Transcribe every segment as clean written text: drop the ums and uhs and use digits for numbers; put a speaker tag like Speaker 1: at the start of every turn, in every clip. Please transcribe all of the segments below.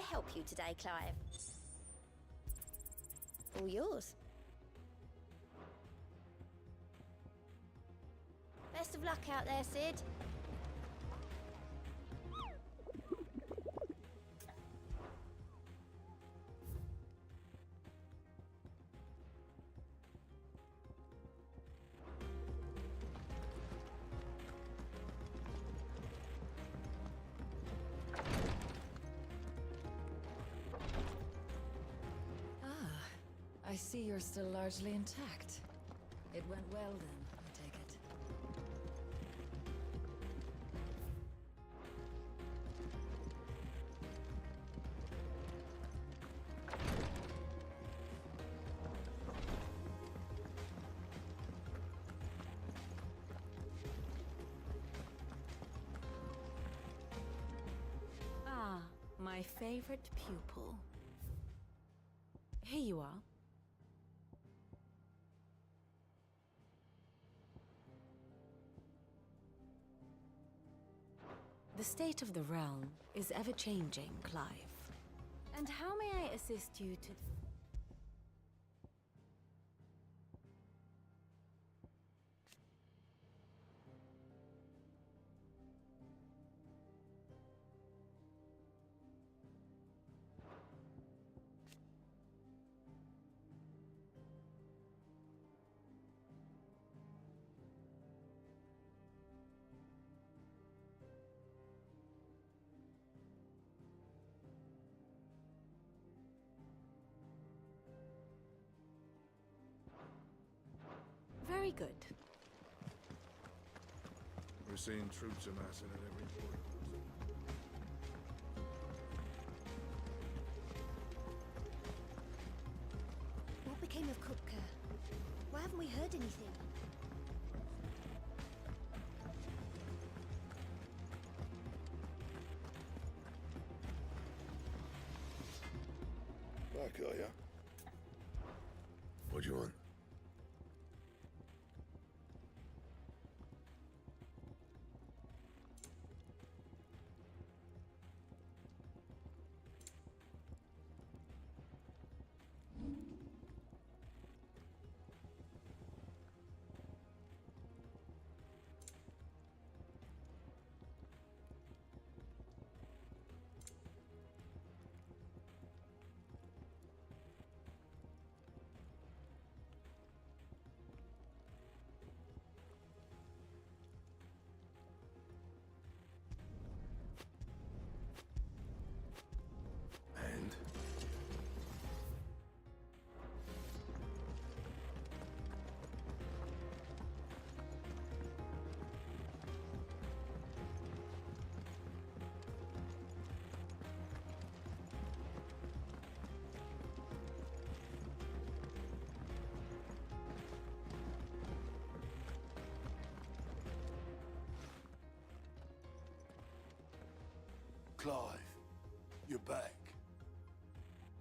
Speaker 1: help you today, Clive? All yours. Best of luck out there, Sid.
Speaker 2: I see you're still largely intact. It went well then, I take it.
Speaker 3: Ah, my favorite pupil. Here you are. The state of the realm is ever-changing, Clive. And how may I assist you to... Very good.
Speaker 4: We're seeing troops amassing at every port.
Speaker 1: What became of Kupka? Why haven't we heard anything?
Speaker 4: Back, are ya? What do you want? And?
Speaker 5: Clive, you're back.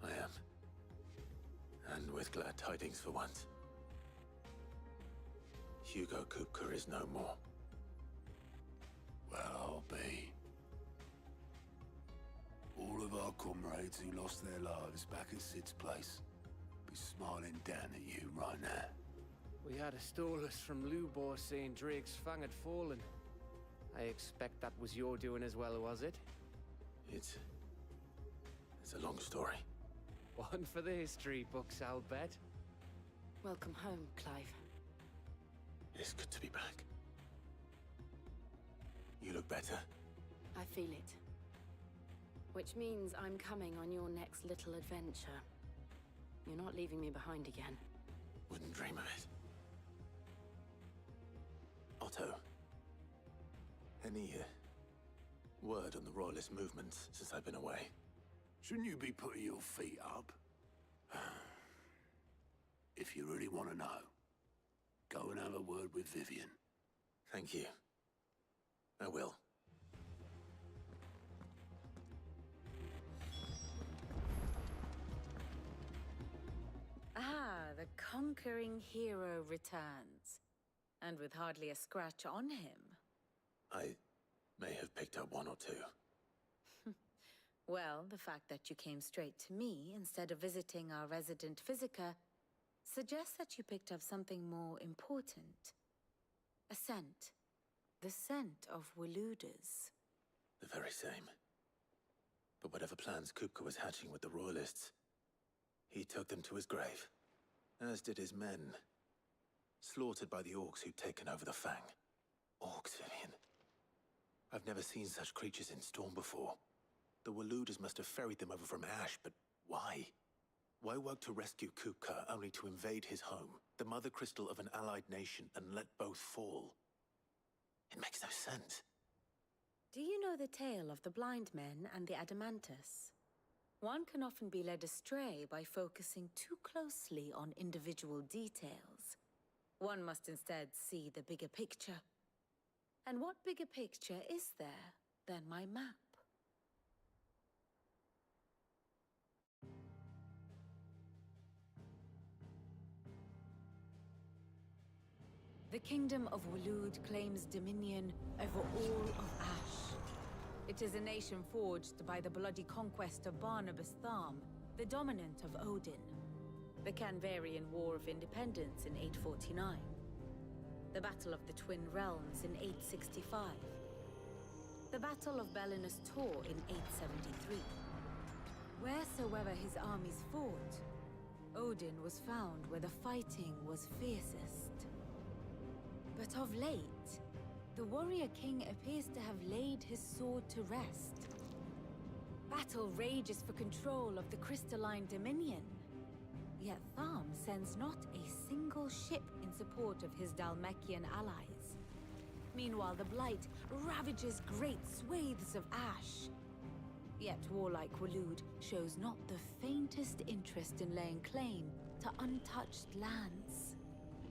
Speaker 6: I am. And with glad tidings for once. Hugo Kupka is no more.
Speaker 5: Well, I'll be. All of our comrades who lost their lives back at Sid's place be smiling down at you right now.
Speaker 7: We had a stolus from Lubor saying Drake's fang had fallen. I expect that was your doing as well, was it?
Speaker 6: It's a long story.
Speaker 7: One for the history books, I'll bet.
Speaker 3: Welcome home, Clive.
Speaker 6: It's good to be back. You look better.
Speaker 3: I feel it. Which means I'm coming on your next little adventure. You're not leaving me behind again.
Speaker 6: Wouldn't dream of it. Otto. Any word on the Royalist movements since I've been away?
Speaker 5: Shouldn't you be putting your feet up? If you really want to know, go and have a word with Vivian.
Speaker 6: Thank you. I will.
Speaker 3: Ah, the conquering hero returns. And with hardly a scratch on him.
Speaker 6: I may have picked up one or two.
Speaker 3: Well, the fact that you came straight to me instead of visiting our resident Physica suggests that you picked up something more important. A scent. The scent of Waludas.
Speaker 6: The very same. But whatever plans Kupka was hatching with the Royalists, he took them to his grave. As did his men. Slaughtered by the orcs who'd taken over the Fang. Orcs, Vivian. I've never seen such creatures in Storm before. The Waludas must have ferried them over from Ash, but why? Why work to rescue Kupka only to invade his home, the mother crystal of an allied nation, and let both fall? It makes no sense.
Speaker 3: Do you know the tale of the blind men and the Adamantus? One can often be led astray by focusing too closely on individual details. One must instead see the bigger picture. And what bigger picture is there than my map? The Kingdom of Waloed claims dominion over all of Ash. It is a nation forged by the bloody conquest of Barnabas Tharm, the dominant of Odin. The Canvarian War of Independence in 849. The Battle of the Twin Realms in 865. The Battle of Belinus Tor in 873. Wheresoever his armies fought, Odin was found where the fighting was fiercest. But of late, the warrior king appears to have laid his sword to rest. Battle rages for control of the crystalline dominion. Yet Tharm sends not a single ship in support of his Dhalmekian allies. Meanwhile, the Blight ravages great swathes of Ash. Yet warlike Waloed shows not the faintest interest in laying claim to untouched lands.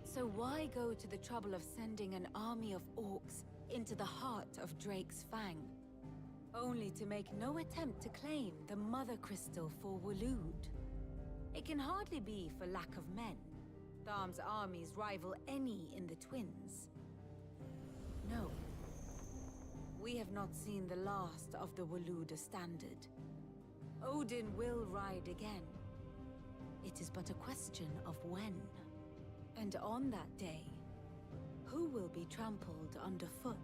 Speaker 3: So why go to the trouble of sending an army of orcs into the heart of Drake's Fang, only to make no attempt to claim the Mother Crystal for Waloed? It can hardly be for lack of men. Tharm's armies rival any in the Twins. No. We have not seen the last of the Waluda standard. Odin will ride again. It is but a question of when. And on that day, who will be trampled underfoot?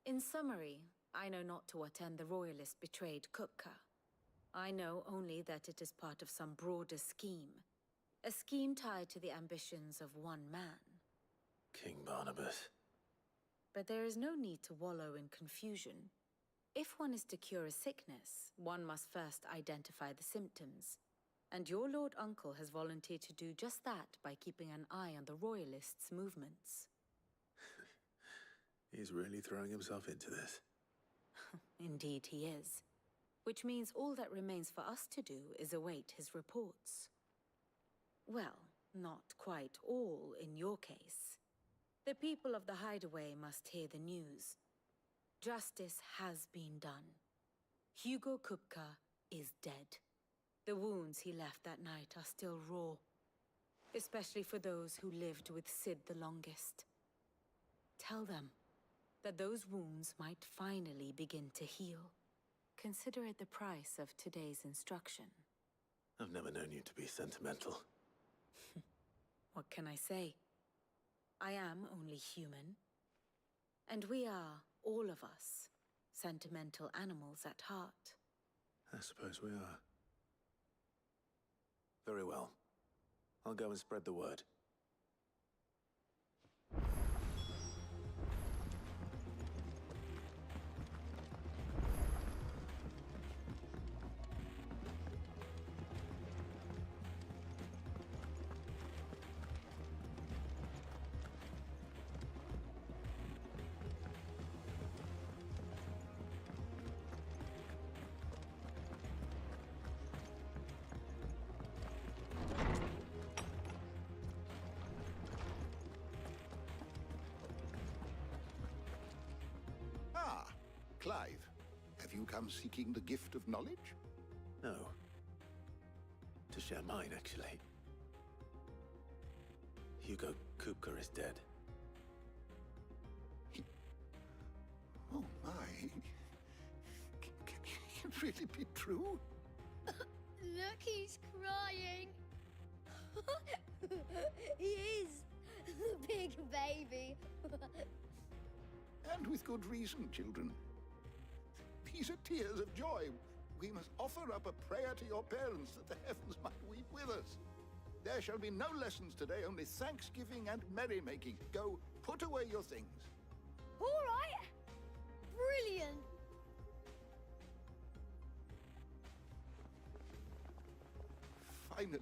Speaker 3: In summary, I know not to what end the Royalists betrayed Kupka. I know only that it is part of some broader scheme. A scheme tied to the ambitions of one man.
Speaker 6: King Barnabas.
Speaker 3: But there is no need to wallow in confusion. If one is to cure a sickness, one must first identify the symptoms. And your Lord Uncle has volunteered to do just that by keeping an eye on the Royalists' movements.
Speaker 6: He's really throwing himself into this.
Speaker 3: Indeed he is. Which means all that remains for us to do is await his reports. Well, not quite all in your case. The people of the Hideaway must hear the news. Justice has been done. Hugo Kupka is dead. The wounds he left that night are still raw, especially for those who lived with Sid the longest. Tell them that those wounds might finally begin to heal. Consider it the price of today's instruction.
Speaker 6: I've never known you to be sentimental.
Speaker 3: What can I say? I am only human. And we are, all of us, sentimental animals at heart.
Speaker 6: I suppose we are. Very well. I'll go and spread the word.
Speaker 8: Clive, have you come seeking the gift of knowledge?
Speaker 6: No. To share mine, actually. Hugo Kupka is dead.
Speaker 8: really be true?
Speaker 1: Look, he's crying. He is. The big baby.
Speaker 8: And with good reason, children. These are tears of joy. We must offer up a prayer to your parents that the heavens might weep with us. There shall be no lessons today, only thanksgiving and merrymaking. Go, put away your things.
Speaker 1: All right. Brilliant.
Speaker 8: Finally,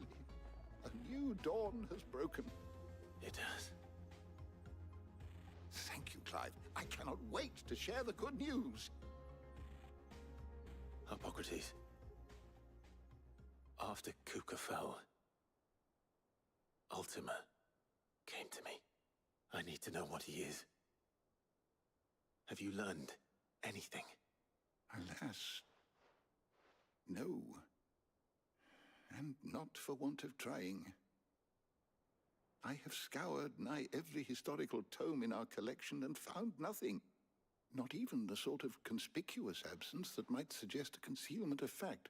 Speaker 8: a new dawn has broken.
Speaker 6: It has.
Speaker 8: Thank you, Clive. I cannot wait to share the good news.
Speaker 6: Hippocrates. After Kupka fell, Ultima came to me. I need to know what he is. Have you learned anything?
Speaker 8: Alas, no. And not for want of trying. I have scoured nigh every historical tome in our collection and found nothing. Not even the sort of conspicuous absence that might suggest a concealment of fact.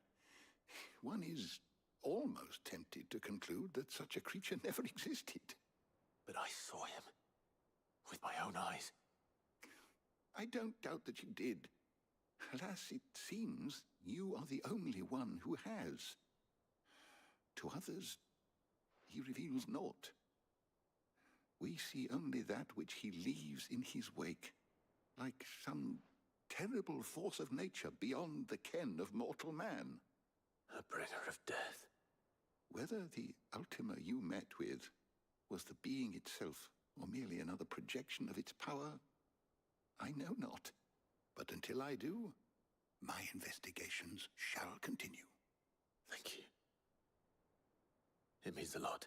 Speaker 8: One is almost tempted to conclude that such a creature never existed.
Speaker 6: But I saw him. With my own eyes.
Speaker 8: I don't doubt that you did. Alas, it seems you are the only one who has. To others, he reveals naught. We see only that which he leaves in his wake, like some terrible force of nature beyond the ken of mortal man.
Speaker 6: A bringer of death.
Speaker 8: Whether the Ultima you met with was the being itself, or merely another projection of its power, I know not. But until I do, my investigations shall continue.
Speaker 6: Thank you. It means a lot.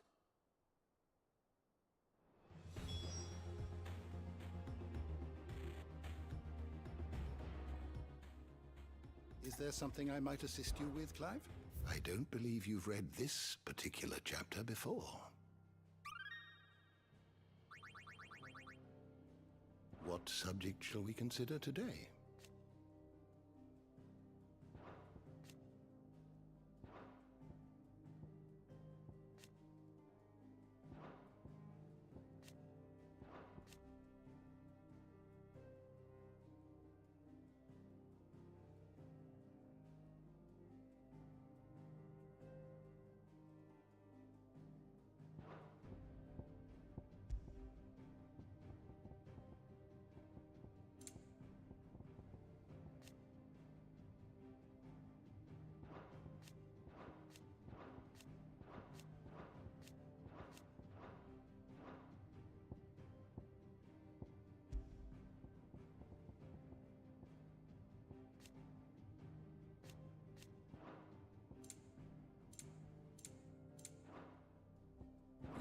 Speaker 8: Is there something I might assist you with, Clive? I don't believe you've read this particular chapter before. What subject shall we consider today?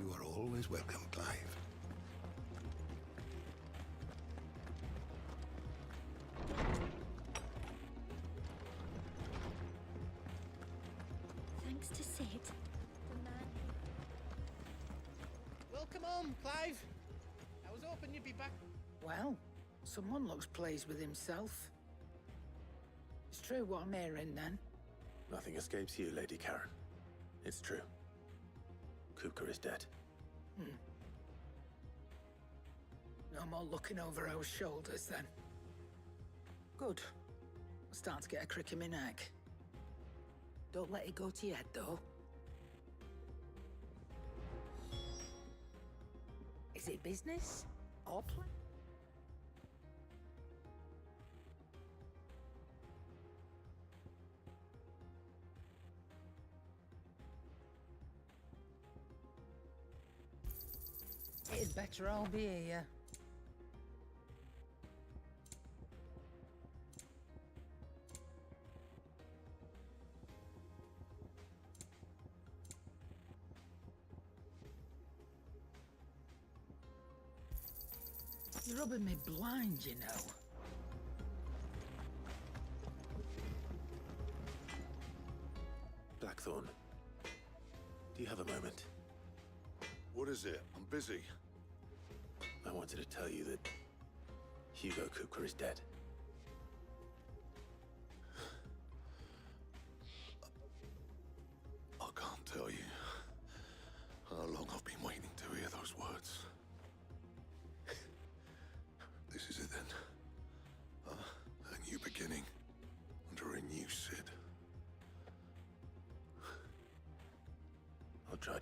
Speaker 8: You are always welcome, Clive.
Speaker 1: Thanks to Sid, the man.
Speaker 7: Welcome home, Clive. I was hoping you'd be back. Well, someone looks pleased with himself. It's true what I'm hearing, then.
Speaker 6: Nothing escapes you, Lady Karen. It's true. Kupka is dead.
Speaker 7: No more looking over our shoulders, then. Good. I'm starting to get a crick in my neck. Don't let it go to your head, though. Is it business? Or play? It'd better all be here. You're rubbing me blind, you know.
Speaker 6: Blackthorn. Do you have a moment?
Speaker 4: What is it? I'm busy.
Speaker 6: I wanted to tell you that Hugo Kupka is dead.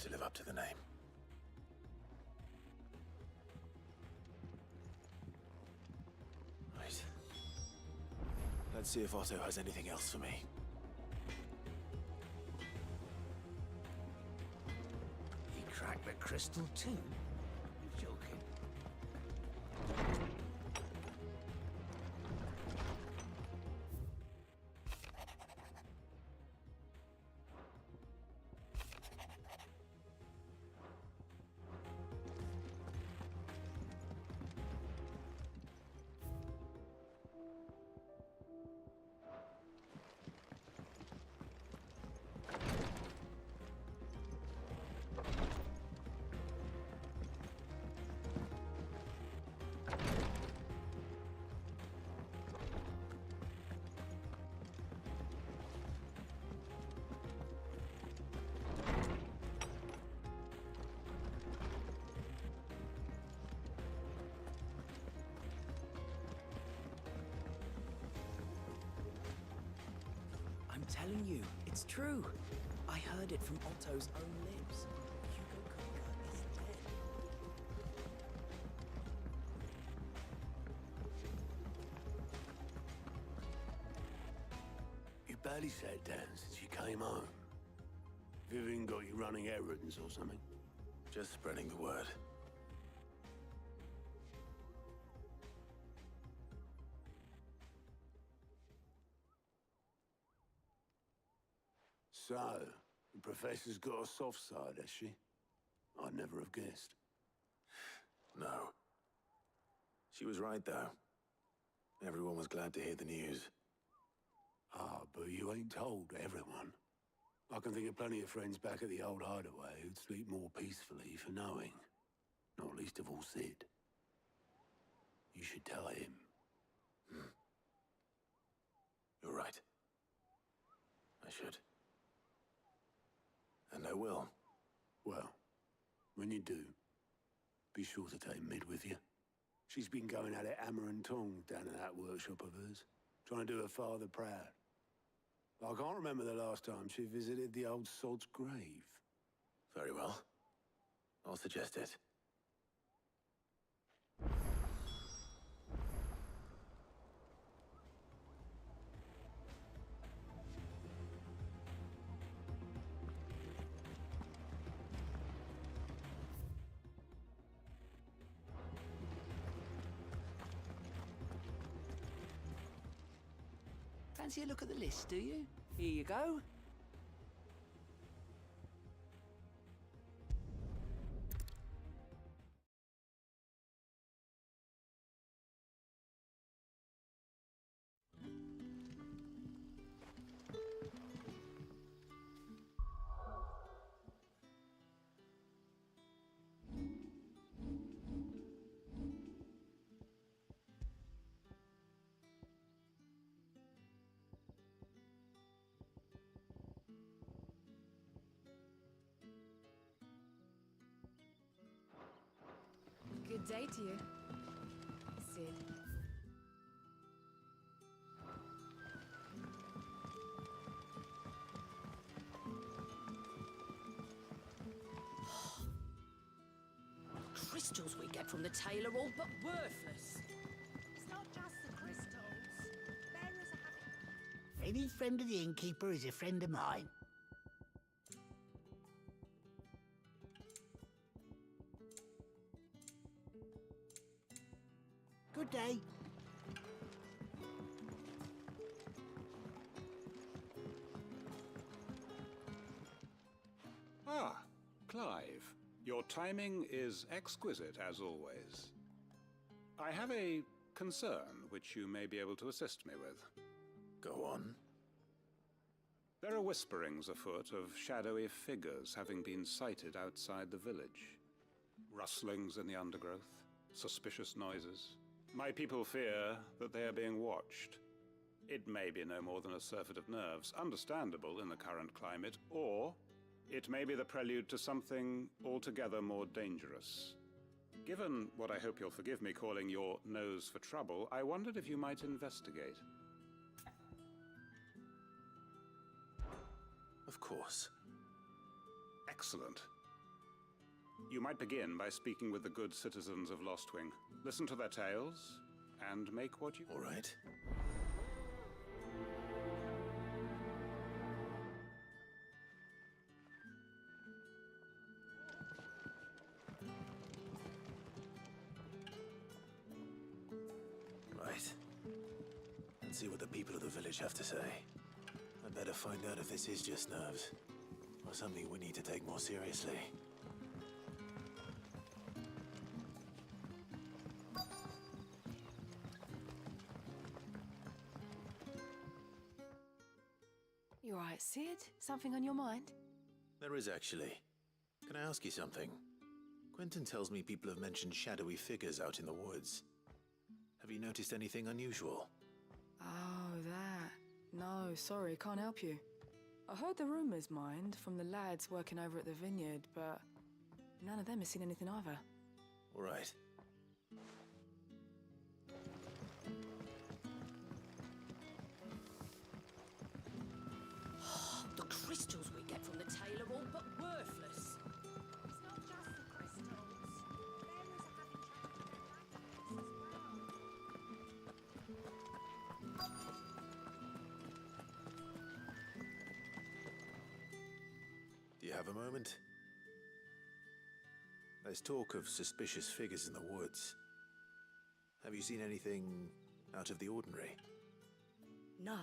Speaker 6: to live up to the name. Right. Let's see if Otto has anything else for me.
Speaker 9: He cracked the crystal too? You're joking.
Speaker 10: I'm telling you, it's true. I heard it from Otto's own lips. Hugo Kupka is dead.
Speaker 5: You barely sat down since you came home. Vivian got you running errands or something?
Speaker 6: Just spreading the word.
Speaker 5: So, the Professor's got a soft side, has she? I'd never have guessed.
Speaker 6: No. She was right, though. Everyone was glad to hear the news.
Speaker 5: Ah, but you ain't told everyone. I can think of plenty of friends back at the old hideaway who'd sleep more peacefully for knowing. Not least of all Sid. You should tell him.
Speaker 6: You're right. I should. And I will.
Speaker 5: Well, when you do, be sure to take Mid with you. She's been going at it hammer and tongs down in that workshop of hers, trying to do her father proud. I can't remember the last time she visited the old sod's grave.
Speaker 6: Very well. I'll suggest it.
Speaker 9: Fancy a look at the list, do you? Here you go.
Speaker 2: Good day to you, Sid.
Speaker 3: Crystals we get from the tailor all but worthless.
Speaker 1: It's not just the crystals. Bearers are having...
Speaker 9: Any friend of the innkeeper is a friend of mine. Good day.
Speaker 11: Ah, Clive. Your timing is exquisite, as always. I have a concern which you may be able to assist me with.
Speaker 6: Go on.
Speaker 11: There are whisperings afoot of shadowy figures having been sighted outside the village. Rustlings in the undergrowth, suspicious noises. My people fear that they are being watched. It may be no more than a surfeit of nerves, understandable in the current climate, or it may be the prelude to something altogether more dangerous. Given what I hope you'll forgive me calling your nose for trouble, I wondered if you might investigate.
Speaker 6: Of course.
Speaker 11: Excellent. You might begin by speaking with the good citizens of Lostwing. Listen to their tales, and make what you...
Speaker 6: All right. Right. Let's see what the people of the village have to say. I'd better find out if this is just nerves, or something we need to take more seriously.
Speaker 12: You all right, Sid? Something on your mind?
Speaker 6: There is actually. Can I ask you something? Quentin tells me people have mentioned shadowy figures out in the woods. Have you noticed anything unusual?
Speaker 12: Oh, that. No, sorry, can't help you. I heard the rumours, mind, from the lads working over at the vineyard, but none of them has seen anything either.
Speaker 6: All right.
Speaker 1: The crystals we get from the tail are all but worthless.
Speaker 2: It's not just the crystals. Bearers are having trouble with their as well.
Speaker 6: Do you have a moment? There's talk of suspicious figures in the woods. Have you seen anything out of the ordinary?
Speaker 13: No,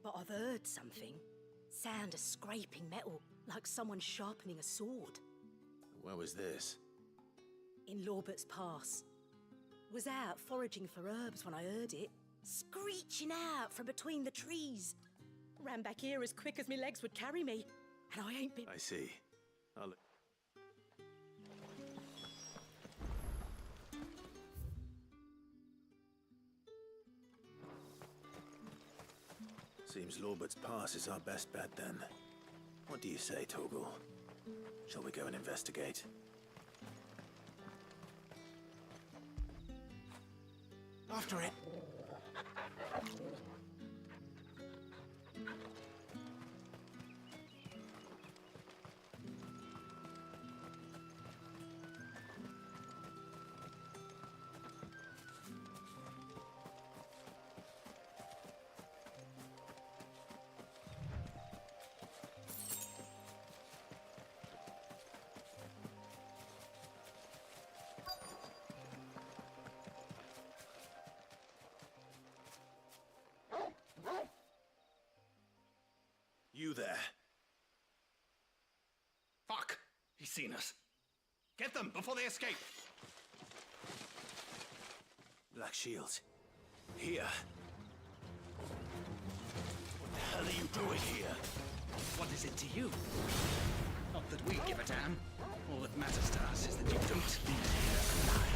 Speaker 13: but I've heard something. Sound of scraping metal, like someone sharpening a sword.
Speaker 6: Where was this?
Speaker 13: In Lorbert's Pass. Was out foraging for herbs when I heard it, screeching out from between the trees. Ran back here as quick as my legs would carry me, and I ain't been...
Speaker 6: I see. I'll... Seems Lorbert's Pass is our best bet, then. What do you say, Torgal? Shall we go and investigate?
Speaker 9: After it.
Speaker 6: You there.
Speaker 9: Fuck! He's seen us. Get them before they escape.
Speaker 6: Black Shields. Here. What the hell are you doing here?
Speaker 9: What is it to you? Not that we give a damn. All that matters to us is that you don't leave here alive.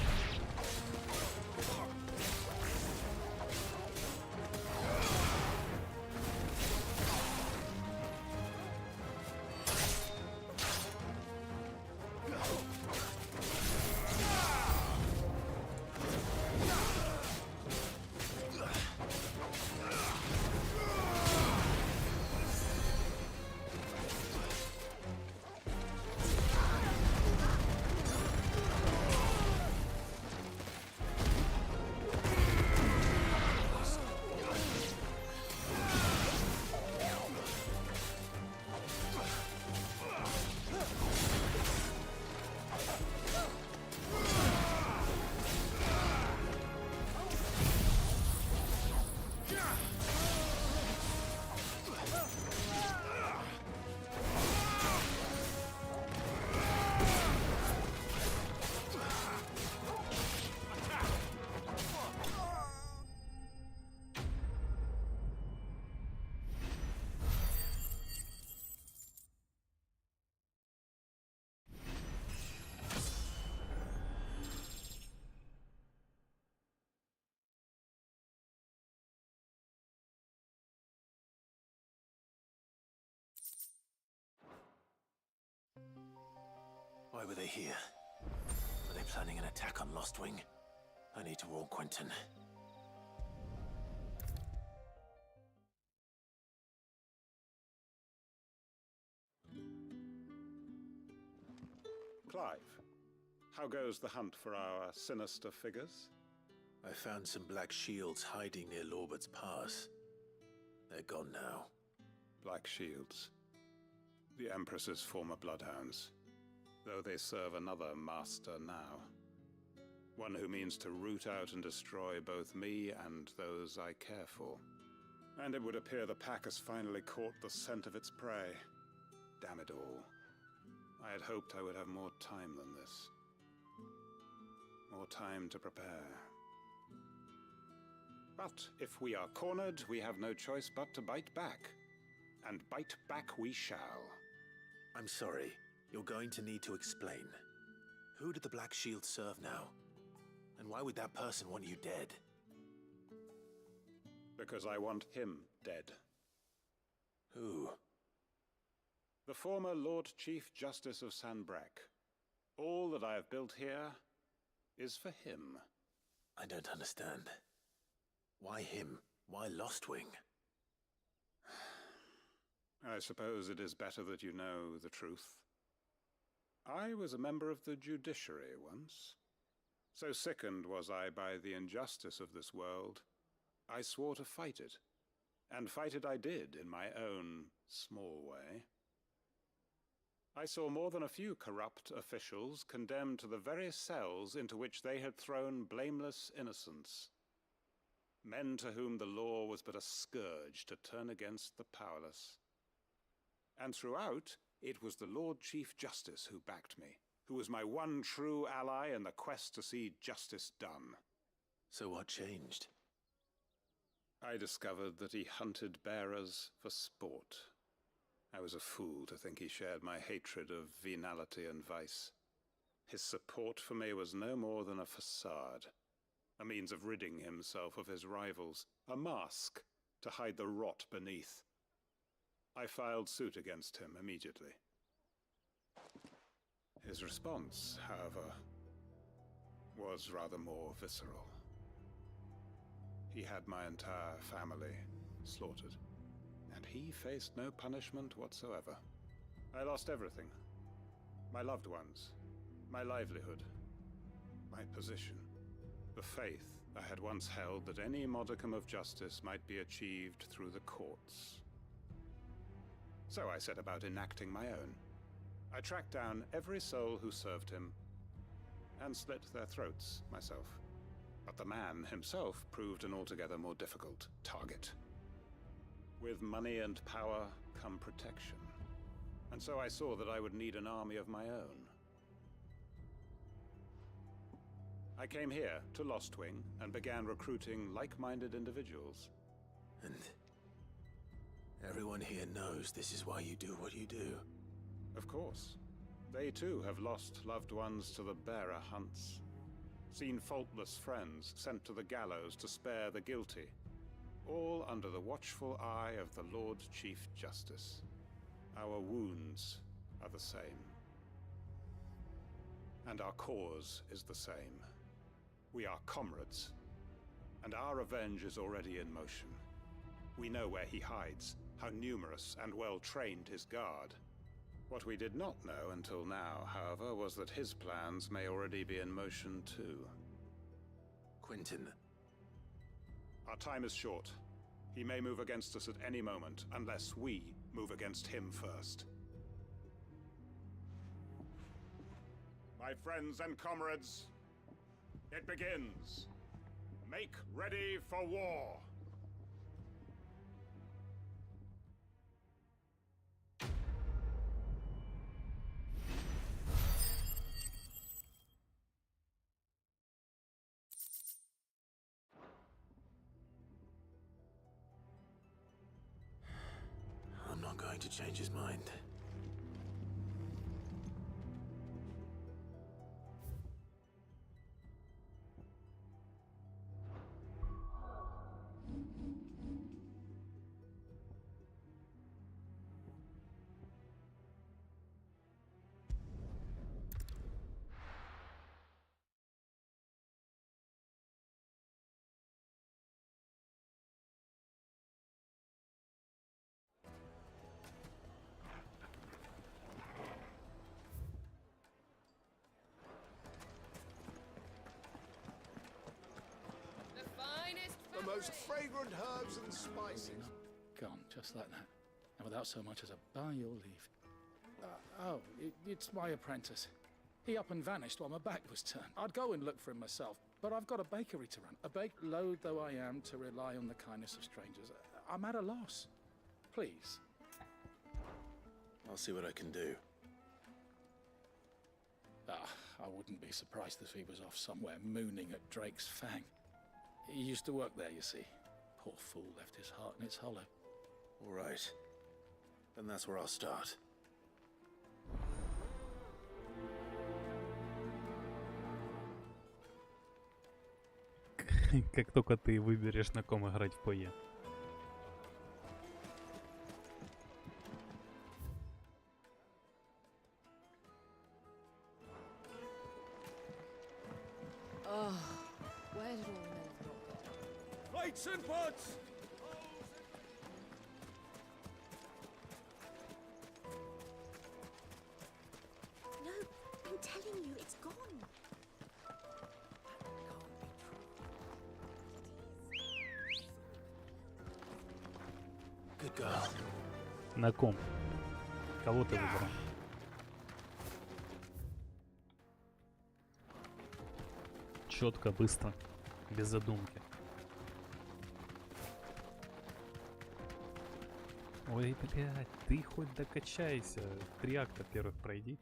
Speaker 6: Why were they here? Were they planning an attack on Lostwing? I need to warn Quentin.
Speaker 11: Clive, How goes the hunt for our sinister figures?
Speaker 6: I found some black shields hiding near Lorbert's Pass. They're gone now.
Speaker 11: Black Shields. The Empress's former bloodhounds. Though they serve another master now. One who means to root out and destroy both me and those I care for. And it would appear the pack has finally caught the scent of its prey. Damn it all. I had hoped I would have more time than this. More time to prepare. But if we are cornered, we have no choice but to bite back. And bite back we shall.
Speaker 6: I'm sorry. You're going to need to explain. Who did the Black Shield serve now? And why would that person want you dead?
Speaker 11: Because I want him dead.
Speaker 6: Who?
Speaker 11: The former Lord Chief Justice of Sanbreque. All that I have built here is for him.
Speaker 6: I don't understand. Why him? Why Lostwing?
Speaker 11: I suppose it is better that you know the truth. I was a member of the judiciary once. So sickened was I by the injustice of this world, I swore to fight it. And fight it I did in my own small way. I saw more than a few corrupt officials condemned to the very cells into which they had thrown blameless innocents. Men to whom the law was but a scourge to turn against the powerless. And throughout, it was the Lord Chief Justice who backed me, who was my one true ally in the quest to see justice done.
Speaker 6: So what changed?
Speaker 11: I discovered that he hunted bearers for sport. I was a fool to think he shared my hatred of venality and vice. His support for me was no more than a facade, a means of ridding himself of his rivals, a mask to hide the rot beneath. I filed suit against him immediately. His response, however, was rather more visceral. He had my entire family slaughtered, and he faced no punishment whatsoever. I lost everything. My loved ones, my livelihood, my position, the faith I had once held that any modicum of justice might be achieved through the courts. So I set about enacting my own. I tracked down every soul who served him, and slit their throats myself. But the man himself proved an altogether more difficult target. With money and power come protection. And so I saw that I would need an army of my own. I came here to Lostwing and began recruiting like-minded individuals.
Speaker 6: And everyone here knows this is why you do what you do.
Speaker 11: Of course. They too have lost loved ones to the bearer hunts. Seen faultless friends sent to the gallows to spare the guilty. All under the watchful eye of the Lord Chief Justice. Our wounds are the same. And our cause is the same. We are comrades. And our revenge is already in motion. We know where he hides, how numerous and well-trained his guard. What we did not know until now, however, was that his plans may already be in motion too.
Speaker 6: Quentin.
Speaker 11: Our time is short. He may move against us at any moment, unless we move against him first. My friends and comrades, it begins. Make ready for war.
Speaker 6: I'm not going to change his mind.
Speaker 5: just fragrant herbs and spices.
Speaker 9: Gone, just like that. And without so much as a by your leave. It's my apprentice. He up and vanished while my back was turned. I'd go and look for him myself, but I've got a bakery to run. Loath though I am to rely on the kindness of strangers, I'm at a loss. Please.
Speaker 6: I'll see what I can do.
Speaker 9: I wouldn't be surprised if he was off somewhere mooning at Drake's Fang. He used to work there, you see. Poor fool left his heart in its hollow.
Speaker 6: All right. Then that's where I'll start.
Speaker 14: Как только ты выберешь, на ком играть в ПОЕ.
Speaker 2: Oh, where did all the men drop it?
Speaker 9: Plates and pots!
Speaker 13: No, I'm telling you, it's gone.
Speaker 6: Good girl.
Speaker 14: На ком? Кого ты выбрал? Четко, быстро, без задумки. Ой, блядь, ты хоть докачайся. 3 акта первых пройди.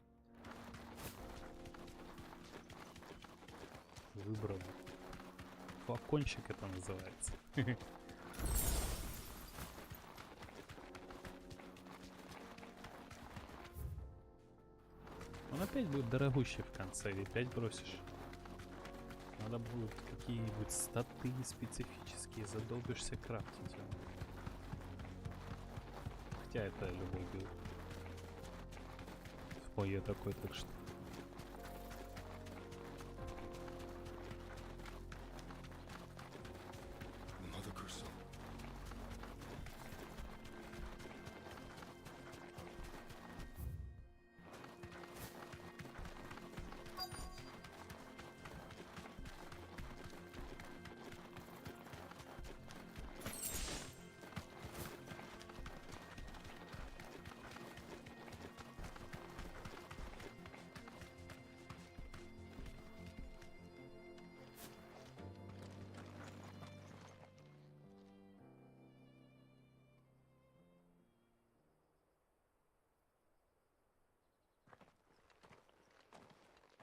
Speaker 14: Выбрал. Флакончик это называется. Он опять будет дорогущий в конце, или 5 бросишь. Надо будет какие-нибудь статы специфические, задолбишься крафтить. Хотя это любой билд. В ПОЕ такой, так что...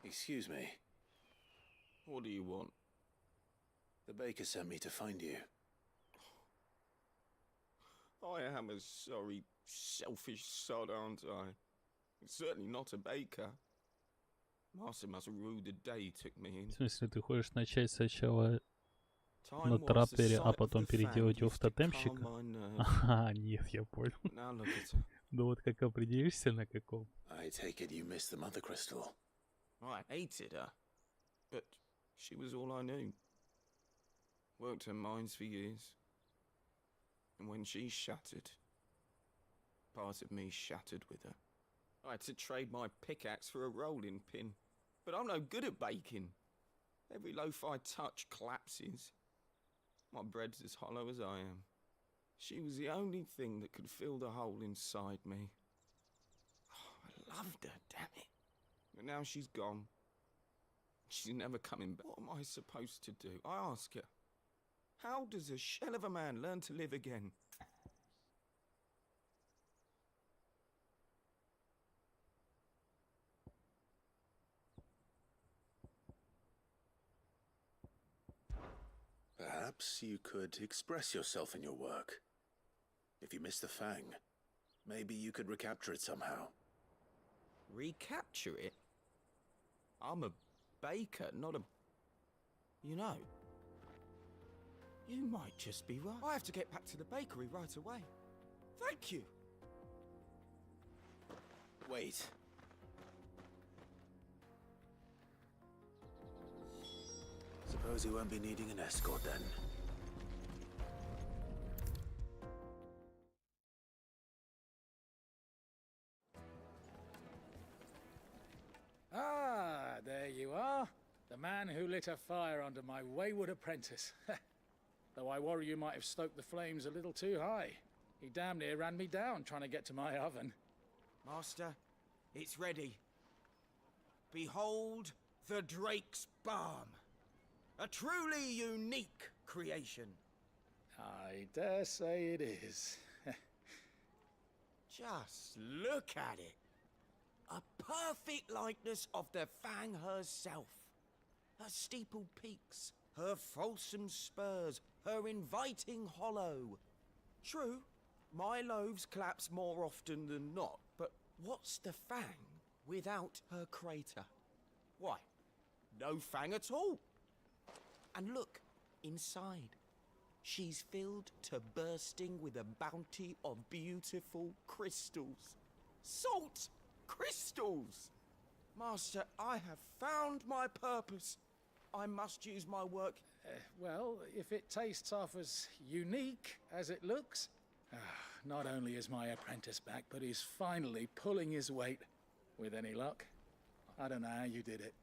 Speaker 6: Excuse me.
Speaker 15: What do you want?
Speaker 6: The baker sent me to find you.
Speaker 15: I am a sorry, selfish sod, aren't I? Certainly not a baker. Master must rue the day he took me in.
Speaker 14: В смысле, ты хочешь начать сначала на траппере, а потом переделать его в тотемщика? Ага, нет, я понял. Ну вот как определишься на каком?
Speaker 6: I take it you missed the mother crystal.
Speaker 15: I hated her, but she was all I knew. Worked her mines for years. And when she shattered, part of me shattered with her. I had to trade my pickaxe for a rolling pin, but I'm no good at baking. Every loaf I touch collapses. My bread's as hollow as I am. She was the only thing that could fill the hole inside me. Oh, I loved her, damn it. But now she's gone. She's never coming back. What am I supposed to do? I ask her. How does a shell of a man learn to live again?
Speaker 6: Perhaps you could express yourself in your work. If you miss the Fang, maybe you could recapture it somehow.
Speaker 15: Recapture it? I'm a baker, not a... You know, you might just be right. I have to get back to the bakery right away. Thank you.
Speaker 6: Wait. Suppose you won't be needing an escort then.
Speaker 9: Ah, there you are. The man who lit a fire under my wayward apprentice. Though I worry you might have stoked the flames a little too high. He damn near ran me down trying to get to my oven.
Speaker 15: Master, it's ready. Behold the Drake's Balm. A truly unique creation.
Speaker 9: I dare say it is.
Speaker 15: Just look at it. A perfect likeness of the Fang herself. Her steeple peaks, her fulsome spurs, her inviting hollow. True, my loaves collapse more often than not, but what's the Fang without her crater? Why, no Fang at all. And look, inside. She's filled to bursting with a bounty of beautiful crystals. Salt crystals! Master, I have found my purpose. I must use my work.
Speaker 9: Well, if it tastes half as unique as it looks. Not only is my apprentice back, but he's finally pulling his weight. With any luck. I don't know how you did it.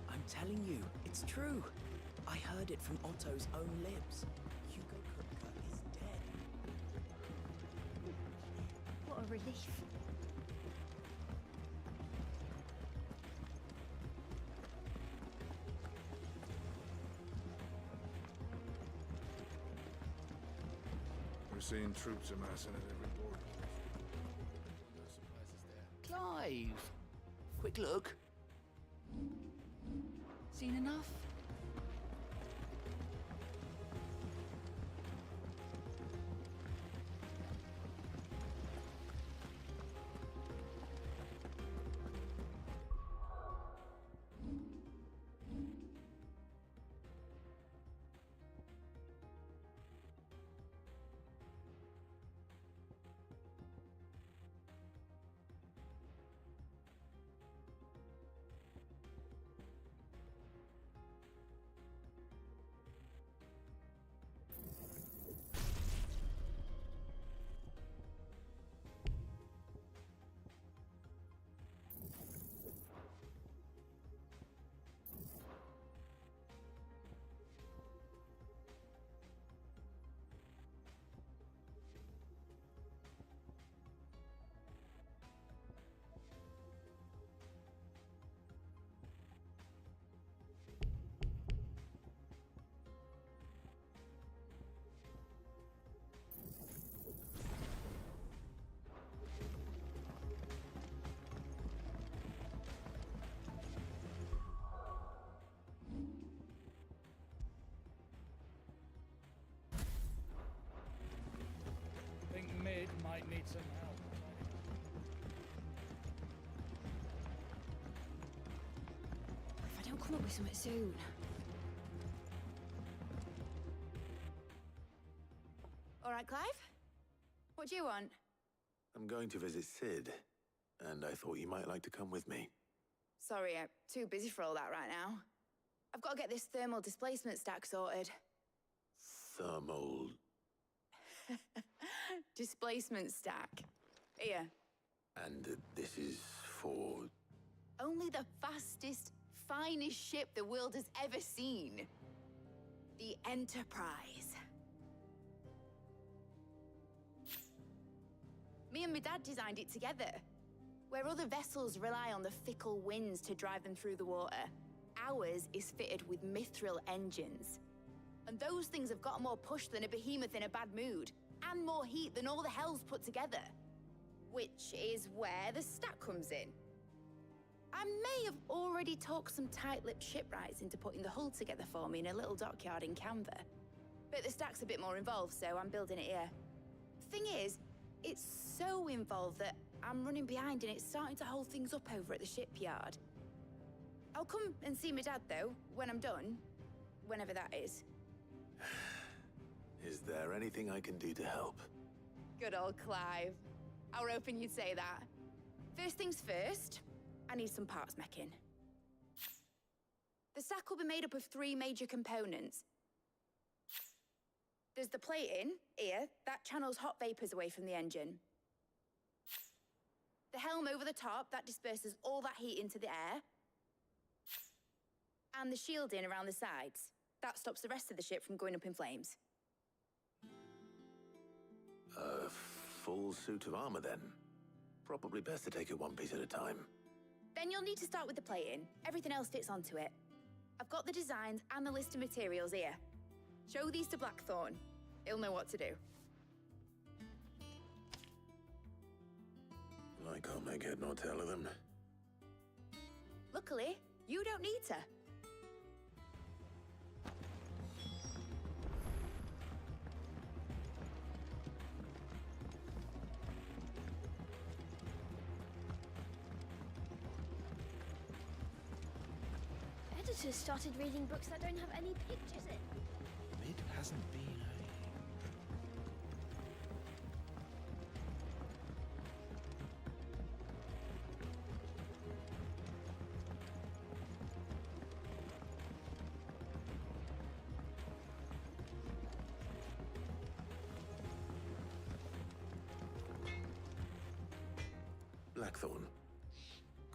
Speaker 10: I'm telling you, it's true. I heard it from Otto's own lips. Hugo Kupka is dead.
Speaker 13: What a relief.
Speaker 16: We're seeing troops amassing at every border. No surprises there.
Speaker 10: Clive! Quick look.
Speaker 2: Seen enough?
Speaker 9: Mid might need some help.
Speaker 3: If I don't come up with something soon. All right, Clive? What do you want?
Speaker 6: I'm going to visit Sid, and I thought you might like to come with me.
Speaker 3: Sorry, I'm too busy for all that right now. I've got to get this thermal displacement stack sorted.
Speaker 6: Thermal...
Speaker 3: Displacement stack. Here.
Speaker 6: And this is for...
Speaker 3: Only the fastest, finest ship the world has ever seen. The Enterprise. Me and my dad designed it together. Where other vessels rely on the fickle winds to drive them through the water, ours is fitted with mithril engines. And those things have got more push than a behemoth in a bad mood, and more heat than all the hells put together. Which is where the stack comes in. I may have already talked some tight-lipped shipwrights into putting the hull together for me in a little dockyard in Canva. But the stack's a bit more involved, so I'm building it here. Thing is, it's so involved that I'm running behind and it's starting to hold things up over at the shipyard. I'll come and see my dad, though, when I'm done. Whenever that is.
Speaker 6: Is there anything I can do to help?
Speaker 17: Good old Clive. I were hoping you'd say that. First things first, I need some parts mecking. The sack will be made up of 3 major components. There's the plating, here, that channels hot vapors away from the engine. The helm over the top, that disperses all that heat into the air. And the shielding around the sides. That stops the rest of the ship from going up in flames.
Speaker 6: A full suit of armor, then. Probably best to take it one piece at a time.
Speaker 17: Then you'll need to start with the plating. Everything else fits onto it. I've got the designs and the list of materials here. Show these to Blackthorn. He'll know what to do.
Speaker 6: I can't make head nor tail of them.
Speaker 17: Luckily, you don't need to.
Speaker 18: Editors started reading books that don't have any pictures in.
Speaker 15: It hasn't been
Speaker 6: Blackthorn,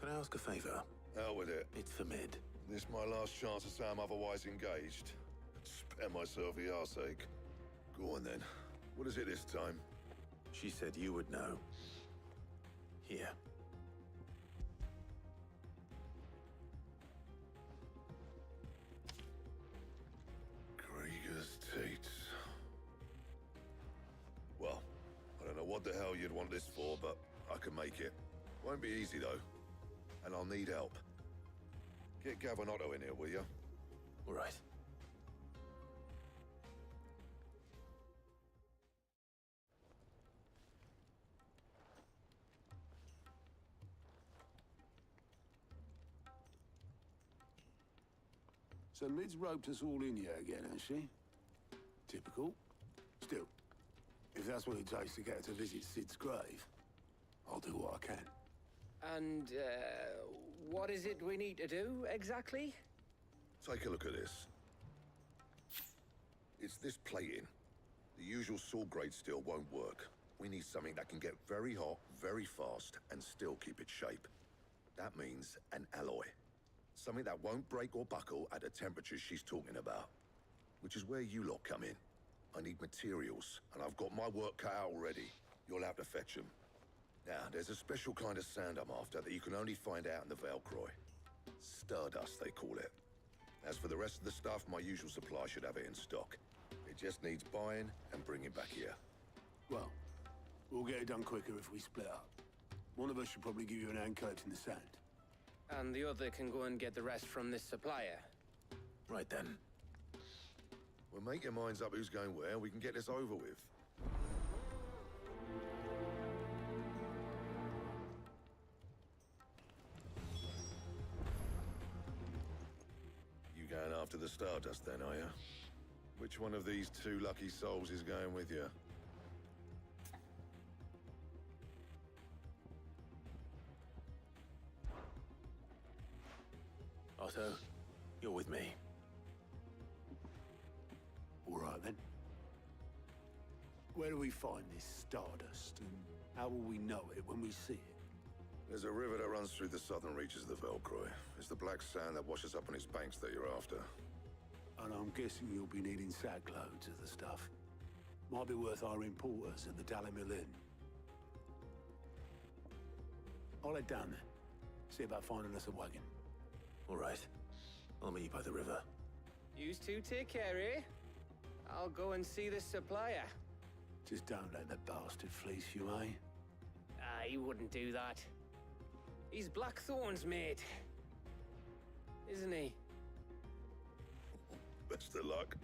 Speaker 6: can I ask a favor?
Speaker 4: Out with it.
Speaker 6: It's for Mid.
Speaker 4: This my last chance to say I'm otherwise engaged. Spare myself the arseache. Go on then. What is it this time?
Speaker 6: She said you would know. Here.
Speaker 4: Krieger's Tates. Well, I don't know what the hell you'd want this for, but I can make it. Won't be easy, though. And I'll need help. Get Gavin-Otto in here, will you?
Speaker 6: All right.
Speaker 5: So Mid's roped us all in here again, has she? Typical. Still, if that's what it takes to get her to visit Sid's grave, I'll do what I can.
Speaker 19: And, what is it we need to do, exactly?
Speaker 4: Take a look at this. It's this plating. The usual sword-grade steel won't work. We need something that can get very hot, very fast, and still keep its shape. That means an alloy. Something that won't break or buckle at the temperatures she's talking about. Which is where you lot come in. I need materials, and I've got my work cut out already. You'll have to fetch them. Now, there's a special kind of sand I'm after that you can only find out in the Velcroy. Stardust, they call it. As for the rest of the stuff, my usual supply should have it in stock. It just needs buying and bringing back here.
Speaker 5: Well, we'll get it done quicker if we split up. One of us should probably give you an hand collecting the sand.
Speaker 19: And the other can go and get the rest from this supplier.
Speaker 6: Right then.
Speaker 4: Well, make your minds up who's going where, and we can get this over with. You going after the Stardust then, are you? Which one of these 2 lucky souls is going with you?
Speaker 6: Otto, you're with me.
Speaker 5: All right, then. Where do we find this Stardust, and how will we know it when we see it?
Speaker 4: There's a river that runs through the southern reaches of the Velcroy. It's the black sand that washes up on its banks that you're after.
Speaker 5: And I'm guessing you'll be needing sackloads of the stuff. Might be worth our importers at the Dalimil Inn. I'll head down there. See about finding us a wagon.
Speaker 6: All right. I'll meet you by the river.
Speaker 19: You two take care, eh? I'll go and see the supplier.
Speaker 5: Just don't let the bastard fleece you, eh?
Speaker 19: He wouldn't do that. He's Blackthorn's mate. Isn't he?
Speaker 4: Best of luck.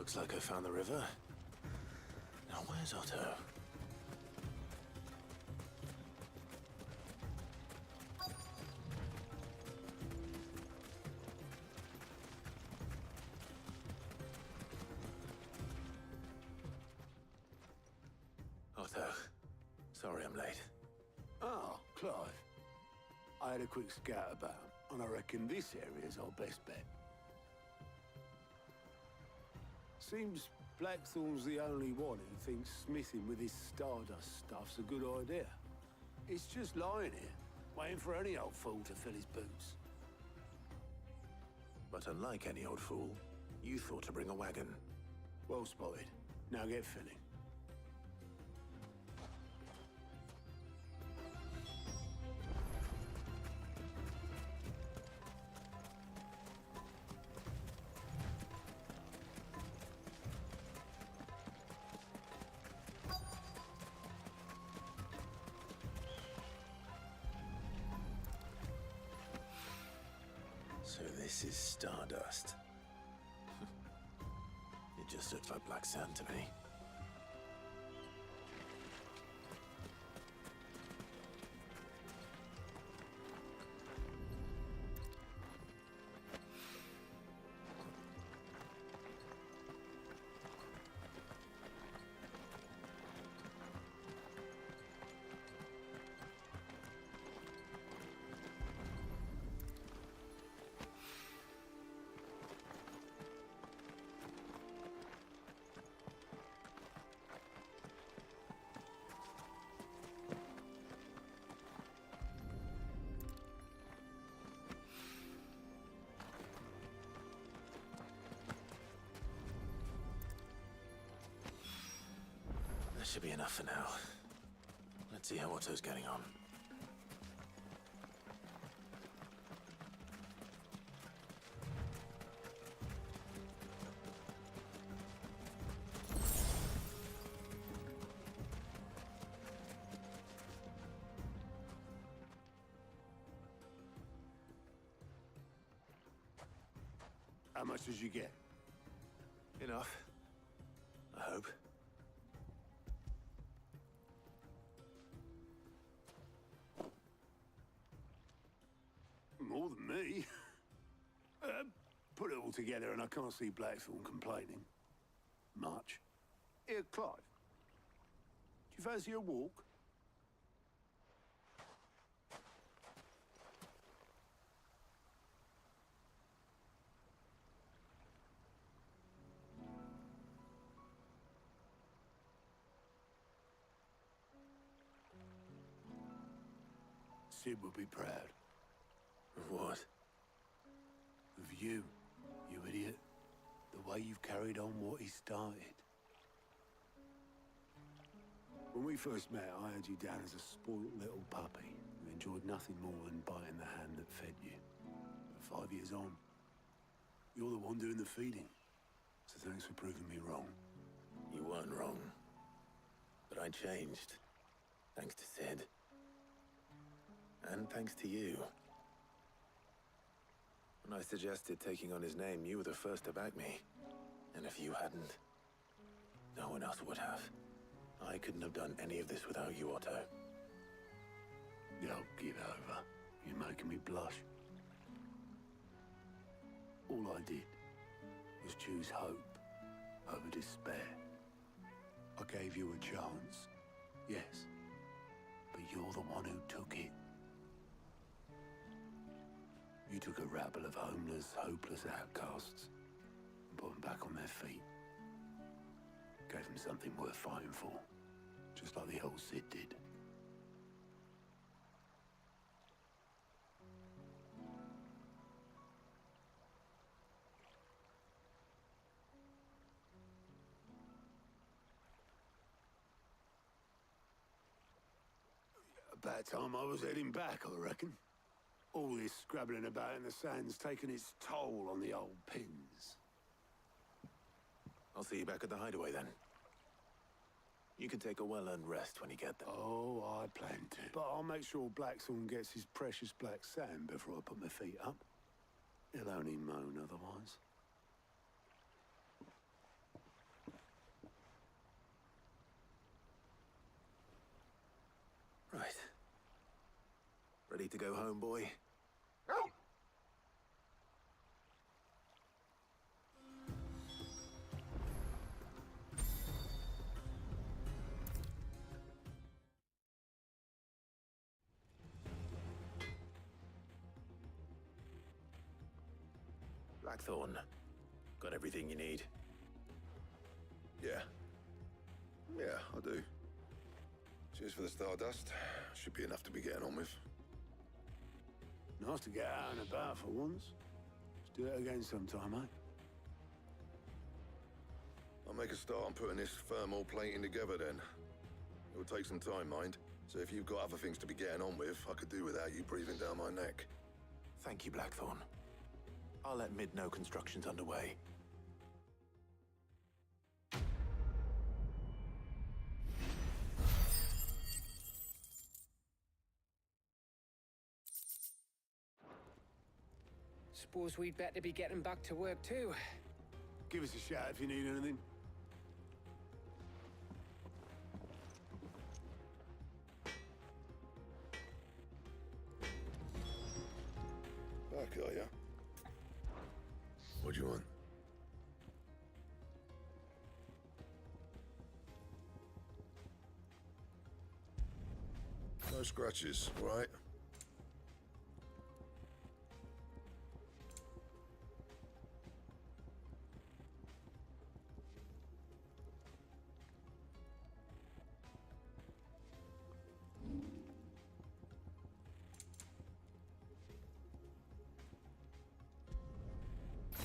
Speaker 6: Looks like I found the river. Now where's Otto? Otto, sorry I'm late.
Speaker 5: Oh, Clive. I had a quick scout about, and I reckon this area's our best bet. Seems Blackthorn's the only one who thinks smithing with his Stardust stuff's a good idea. It's just lying here, waiting for any old fool to fill his boots.
Speaker 6: But unlike any old fool, you thought to bring a wagon.
Speaker 5: Well spotted. Now get filling.
Speaker 6: So this is Stardust. It just looks like black sand to me. That should be enough for now. Let's see how Otto's getting on.
Speaker 5: How much did you get?
Speaker 6: Enough. I hope.
Speaker 5: More than me. Put it all together and I can't see Blackthorn complaining. Much. Here, Clive. Do you fancy a walk? Sid would be proud.
Speaker 6: Of what?
Speaker 5: Of you, you idiot. The way you've carried on what he started. When we first met, I had you down as a spoilt little puppy who enjoyed nothing more than biting the hand that fed you. But 5 years on, you're the one doing the feeding. So thanks for proving me wrong.
Speaker 6: You weren't wrong. But I changed. Thanks to Sid. And thanks to you. When I suggested taking on his name, you were the first to back me. And if you hadn't, no one else would have. I couldn't have done any of this without you, Otto.
Speaker 5: Don't give over. You're making me blush. All I did was choose hope over despair. I gave you a chance, yes, but you're the one who took it. You took a rabble of homeless, hopeless outcasts and put them back on their feet. Gave them something worth fighting for, just like the old Sid did. About time I was heading back, I reckon. All this scrabbling about in the sand's taken its toll on the old pins.
Speaker 6: I'll see you back at the hideaway then. You can take a well-earned rest when you get there.
Speaker 5: Oh, I plan to. But I'll make sure Blackthorn gets his precious black sand before I put my feet up. He'll only moan otherwise.
Speaker 6: Ready to go home, boy? Blackthorn, got everything you need?
Speaker 4: Yeah. Yeah, I do. Cheers for the Stardust. Should be enough to be getting on with.
Speaker 5: Nice to get out and about for once. Let's do it again sometime, eh?
Speaker 4: I'll make a start on putting this thermal plating together then. It'll take some time, mind. So if you've got other things to be getting on with, I could do without you breathing down my neck.
Speaker 6: Thank you, Blackthorn. I'll let Mid know construction's underway.
Speaker 19: Suppose we'd better be getting back to work too.
Speaker 5: Give us a shout if you need anything.
Speaker 4: Back, are ya? What do you want? No scratches, right?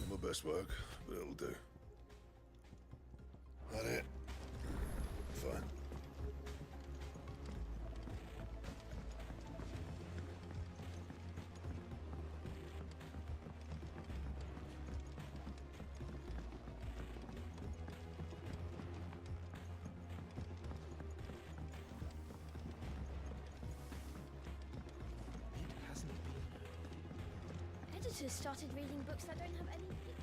Speaker 4: Not my best work, but it'll do. That it? Fine.
Speaker 18: Editors started reading books that don't have any pictures.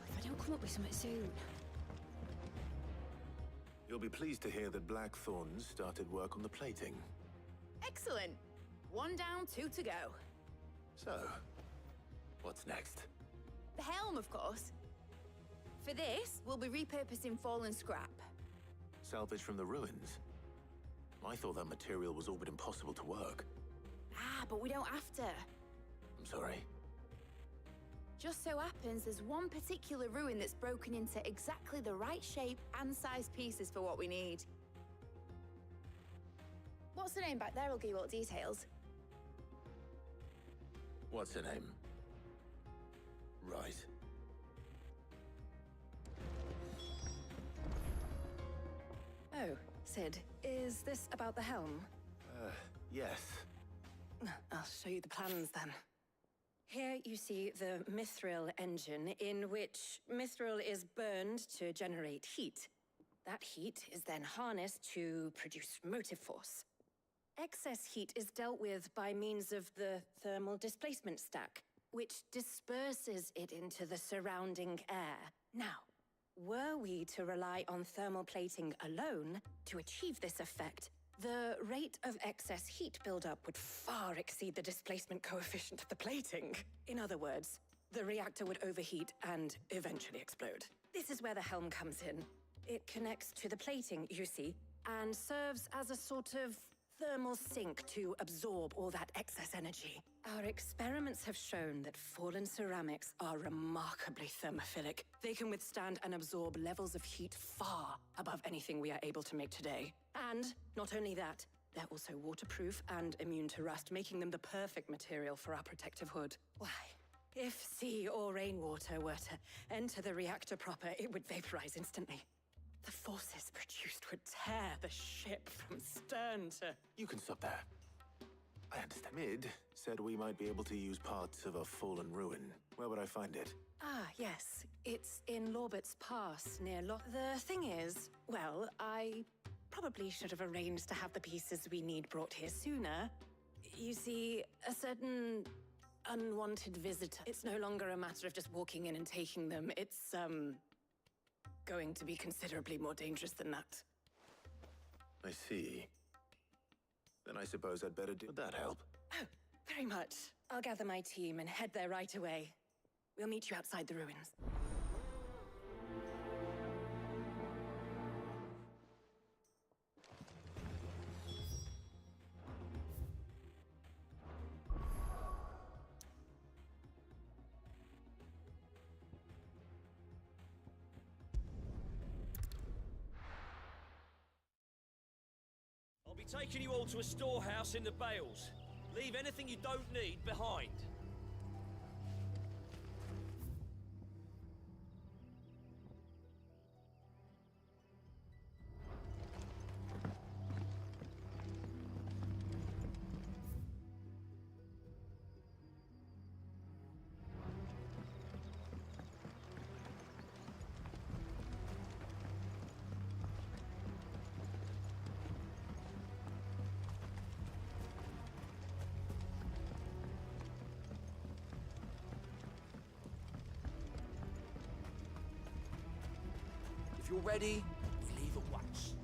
Speaker 13: If I don't come up with something soon.
Speaker 6: You'll be pleased to hear that Blackthorn's started work on the plating.
Speaker 17: Excellent. 1 down, 2 to go.
Speaker 6: So, what's next?
Speaker 17: The helm, of course. For this, we'll be repurposing fallen scrap.
Speaker 6: Salvage from the ruins? I thought that material was all but impossible to work.
Speaker 17: Ah, but we don't have to.
Speaker 6: I'm sorry.
Speaker 17: Just so happens there's one particular ruin that's broken into exactly the right shape and size pieces for what we need. What's the name back there? I'll give you all the details.
Speaker 6: What's her name? Right.
Speaker 13: Oh, Sid, is this about the helm?
Speaker 6: Yes.
Speaker 13: I'll show you the plans then. Here you see the mithril engine, in which mithril is burned to generate heat. That heat is then harnessed to produce motive force. Excess heat is dealt with by means of the thermal displacement stack, which disperses it into the surrounding air. Now, were we to rely on thermal plating alone to achieve this effect, the rate of excess heat buildup would far exceed the displacement coefficient of the plating. In other words, the reactor would overheat and eventually explode. This is where the helm comes in. It connects to the plating, you see, and serves as a sort of thermal sink to absorb all that excess energy. Our experiments have shown that fallen ceramics are remarkably thermophilic. They can withstand and absorb levels of heat far above anything we are able to make today. And not only that, they're also waterproof and immune to rust, making them the perfect material for our protective hood. Why, if sea or rainwater were to enter the reactor proper, it would vaporize instantly. The forces produced would tear the ship from stern to...
Speaker 6: You can stop there. I understand. Mid said we might be able to use parts of a fallen ruin. Where would I find it?
Speaker 13: Ah, yes. It's in Lorbert's Pass, near The thing is, well, I probably should have arranged to have the pieces we need brought here sooner. You see, a certain unwanted visitor. It's no longer a matter of just walking in and taking them. It's,
Speaker 20: going to be considerably more dangerous than that.
Speaker 6: I see. Then I suppose I'd better do... Would that help?
Speaker 20: Oh, very much. I'll gather my team and head there right away. We'll meet you outside the ruins.
Speaker 21: I'll be taking you all to a storehouse in the Bales. Leave anything you don't need behind.
Speaker 10: If you're ready, we leave at once.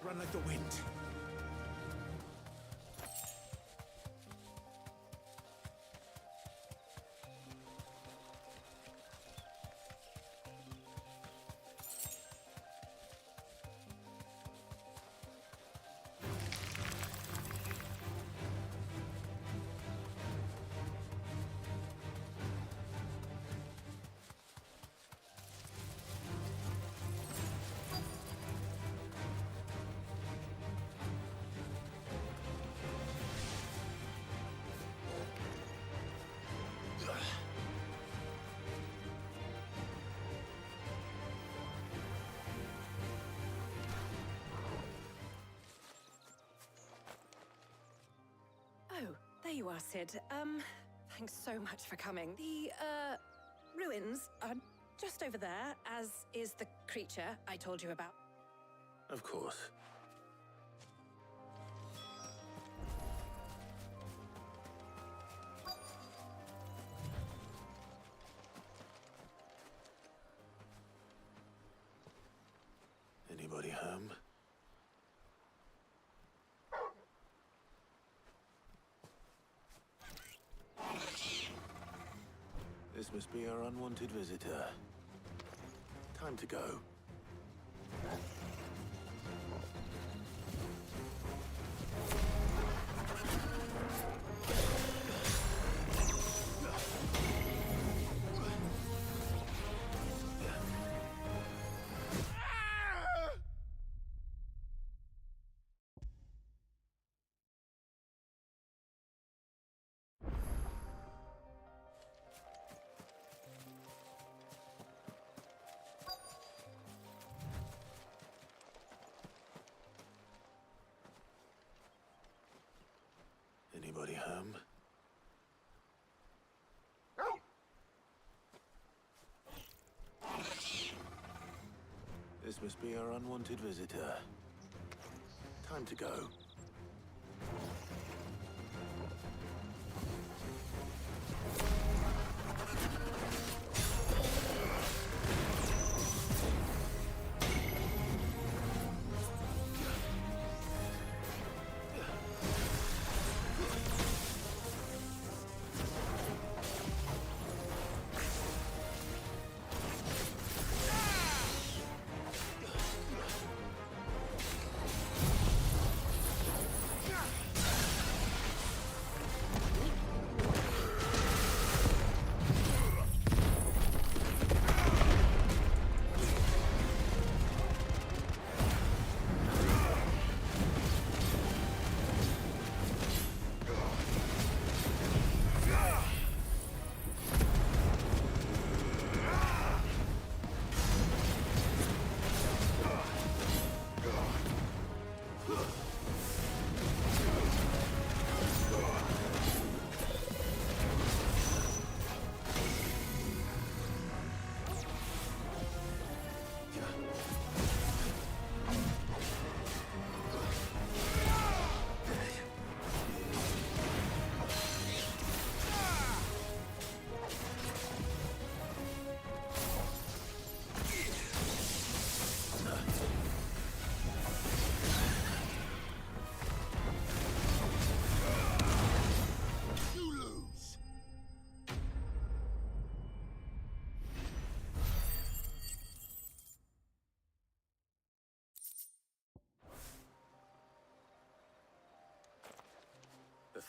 Speaker 10: Run like the wind.
Speaker 20: Oh, there you are, Sid. Thanks so much for coming. The, ruins are just over there, as is the creature I told you about.
Speaker 6: Of course. Anybody home? This must be our unwanted visitor. Time to go. Anybody home? This must be our unwanted visitor. Time to go.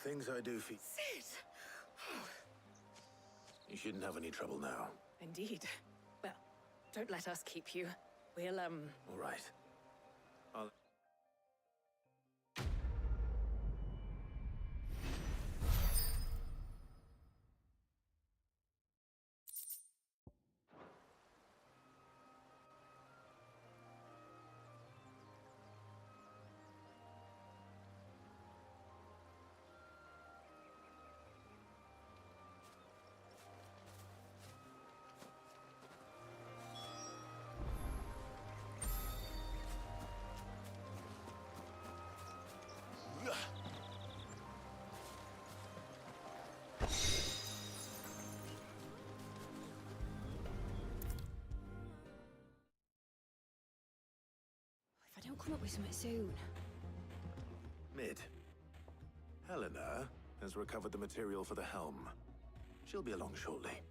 Speaker 6: things I do for you.
Speaker 20: Sid!
Speaker 6: You shouldn't have any trouble now.
Speaker 20: Indeed. Well, don't let us keep you. We'll,
Speaker 6: All right. I'll...
Speaker 17: If I don't come up with something soon.
Speaker 6: Mid. Helena has recovered the material for the helm. She'll be along shortly.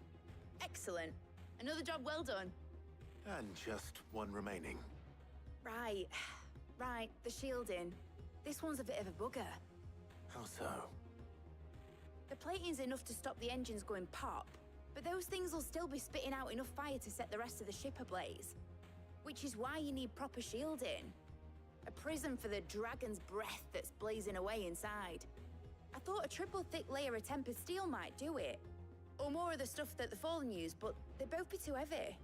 Speaker 17: Excellent. Another job well done.
Speaker 6: And just one remaining.
Speaker 17: Right. Right, the shielding. This one's a bit of a bugger.
Speaker 6: How so?
Speaker 17: The plating's enough to stop the engines going pop, but those things will still be spitting out enough fire to set the rest of the ship ablaze. Which is why you need proper shielding. A prism for the dragon's breath that's blazing away inside. I thought a triple thick layer of tempered steel might do it. Or more of the stuff that the Fallen use, but they'd both be too heavy.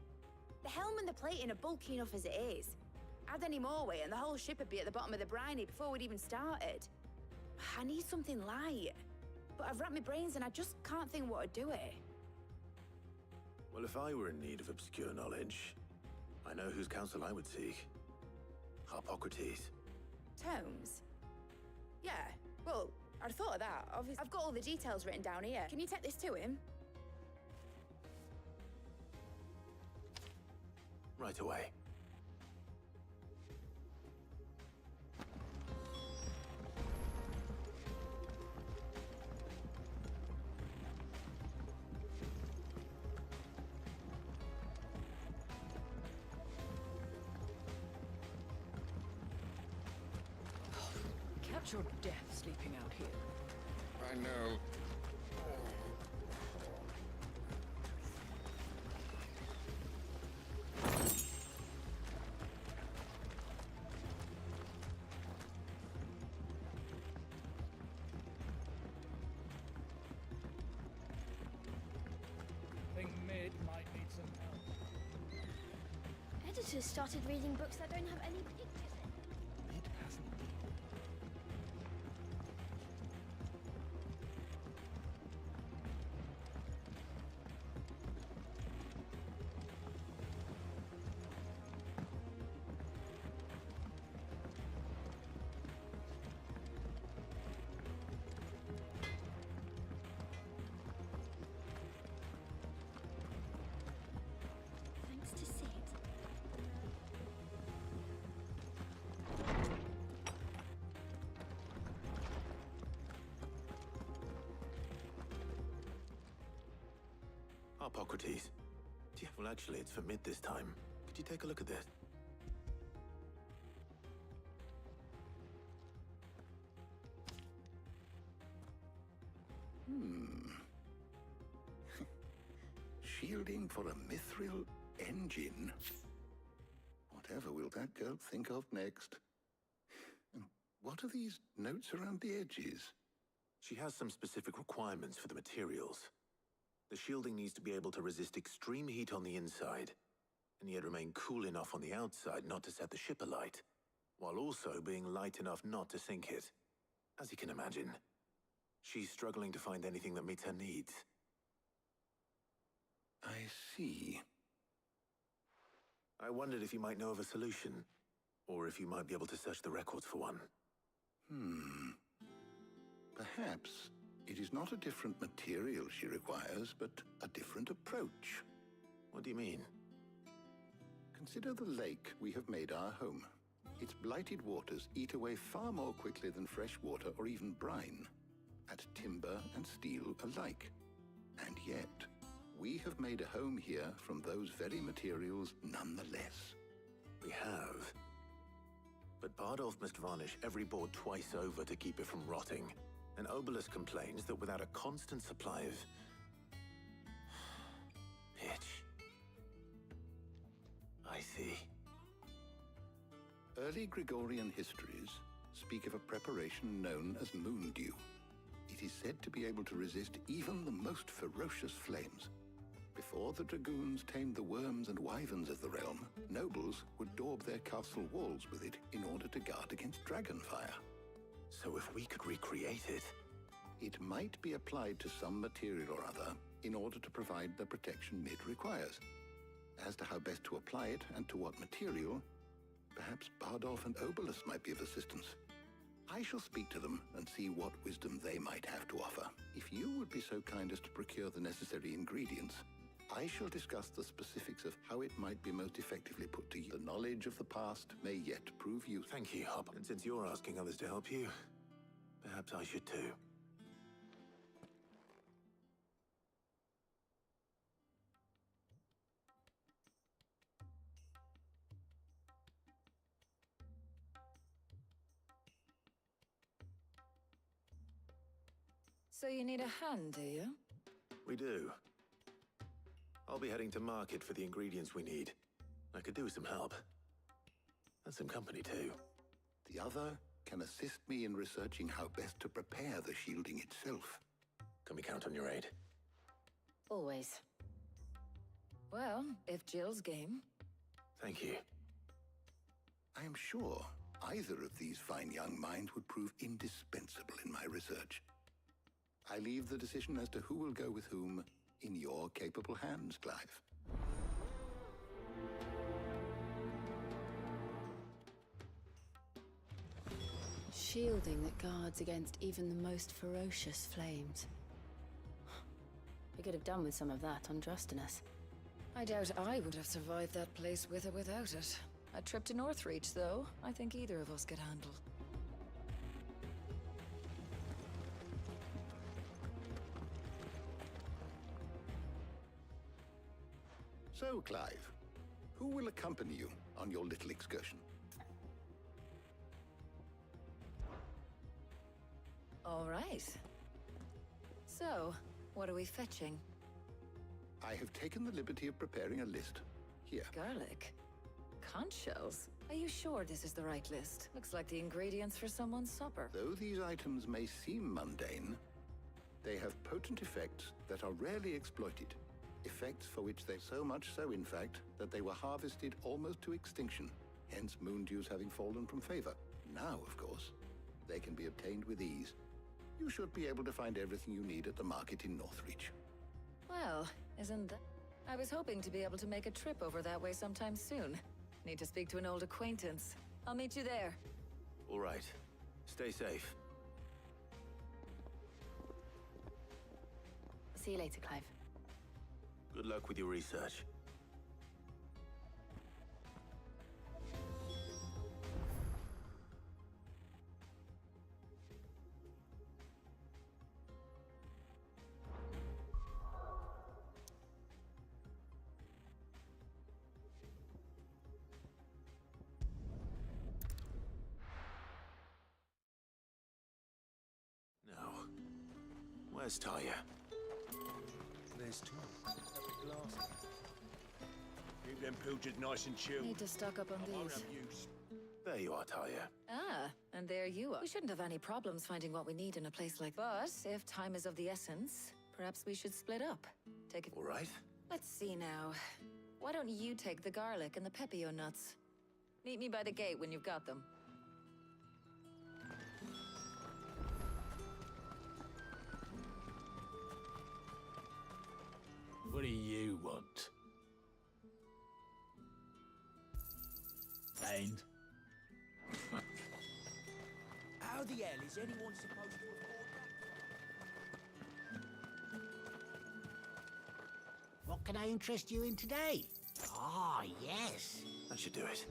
Speaker 17: The helm and the plating are bulky enough as it is. Add any more weight and the whole ship would be at the bottom of the briny before we'd even started. I need something light. But I've racked my brains and I just can't think what would do it.
Speaker 6: Well, if I were in need of obscure knowledge, I know whose counsel I would seek. Hippocrates.
Speaker 17: Tomes? Yeah, well, I'd thought of that. Obviously, I've got all the details written down here. Can you take this to him?
Speaker 6: Right away.
Speaker 20: Catch your death sleeping out here.
Speaker 16: I know.
Speaker 9: Think Mid might need some help.
Speaker 18: Editors started reading books that don't have any pictures in.
Speaker 16: It hasn't.
Speaker 18: Thanks to Sid.
Speaker 6: Hippocrates. Yeah, well, actually, it's for Mid this time. Could you take a look at this?
Speaker 8: Shielding for a mithril engine. Whatever will that girl think of next? And what are these notes around the edges?
Speaker 6: She has some specific requirements for the materials. The shielding needs to be able to resist extreme heat on the inside, and yet remain cool enough on the outside not to set the ship alight, while also being light enough not to sink it. As you can imagine, she's struggling to find anything that meets her needs.
Speaker 8: I see.
Speaker 6: I wondered if you might know of a solution, or if you might be able to search the records for one.
Speaker 8: Perhaps it is not a different material she requires, but a different approach.
Speaker 6: What do you mean?
Speaker 8: Consider the lake we have made our home. Its blighted waters eat away far more quickly than fresh water or even brine, at timber and steel alike. And yet, we have made a home here from those very materials nonetheless.
Speaker 6: We have. But Bardolph must varnish every board twice over to keep it from rotting. An obelisk complains that without a constant supply of pitch. I see.
Speaker 8: Early Gregorian histories speak of a preparation known as moon dew. It is said to be able to resist even the most ferocious flames. Before the dragoons tamed the worms and wyverns of the realm, nobles would daub their castle walls with it in order to guard against dragonfire.
Speaker 6: So if we could recreate it...
Speaker 8: It might be applied to some material or other in order to provide the protection it requires. As to how best to apply it and to what material, perhaps Bardolph and Obelus might be of assistance. I shall speak to them and see what wisdom they might have to offer. If you would be so kind as to procure the necessary ingredients, I shall discuss the specifics of how it might be most effectively put to use. The knowledge of the past may yet prove useful.
Speaker 6: Thank you, Hop. And since you're asking others to help you, perhaps I should too.
Speaker 2: So you need a hand, do you?
Speaker 6: We do. I'll be heading to market for the ingredients we need. I could do with some help. And some company, too.
Speaker 8: The other can assist me in researching how best to prepare the shielding itself.
Speaker 6: Can we count on your aid?
Speaker 2: Always. Well, if Jill's game.
Speaker 6: Thank you.
Speaker 8: I am sure either of these fine young minds would prove indispensable in my research. I leave the decision as to who will go with whom in your capable hands, Clive.
Speaker 3: Shielding that guards against even the most ferocious flames. We could have done with some of that on Drustinus.
Speaker 2: I doubt I would have survived that place with or without it. A trip to Northreach, though, I think either of us could handle.
Speaker 8: So, Clive, who will accompany you on your little excursion?
Speaker 2: All right. So, what are we fetching?
Speaker 8: I have taken the liberty of preparing a list. Here.
Speaker 2: Garlic? Conch shells? Are you sure this is the right list? Looks like the ingredients for someone's supper.
Speaker 8: Though these items may seem mundane, they have potent effects that are rarely exploited. Effects for which they so much so, in fact, that they were harvested almost to extinction, hence moon dews having fallen from favor. Now, of course, they can be obtained with ease. You should be able to find everything you need at the market in Northreach.
Speaker 2: Well, isn't that... I was hoping to be able to make a trip over that way sometime soon. Need to speak to an old acquaintance. I'll meet you there.
Speaker 6: All right. Stay safe.
Speaker 3: See you later, Clive.
Speaker 6: Good luck with your research. Now, where's Taya?
Speaker 7: There's two. Keep them pilchards nice and chilled.
Speaker 2: Need to stock up on these.
Speaker 6: There you are, Taya.
Speaker 2: Ah, and there you are. We shouldn't have any problems finding what we need in a place like this. But if time is of the essence, perhaps we should split up. Take it.
Speaker 6: All right.
Speaker 2: Let's see now. Why don't you take the garlic and the pepio nuts? Meet me by the gate when you've got them.
Speaker 5: What do you want? And?
Speaker 7: How the hell is anyone supposed to afford that?
Speaker 22: What can I interest you in today? Ah, yes.
Speaker 6: That should do it.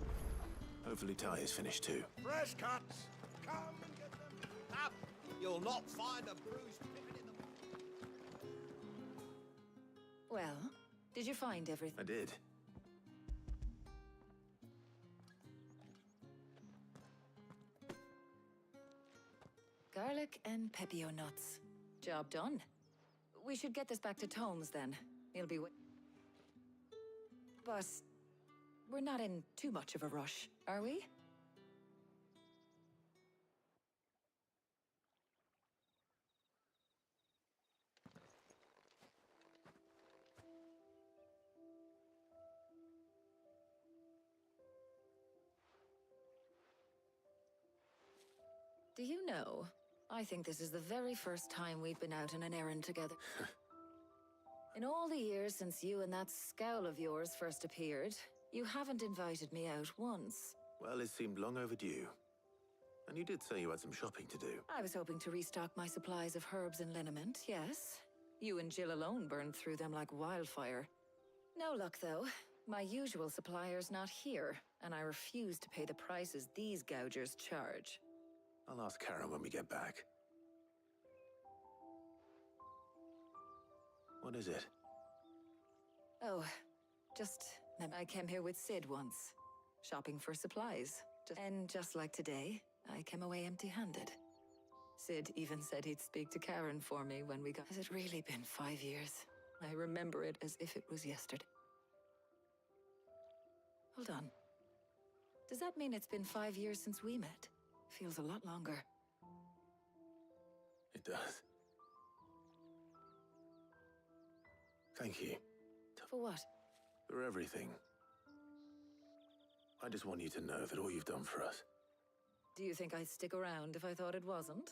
Speaker 6: Hopefully Taya's finished too.
Speaker 7: Fresh cuts! Come and get them! Up! You'll not find a bruised pippin in the...
Speaker 2: Well, did you find everything?
Speaker 6: I did.
Speaker 2: Garlic and pepio nuts. Job done. We should get this back to Tomes then. He'll be But we're not in too much of a rush, are we? Do you know, I think this is the very first time we've been out on an errand together. In all the years since you and that scowl of yours first appeared, you haven't invited me out once.
Speaker 6: Well, it seemed long overdue. And you did say you had some shopping to do.
Speaker 2: I was hoping to restock my supplies of herbs and liniment, yes. You and Jill alone burned through them like wildfire. No luck, though. My usual supplier's not here, and I refuse to pay the prices these gougers charge.
Speaker 6: I'll ask Karen when we get back. What is it?
Speaker 2: Oh, just... I came here with Sid once, shopping for supplies. And just like today, I came away empty-handed. Sid even said he'd speak to Karen for me when we got... Has it really been 5 years? I remember it as if it was yesterday. Hold on. Does that mean it's been 5 years since we met? Feels a lot longer.
Speaker 6: It does. Thank you.
Speaker 2: For what?
Speaker 6: For everything. I just want you to know that all you've done for us.
Speaker 2: Do you think I'd stick around if I thought it wasn't?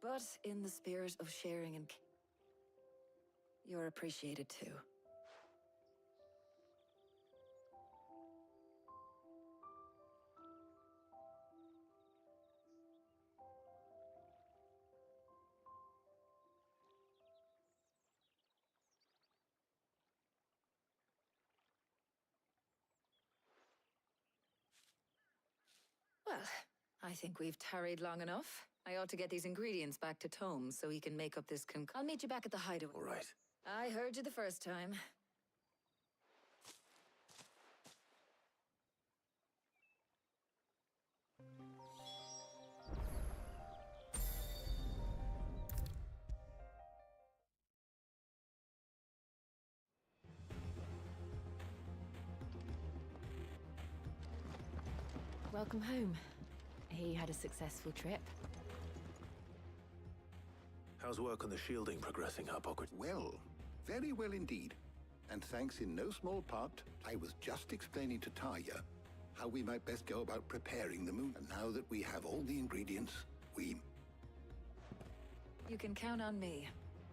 Speaker 2: But in the spirit of sharing and... You're appreciated too. Well, I think we've tarried long enough. I ought to get these ingredients back to Tomes so he can make up this I'll meet you back at the hideaway.
Speaker 6: All right.
Speaker 2: I heard you the first time.
Speaker 3: Welcome home. He had a successful trip.
Speaker 6: How's work on the shielding progressing, Hippocrates?
Speaker 8: Well, very well indeed. And thanks in no small part, I was just explaining to Tarja how we might best go about preparing the moon. And now that we have all the ingredients, we...
Speaker 2: You can count on me.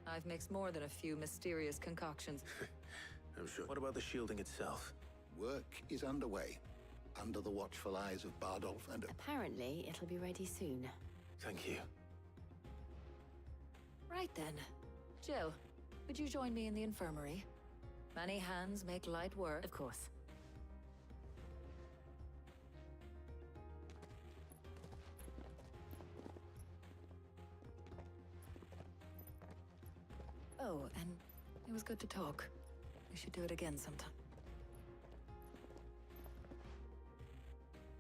Speaker 2: I've mixed more than a few mysterious concoctions.
Speaker 6: I'm sure. What about the shielding itself?
Speaker 8: Work is underway, under the watchful eyes of Bardolph and...
Speaker 3: Apparently, it'll be ready soon.
Speaker 6: Thank you.
Speaker 2: Right then. Jill, would you join me in the infirmary? Many hands make light work.
Speaker 3: Of course.
Speaker 2: Oh, and it was good to talk. We should do it again sometime.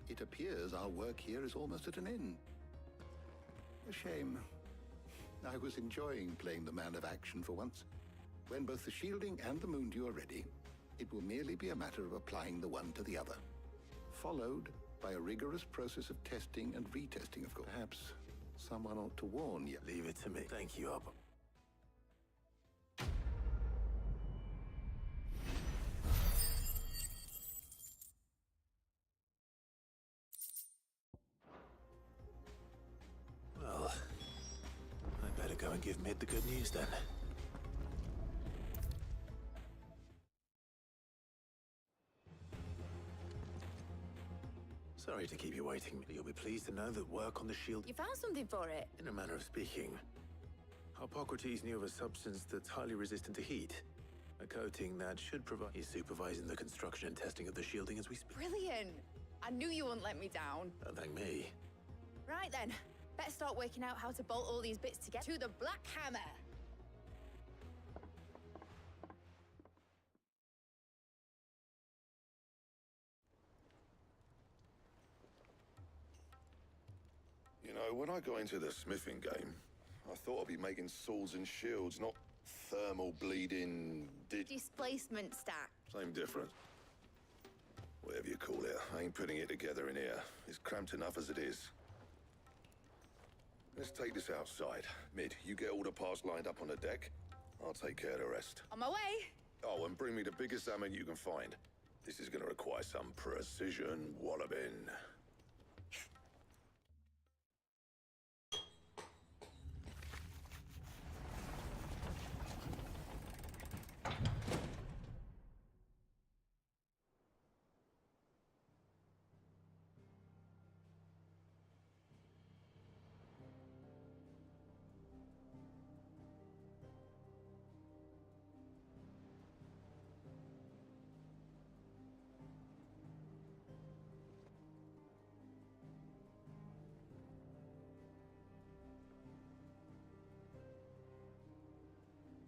Speaker 8: It appears our work here is almost at an end. A shame. I was enjoying playing the man of action for once. When both the shielding and the moondew are ready, it will merely be a matter of applying the one to the other, followed by a rigorous process of testing and retesting, of course. Perhaps someone ought to warn you.
Speaker 6: Leave it to me. Thank you, Abba. Well, I better go and give Mid the good news then. Sorry to keep you waiting. You'll be pleased to know that work on the shield...
Speaker 17: You found something for it?
Speaker 6: In a manner of speaking, Hippocrates knew of a substance that's highly resistant to heat. A coating that should provide... He's supervising the construction and testing of the shielding as we speak.
Speaker 17: Brilliant! I knew you wouldn't let me down.
Speaker 6: Don't thank me.
Speaker 17: Right then, better start working out how to bolt all these bits together to the Black Hammer.
Speaker 4: know, when I got into the smithing game, I thought I'd be making swords and shields, not thermal bleeding...
Speaker 17: Displacement stack.
Speaker 4: Same difference. Whatever you call it, I ain't putting it together in here. It's cramped enough as it is. Let's take this outside. Mid, you get all the parts lined up on the deck. I'll take care of the rest.
Speaker 17: On my way.
Speaker 4: Oh, and bring me the biggest salmon you can find. This is gonna require some precision walloping.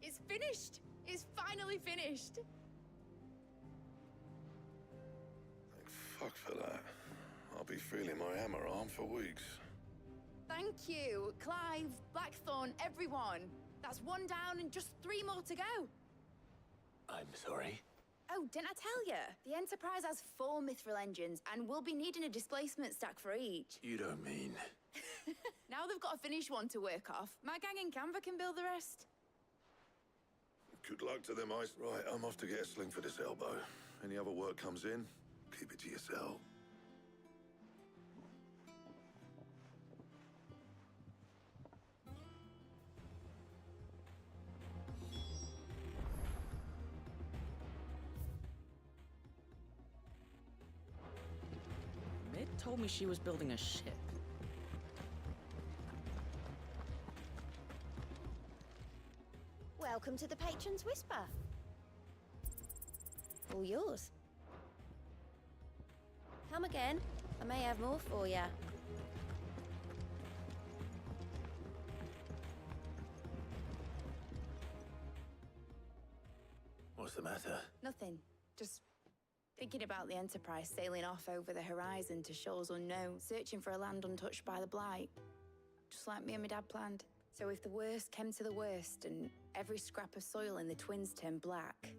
Speaker 17: It's finished! It's finally finished!
Speaker 4: Thank fuck for that. I'll be feeling my hammer arm for weeks.
Speaker 17: Thank you, Clive, Blackthorn, everyone. That's one down and just 3 more to go.
Speaker 6: I'm sorry.
Speaker 17: Oh, didn't I tell you? The Enterprise has 4 mithril engines, and we'll be needing a displacement stack for each.
Speaker 6: You don't mean...
Speaker 17: Now they've got a finished one to work off. My gang in Canva can build the rest.
Speaker 4: Good luck to them, Ice. Right, I'm off to get a sling for this elbow. Any other work comes in, keep it to yourself.
Speaker 10: Mid told me she was building a ship.
Speaker 18: Welcome to the Patron's Whisper. All yours. Come again. I may have more for you.
Speaker 6: What's the matter?
Speaker 17: Nothing. Just thinking about the Enterprise sailing off over the horizon to shores unknown, searching for a land untouched by the Blight. Just like me and my dad planned. So if the worst came to the worst and every scrap of soil in the Twins turned black,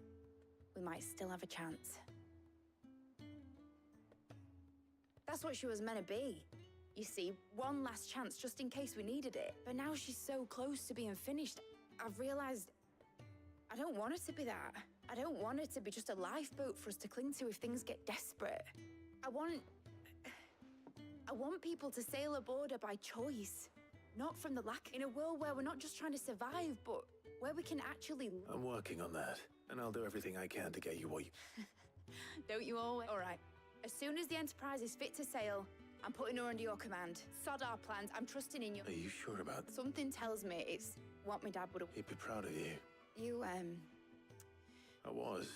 Speaker 17: we might still have a chance. That's what she was meant to be. You see, one last chance just in case we needed it. But now she's so close to being finished, I've realized I don't want it to be that. I don't want it to be just a lifeboat for us to cling to if things get desperate. I want people to sail aboard her by choice. Not from the lack. In a world where we're not just trying to survive, but where we can actually...
Speaker 6: I'm working on that, and I'll do everything I can to get you what you...
Speaker 17: Don't you always? All right. As soon as the Enterprise is fit to sail, I'm putting her under your command. Sod our plans. I'm trusting in you.
Speaker 6: Are you sure about that?
Speaker 17: Something tells me it's what my dad would have...
Speaker 6: He'd be proud of you.
Speaker 17: You,
Speaker 6: I was.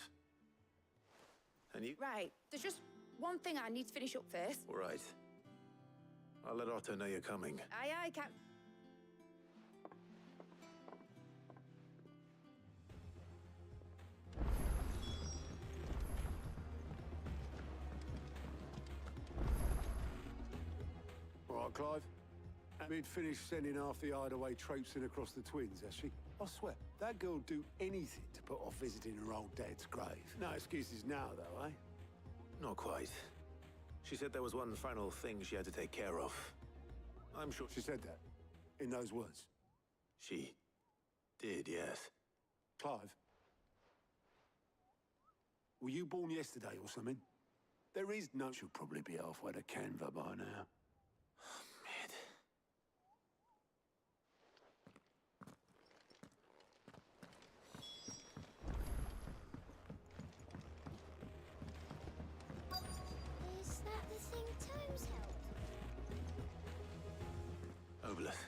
Speaker 6: And you...
Speaker 17: Right. There's just one thing I need to finish up first.
Speaker 6: All right. I'll let Otto know you're coming.
Speaker 17: Aye, aye, Cap...
Speaker 5: All right, Clive. Mid finished sending half the hideaway traipsing across the Twins, has she? I swear, that girl'd do anything to put off visiting her old dad's grave. No excuses now, though, eh?
Speaker 6: Not quite. She said there was one final thing she had to take care of. I'm sure
Speaker 5: she said that, in those words.
Speaker 6: She did, yes.
Speaker 5: Clive, were you born yesterday or something? There is no... She'll probably be halfway to Canva by now.
Speaker 6: Mid.
Speaker 18: Is that the thing Tomes held?
Speaker 6: Oblith,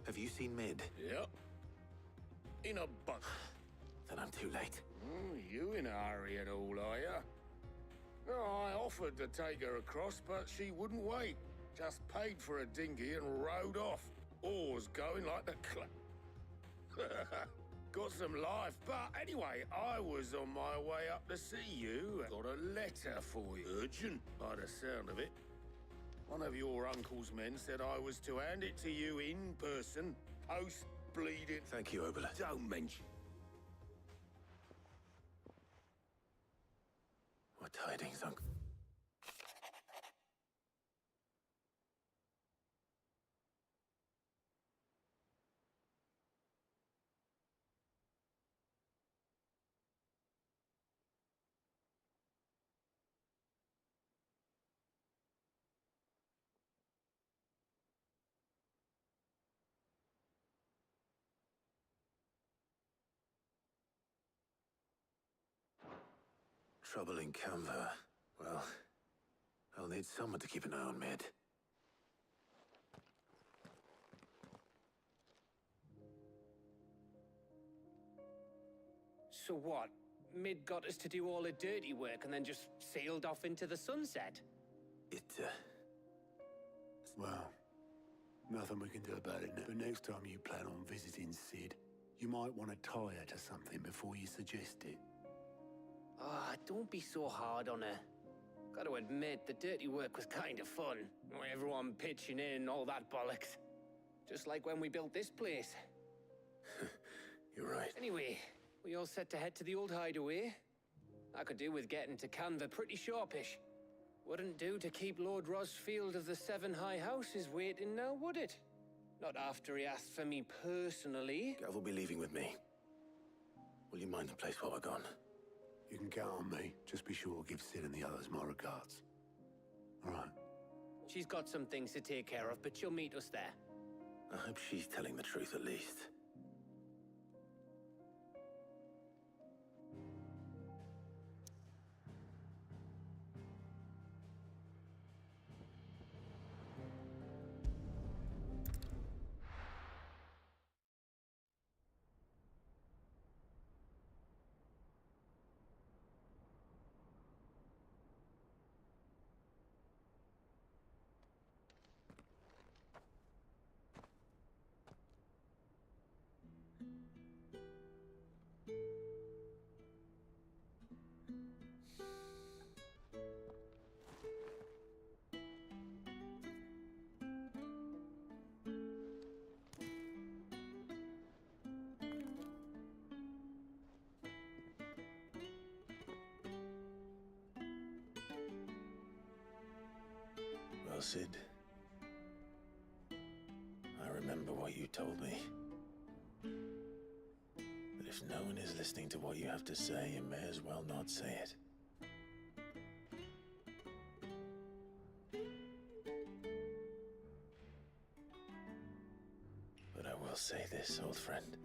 Speaker 6: have you seen Mid?
Speaker 16: Yep. In a buck.
Speaker 6: Then I'm too late.
Speaker 16: You in a hurry at all, are you? No, I offered to take her across, but she wouldn't wait. Just paid for a dinghy and rowed off. Oars going like the Got some life, but anyway, I was on my way up to see you. Got a letter for you. Urgent, by the sound of it. One of your uncle's men said I was to hand it to you in person, post-bleeding.
Speaker 6: Thank you, Oberlin.
Speaker 16: Don't mention.
Speaker 6: What tidings, Uncle? Trouble in Canva. Well, I'll need someone to keep an eye on Mid.
Speaker 19: So what? Mid got us to do all the dirty work and then just sailed off into the sunset?
Speaker 5: Well, nothing we can do about it now. But next time you plan on visiting Sid, you might want to tie her to something before you suggest it.
Speaker 19: Ah, don't be so hard on her. Got to admit, the dirty work was kind of fun. Everyone pitching in, all that bollocks. Just like when we built this place.
Speaker 6: You're right.
Speaker 19: Anyway, we all set to head to the old hideaway. I could do with getting to Canva pretty sharpish. Wouldn't do to keep Lord Rosfield of the Seven High Houses waiting now, would it? Not after he asked for me personally.
Speaker 6: Gav will be leaving with me. Will you mind the place while we're gone?
Speaker 5: You can count on me. Just be sure to give Sid and the others my regards. All right.
Speaker 19: She's got some things to take care of, but she'll meet us there.
Speaker 6: I hope she's telling the truth at least. Well, Sid, I remember what you told me. But if no one is listening to what you have to say, you may as well not say it. But I will say this, old friend.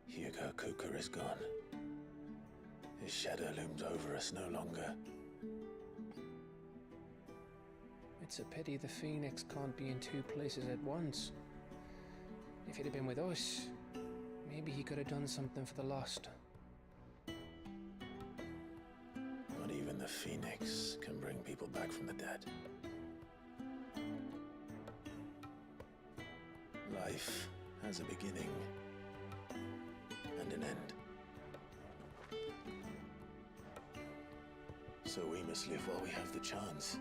Speaker 6: Hugo Kuka is gone. His shadow looms over us no longer.
Speaker 1: It's a pity the Phoenix can't be in two places at once. If he'd have been with us, maybe he could have done something for the lost.
Speaker 6: Not even the Phoenix can bring people back from the dead. Life has a beginning and an end. So we must live while we have the chance.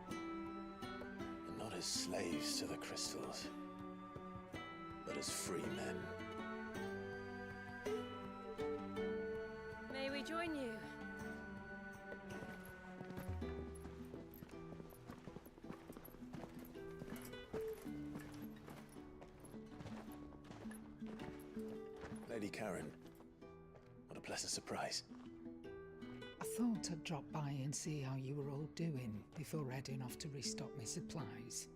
Speaker 6: And not as slaves to the crystals, but as free men.
Speaker 20: May we join you?
Speaker 6: Lady Karen, what a pleasant surprise.
Speaker 12: I thought I'd drop by and see how you were all doing before heading off to restock my supplies.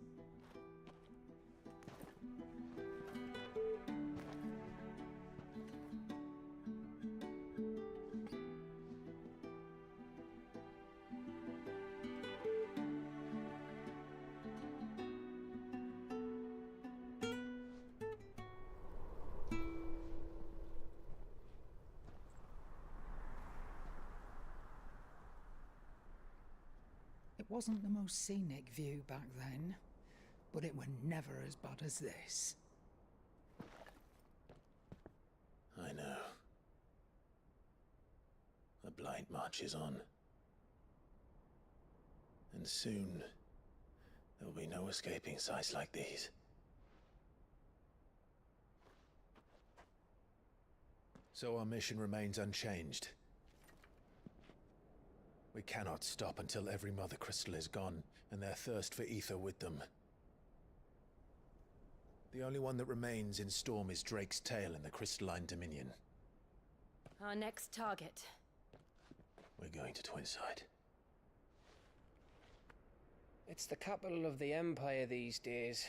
Speaker 12: It wasn't the most scenic view back then, but it were never as bad as this.
Speaker 6: I know. The blight marches on. And soon, there will be no escaping sights like these. So our mission remains unchanged. We cannot stop until every Mother Crystal is gone, and their thirst for ether with them. The only one that remains in Storm is Drake's Tail in the Crystalline Dominion.
Speaker 20: Our next target.
Speaker 6: We're going to Twinside.
Speaker 1: It's the capital of the Empire these days.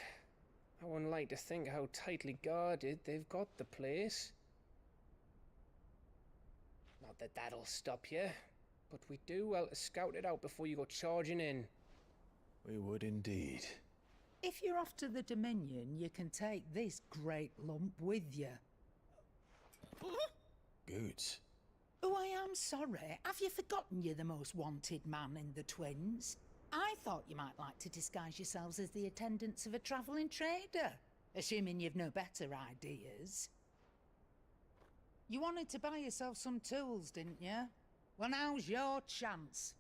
Speaker 1: I wouldn't like to think how tightly guarded they've got the place. Not that that'll stop you, but we'd do well to scout it out before you go charging in.
Speaker 6: We would indeed.
Speaker 12: If you're off to the Dominion, you can take this great lump with you.
Speaker 6: Goods.
Speaker 12: Oh, I am sorry. Have you forgotten you're the most wanted man in the Twins? I thought you might like to disguise yourselves as the attendants of a travelling trader, assuming you've no better ideas. You wanted to buy yourself some tools, didn't you? Well, now's your chance.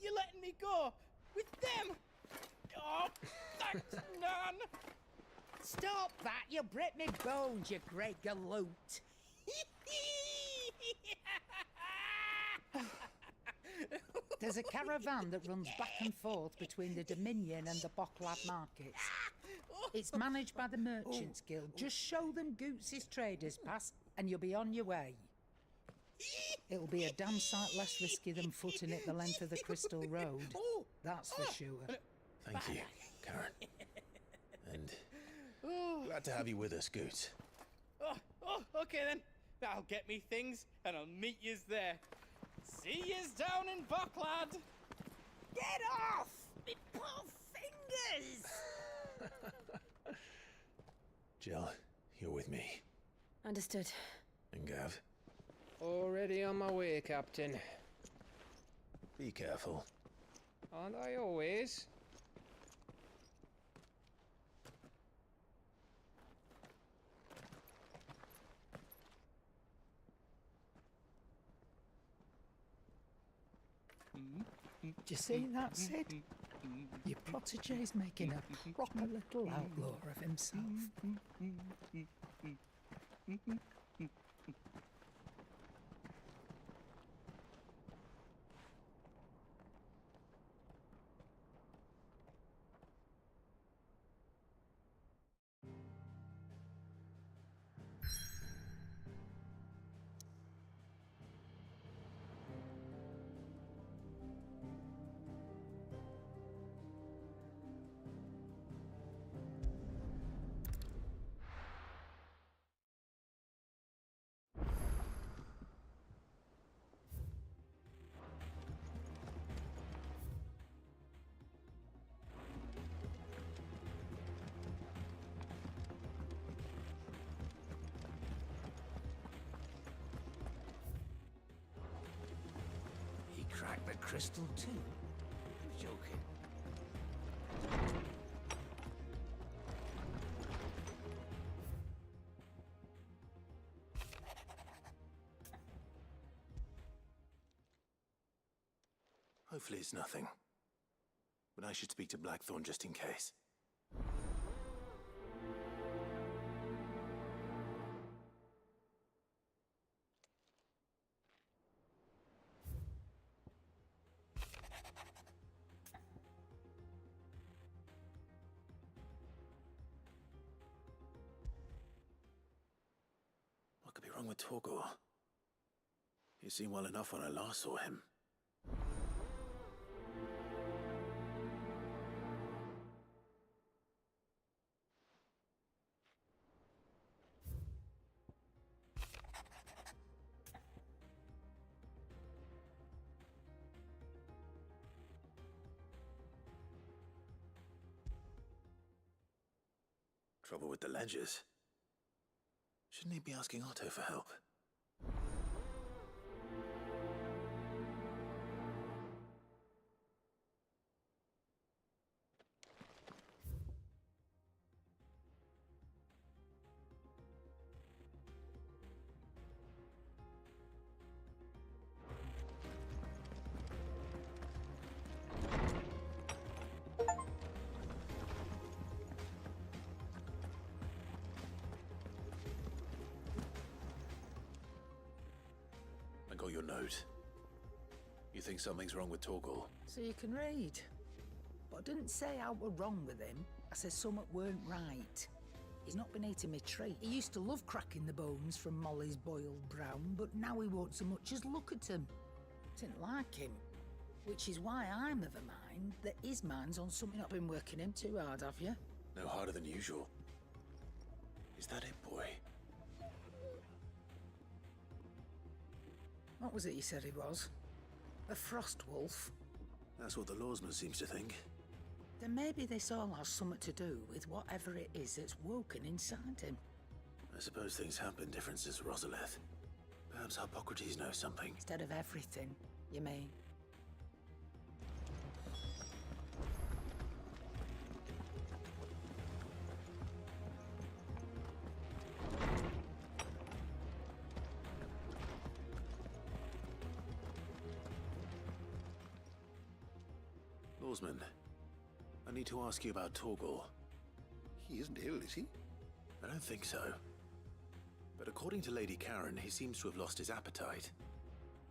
Speaker 11: You're letting me go? With them? Oh, thanks, Nan!
Speaker 12: Stop that! You'll break me bones, you great galoot! There's a caravan that runs back and forth between the Dominion and the Bocklad markets. It's managed by the Merchants Guild. Just show them Goots' traders pass and you'll be on your way. It'll be a damn sight less risky than footing it the length of the Crystal Road. That's for sure.
Speaker 6: Thank you, Karen. And glad to have you with us, Goots.
Speaker 11: Okay then. I'll get me things and I'll meet yous there. See yous down in Bocklad.
Speaker 12: Get off! Me poor fingers!
Speaker 6: Jill, you're with me.
Speaker 20: Understood.
Speaker 6: And Gav?
Speaker 1: Already on my way, Captain.
Speaker 6: Be careful.
Speaker 1: Aren't I always?
Speaker 12: Do you see that, Sid? Your protege's making a proper little outlaw of himself.
Speaker 22: Crack the crystal too? You're joking.
Speaker 6: Hopefully it's nothing. But I should speak to Blackthorn just in case. What could be wrong with Torgor? He seemed well enough when I last saw him. Trouble with the ledgers. Shouldn't he be asking Otto for help? note. You think something's wrong with Torgal?
Speaker 12: So you can read. But I didn't say how we're wrong with him. I said something weren't right. He's not been eating me treat. He used to love cracking the bones from Molly's boiled brown, but now he won't so much as look at them. Didn't like him. Which is why I'm of a mind that his mind's on something. Not been working him too hard, have you?
Speaker 6: No harder than usual. Is that it, boy?
Speaker 12: What was it you said he was? A frost wolf?
Speaker 6: That's what the lawsman seems to think.
Speaker 12: Then maybe this all has something to do with whatever it is that's woken inside him.
Speaker 6: I suppose things have been different since Rosalith. Perhaps Hippocrates knows something.
Speaker 12: Instead of everything, you mean?
Speaker 6: Lawsman, I need to ask you about Torgal.
Speaker 8: He isn't ill, is he?
Speaker 6: I don't think so. But according to Lady Karen, he seems to have lost his appetite.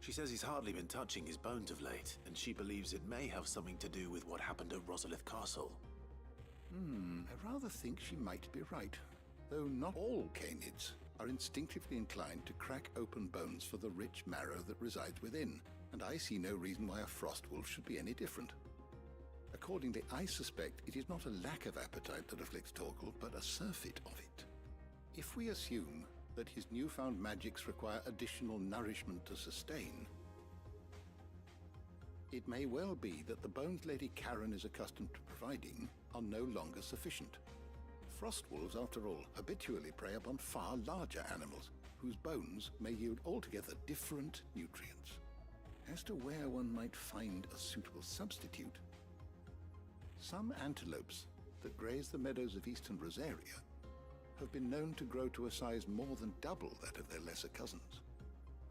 Speaker 6: She says he's hardly been touching his bones of late, and she believes it may have something to do with what happened at Rosalith Castle.
Speaker 8: I rather think she might be right. Though not all canids are instinctively inclined to crack open bones for the rich marrow that resides within, and I see no reason why a frost wolf should be any different. Accordingly, I suspect it is not a lack of appetite that afflicts Torgal, but a surfeit of it. If we assume that his newfound magics require additional nourishment to sustain, it may well be that the bones Lady Karen is accustomed to providing are no longer sufficient. Frost wolves, after all, habitually prey upon far larger animals, whose bones may yield altogether different nutrients. As to where one might find a suitable substitute, some antelopes that graze the meadows of eastern Rosaria have been known to grow to a size more than double that of their lesser cousins.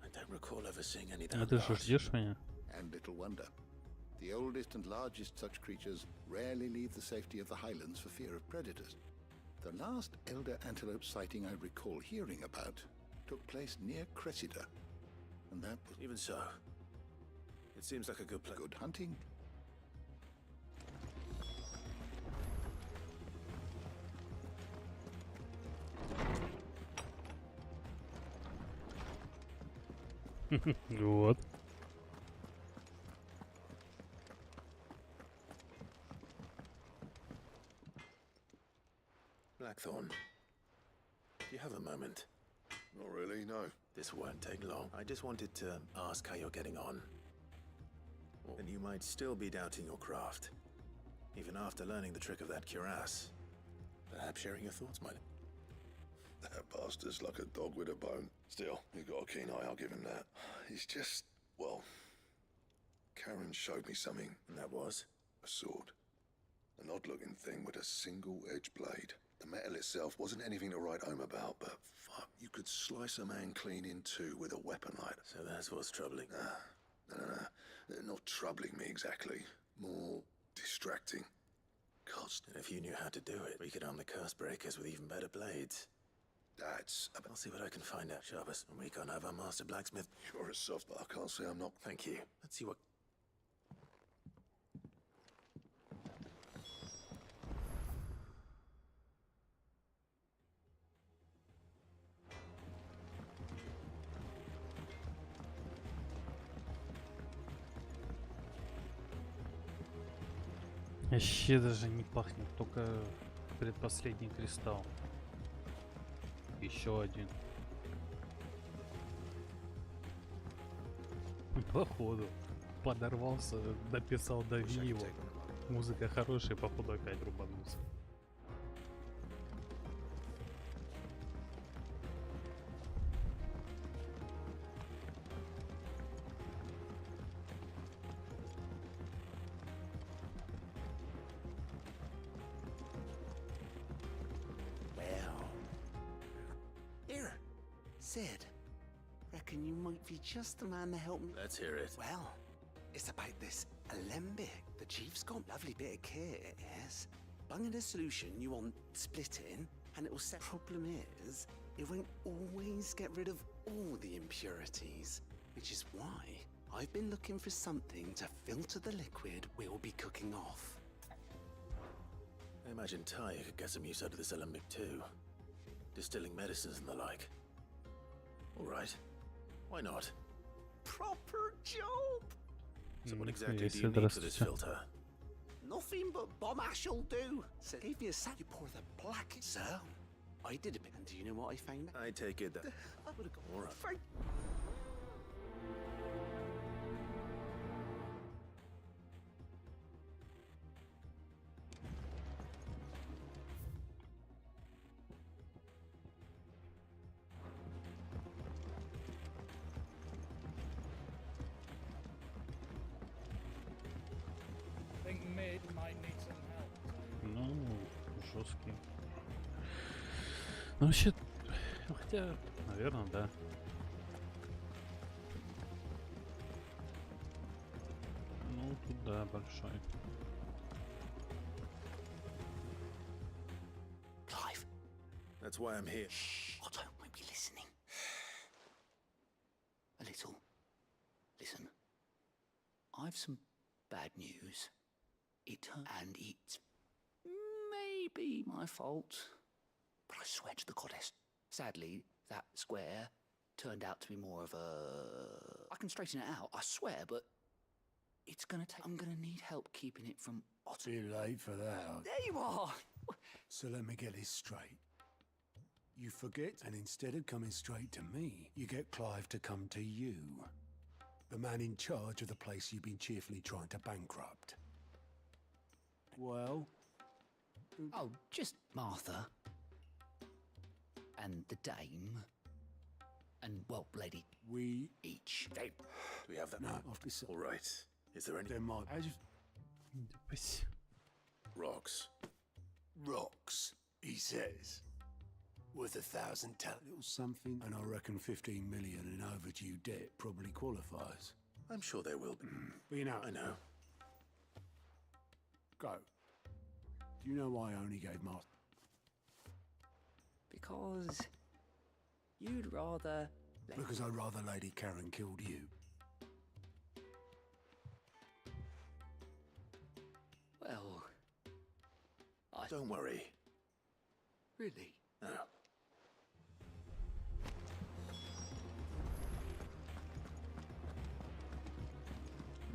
Speaker 6: I don't recall ever seeing any
Speaker 14: А ты же ждешь меня?
Speaker 8: And little wonder. The oldest and largest such creatures rarely leave the safety of the highlands for fear of predators. The last elder antelope sighting I recall hearing about took place near Cressida, and that was...
Speaker 6: Even so, it seems like a good place.
Speaker 8: Good hunting.
Speaker 14: Вот.
Speaker 6: Blackthorn, do you have a moment?
Speaker 4: Not really, no.
Speaker 6: This won't take long. I just wanted to ask how you're getting on. And you might still be doubting your craft, even after learning the trick of that cuirass. Perhaps sharing your thoughts might...
Speaker 4: That bastard's like a dog with a bone. Still, he's got a keen eye, I'll give him that. He's just, well... Karen showed me something.
Speaker 6: And that was?
Speaker 4: A sword. An odd-looking thing with a single-edged blade. The metal itself wasn't anything to write home about, but fuck, you could slice a man clean in two with a weapon like that.
Speaker 6: So that's what's troubling.
Speaker 4: No. Not troubling me exactly. More distracting. Cost.
Speaker 6: And if you knew how to do it, we could arm the curse breakers with even better blades.
Speaker 4: That's...
Speaker 6: I'll see what I can find out, Sharpus, and we can't have our master blacksmith.
Speaker 4: You're a soft, but I can't say I'm not...
Speaker 6: Thank you. Let's see what...
Speaker 14: Вообще даже не пахнет, только предпоследний кристалл. Еще один. Походу. Подорвался, дописал до его. Музыка хорошая, походу опять рубанулся.
Speaker 10: Sid, reckon you might be just the man to help me.
Speaker 6: Let's hear it.
Speaker 10: Well, it's about this alembic. The chief's got a lovely bit of kit, it is. Bung in a solution you want splitting, and it will set. Problem is, it won't always get rid of all the impurities. Which is why I've been looking for something to filter the liquid we'll be cooking off.
Speaker 6: I imagine Ty could get some use out of this alembic too. Distilling medicines and the like. All right. Why not?
Speaker 10: Proper job!
Speaker 6: So what exactly do
Speaker 14: Если
Speaker 6: you need for this
Speaker 14: здравствуйте.
Speaker 6: filter?
Speaker 10: Nothing but bomb ash'll do. So gave me a sack. You pour the black. So I did a bit. And do you know what I found?
Speaker 6: I take it that
Speaker 10: I would have gone.
Speaker 6: All right.
Speaker 9: I think mid might need some help.
Speaker 14: Ну, жесткий. Ну, вообще, хотя, наверное, да. Ну, тут да, большой.
Speaker 10: Clive.
Speaker 6: That's why I'm here.
Speaker 10: Otto won't be listening. A little. Listen. I've some bad news. And it's maybe my fault. But I swear to the goddess. Sadly, that square turned out to be more of a... I can straighten it out, I swear, but it's gonna take... I'm gonna need help keeping it from Otto.
Speaker 5: Too late for that.
Speaker 10: There you are!
Speaker 5: So let me get this straight. You forget, and instead of coming straight to me, you get Clive to come to you. The man in charge of the place you've been cheerfully trying to bankrupt. Well?
Speaker 10: Oh, just Martha. And the dame. And, well, lady.
Speaker 5: We...
Speaker 10: Each.
Speaker 6: Do we have that?
Speaker 5: No, I've decided.
Speaker 6: All right. Is there any...
Speaker 5: There might...
Speaker 6: Rocks.
Speaker 5: Rocks, he says. Worth 1,000 talent. Little something, and I reckon 15 million in overdue debt probably qualifies.
Speaker 6: I'm sure there will be.
Speaker 5: But you know...
Speaker 6: I know.
Speaker 5: Go. Do you know why I only gave Martha?
Speaker 10: Because you'd rather...
Speaker 5: Because I'd rather Lady Karen killed you.
Speaker 10: Well...
Speaker 6: Don't worry.
Speaker 10: Really?
Speaker 6: No.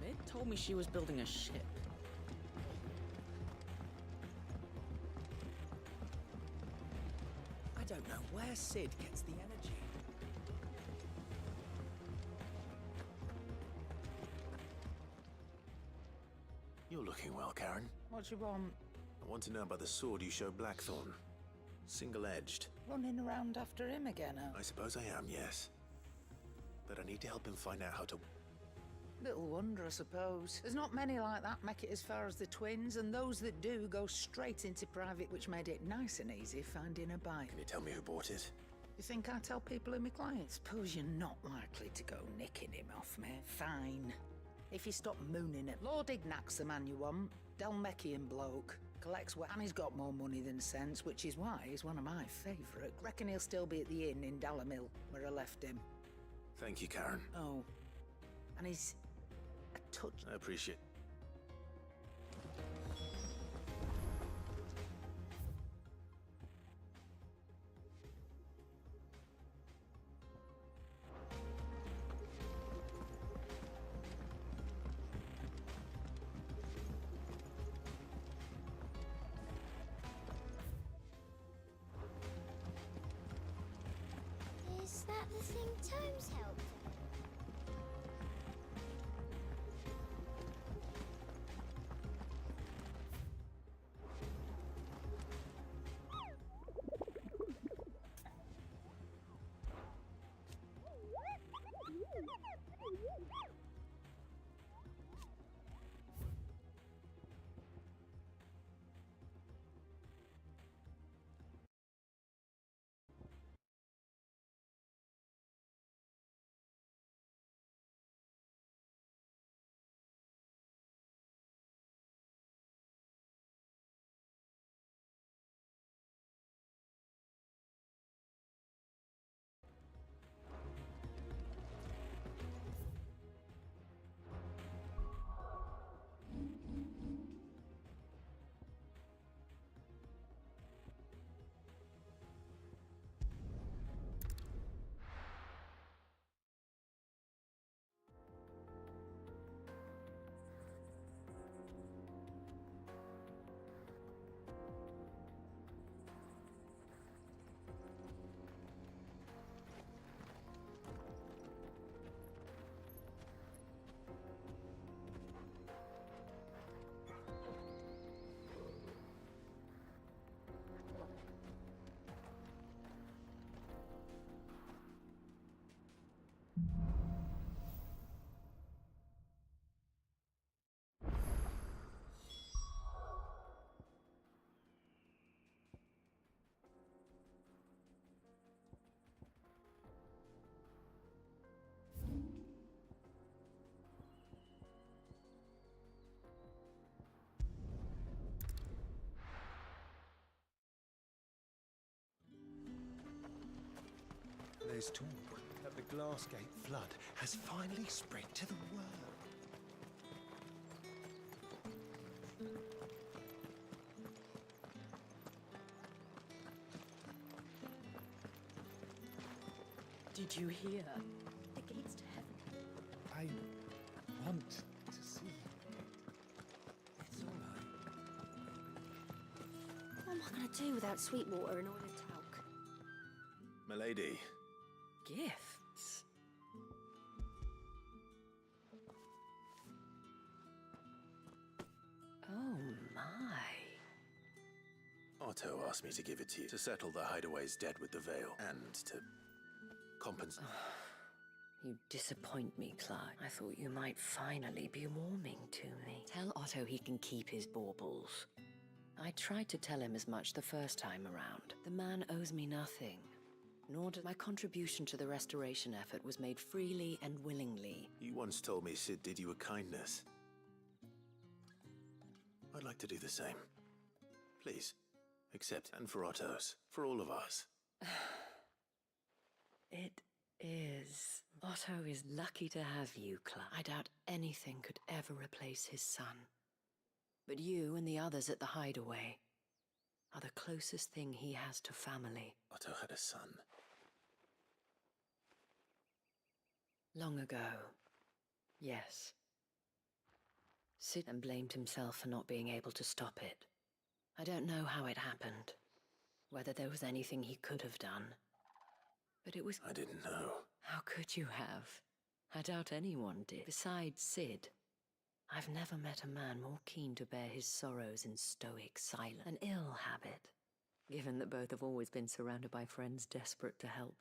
Speaker 13: Meg told me she was building a ship. I don't know where Sid gets the energy.
Speaker 6: You're looking well, Karen.
Speaker 12: What do you want?
Speaker 6: I want to know about the sword you showed Blackthorn. Single-edged.
Speaker 12: Running around after him again, huh?
Speaker 6: I suppose I am, yes. But I need to help him find out how to...
Speaker 12: Little wonder, I suppose. There's not many like that make it as far as the twins, and those that do go straight into private, which made it nice and easy finding a buy.
Speaker 6: Can you tell me who bought it?
Speaker 12: You think I tell people who my clients? Suppose you're not likely to go nicking him off me. Fine. If you stop mooning it. Lord Ignac's the man you want. Dalmekian bloke. Collects well, and he's got more money than sense, which is why he's one of my favourite. Reckon he'll still be at the inn in Dallamil, where I left him.
Speaker 6: Thank you, Karen.
Speaker 12: Oh. And he's a touch...
Speaker 6: I appreciate...
Speaker 18: Is that the thing Tomes helped him?
Speaker 7: There's talk that the Glassgate flood has finally spread to the world.
Speaker 13: Did you hear? The gates to heaven.
Speaker 9: I want to see.
Speaker 7: It's all right.
Speaker 18: What am I going to do without Sweetwater and oil of talc?
Speaker 6: Milady.
Speaker 13: Gifts? Oh my.
Speaker 6: Otto asked me to give it to you to settle the Hideaway's debt with the Veil and to compensate.
Speaker 13: You disappoint me, Clyde. I thought you might finally be warming to me. Tell Otto he can keep his baubles. I tried to tell him as much the first time around. The man owes me nothing. Nor does my contribution to the restoration effort was made freely and willingly.
Speaker 6: You once told me Sid did you a kindness. I'd like to do the same. Please, accept. And for Otto's. For all of us.
Speaker 13: It is. Otto is lucky to have you, Clyde. I doubt anything could ever replace his son. But you and the others at the Hideaway are the closest thing he has to family.
Speaker 6: Otto had a son.
Speaker 13: Long ago, yes. Sid and blamed himself for not being able to stop it. I don't know how it happened, whether there was anything he could have done. But it was...
Speaker 6: I didn't know.
Speaker 13: How could you have? I doubt anyone did. Besides Sid, I've never met a man more keen to bear his sorrows in stoic silence. An ill habit, given that both have always been surrounded by friends desperate to help.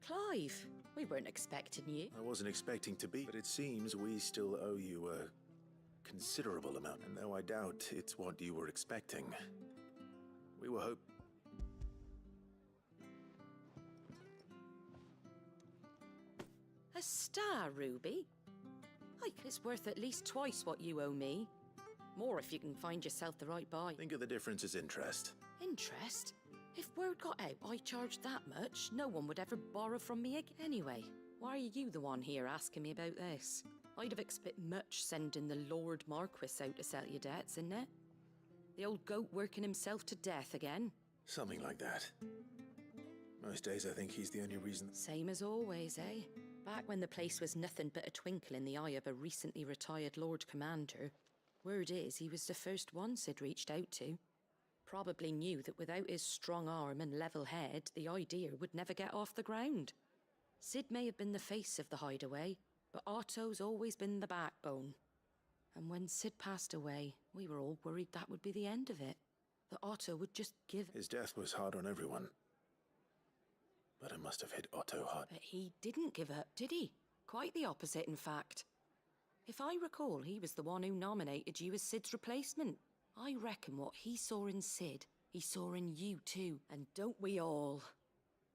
Speaker 13: Clive, we weren't expecting you.
Speaker 6: I wasn't expecting to be, but it seems we still owe you a considerable amount. And though I doubt it's what you were expecting, we were
Speaker 13: A star, Ruby? It's worth at least twice what you owe me. More if you can find yourself the right buy.
Speaker 6: Think of the difference as interest.
Speaker 13: Interest? If word got out I charged that much, no one would ever borrow from me again. Anyway, why are you the one here asking me about this? I'd have expected much sending the Lord Marquis out to settle your debts, isn't it? The old goat working himself to death again.
Speaker 6: Something like that. Most days I think he's the only reason.
Speaker 13: Same as always, eh? Back when the place was nothing but a twinkle in the eye of a recently retired Lord Commander, word is he was the first one Sid reached out to. Probably knew that without his strong arm and level head, the idea would never get off the ground. Sid may have been the face of the Hideaway, but Otto's always been the backbone. And when Sid passed away, we were all worried that would be the end of it. That Otto would just give...
Speaker 6: His death was hard on everyone. But it must have hit Otto hard.
Speaker 13: But he didn't give up, did he? Quite the opposite, in fact. If I recall, he was the one who nominated you as Sid's replacement. I reckon what he saw in Sid He saw in you too, and don't we all?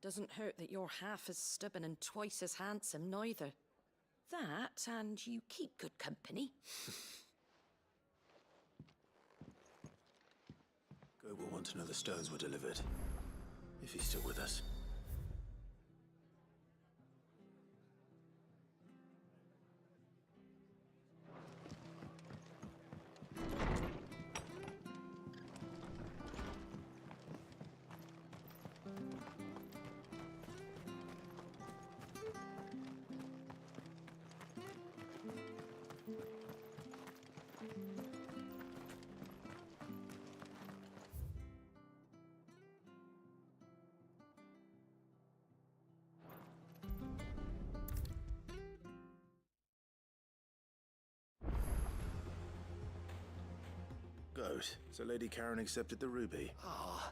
Speaker 13: Doesn't hurt that you're half as stubborn and twice as handsome, neither. That, and you keep good company.
Speaker 6: Go will want to know the stones were delivered. If he's still with us. Goat. So Lady Karen accepted the ruby.
Speaker 10: Ah,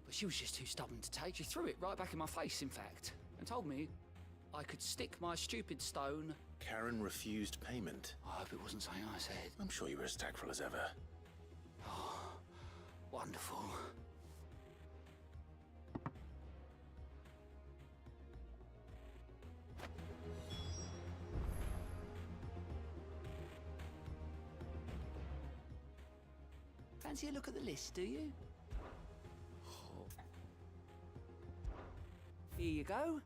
Speaker 10: but she was just too stubborn to take. She threw it right back in my face, in fact, and told me I could stick my stupid stone.
Speaker 6: Karen refused payment.
Speaker 10: I hope it wasn't something I said.
Speaker 6: I'm sure you were as tactful as ever.
Speaker 10: Oh, wonderful. Fancy a look at the list, do you? Here you go.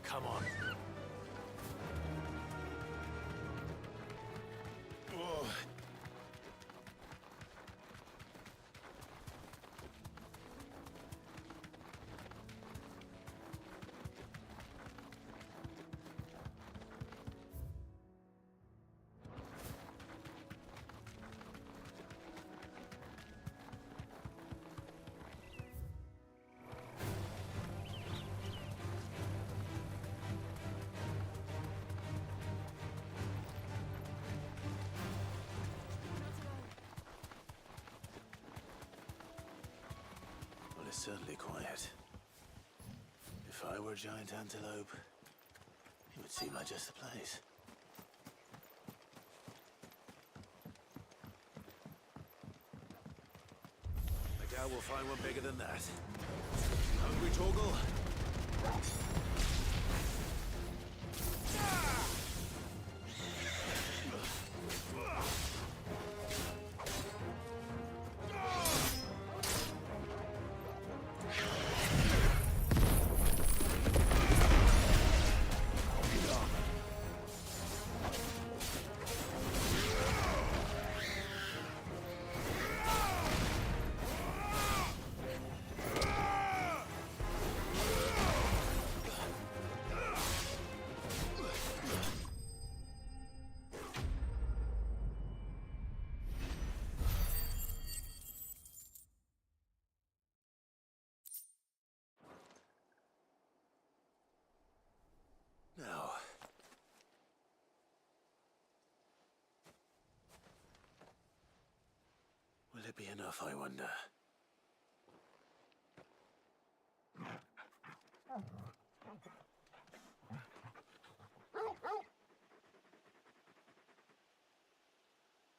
Speaker 6: Come on. Oh. It's certainly quiet. If I were a giant antelope, it would seem like just the place. I doubt we'll find one bigger than that. Hungry, Torgal? Now. Will it be enough, I wonder?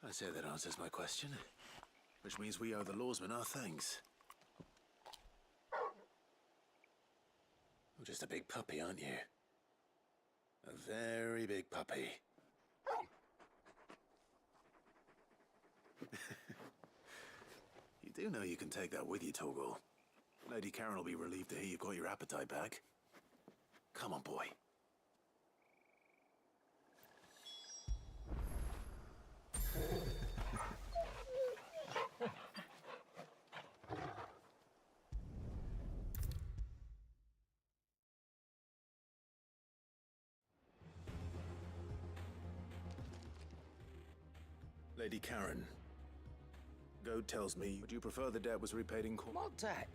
Speaker 6: I say that answers my question. Which means we owe the lawsmen our thanks. Oh, just a big puppy, aren't you? A very big puppy. You do know you can take that with you, Torgal. Lady Karen will be relieved to hear you've got your appetite back. Come on, boy. Lady Karen, Goad tells me, would you prefer the debt was repaid in court?
Speaker 12: What debt?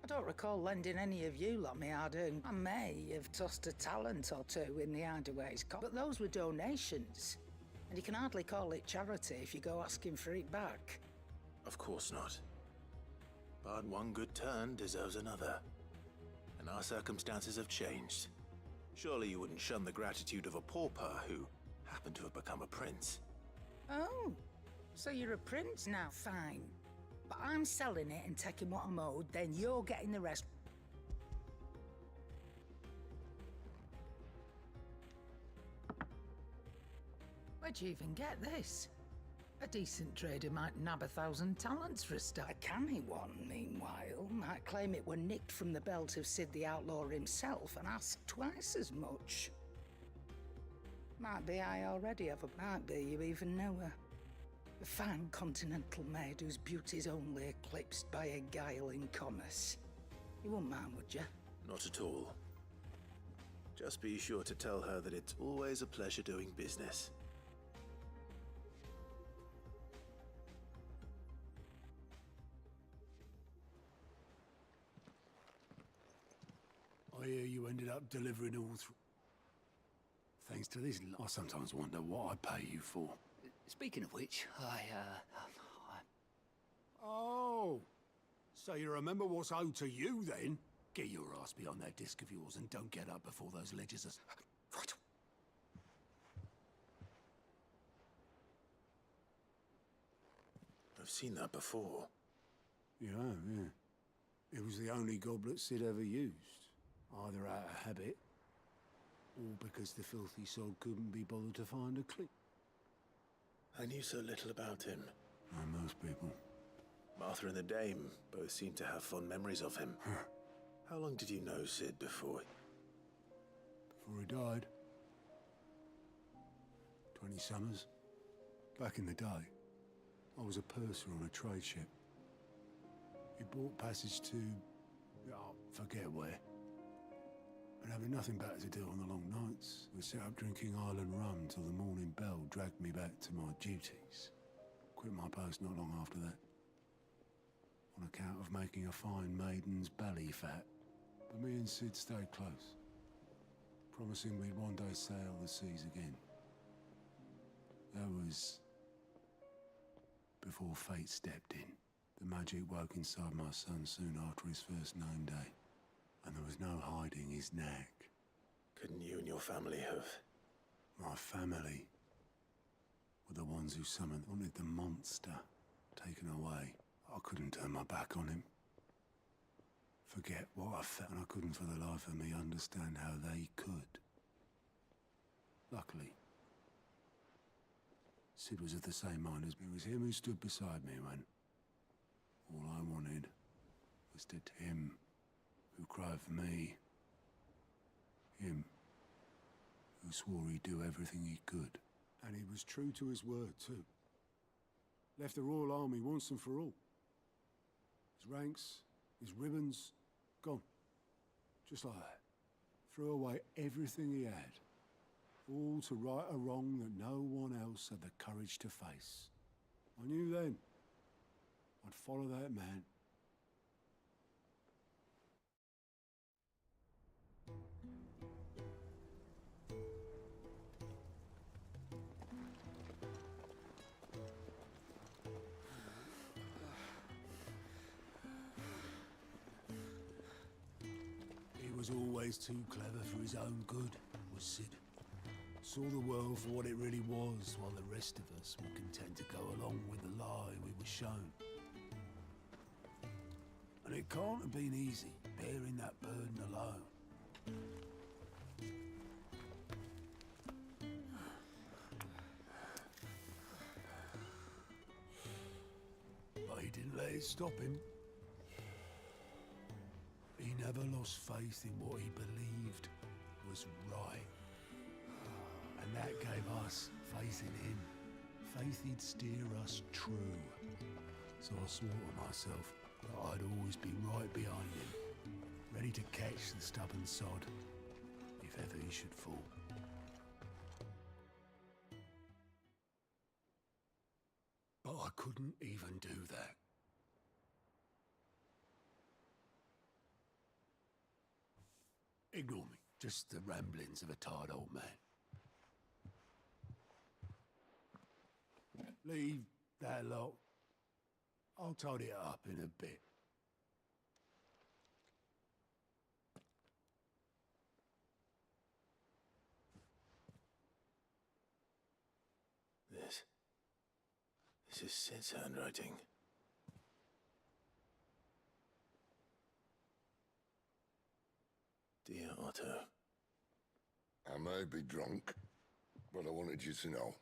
Speaker 12: I don't recall lending any of you lot me hard-earned. I may have tossed a talent or two in the Hideaway's coffers, but those were donations. And you can hardly call it charity if you go asking for it back.
Speaker 6: Of course not. But one good turn deserves another. And our circumstances have changed. Surely you wouldn't shun the gratitude of a pauper who happened to have become a prince.
Speaker 12: Oh, so you're a prince now? Fine. But I'm selling it and taking what I'm owed, then you're getting the rest. Where'd you even get this? A decent trader might nab 1,000 talents for a start. A canny one, meanwhile, might claim it were nicked from the belt of Sid the Outlaw himself and ask twice as much. Might be I already have a... Might be you even know her. A fine continental maid whose beauty's only eclipsed by a guile in commerce. You wouldn't mind, would you?
Speaker 6: Not at all. Just be sure to tell her that it's always a pleasure doing business.
Speaker 5: I hear you ended up delivering all through. Thanks to this, I sometimes wonder what I pay you for.
Speaker 10: Speaking of which,
Speaker 5: Oh! So you remember what's owed to you, then? Get your ass behind that disc of yours and don't get up before those ledgers are... Right.
Speaker 6: I've seen that before.
Speaker 5: Yeah. It was the only goblet Sid ever used. Either out of habit, or because the filthy soul couldn't be bothered to find a clip.
Speaker 6: I knew so little about him.
Speaker 5: Like most people.
Speaker 6: Martha and the Dame both seem to have fond memories of him. How long did you know Sid before?
Speaker 5: Before he died. 20 summers. Back in the day, I was a purser on a trade ship. He bought passage to... oh, forget where. And having nothing better to do on the long nights, we sat up drinking Island rum till the morning bell dragged me back to my duties. Quit my post not long after that. On account of making a fine maiden's belly fat. But me and Sid stayed close, promising we'd one day sail the seas again. That was... before fate stepped in. The magic woke inside my son soon after his first known day. And there was no hiding his knack.
Speaker 6: Couldn't you and your family have?
Speaker 5: My family were the ones who wanted the monster taken away. I couldn't turn my back on him. Forget what I felt, and I couldn't for the life of me understand how they could. Luckily, Sid was of the same mind as me. It was him who stood beside me when all I wanted was to him who cried for me. Him who swore he'd do everything he could. And he was true to his word, too. Left the Royal Army once and for all. His ranks, his ribbons, gone. Just like that. Threw away everything he had. All to right a wrong that no one else had the courage to face. I knew then I'd follow that man. He was always too clever for his own good, was Sid. Saw the world for what it really was, while the rest of us were content to go along with the lie we were shown. And it can't have been easy, bearing that burden alone. But he didn't let it stop him. He never lost faith in what he believed was right. And that gave us faith in him. Faith he'd steer us true. So I swore to myself that I'd always be right behind him, ready to catch the stubborn sod, if ever he should fall. But I couldn't even do that. Ignore me, just the ramblings of a tired old man. Leave that lot. I'll tidy it up in a bit.
Speaker 6: This is Sid's handwriting. Dear Otto.
Speaker 4: I may be drunk, but I wanted you to know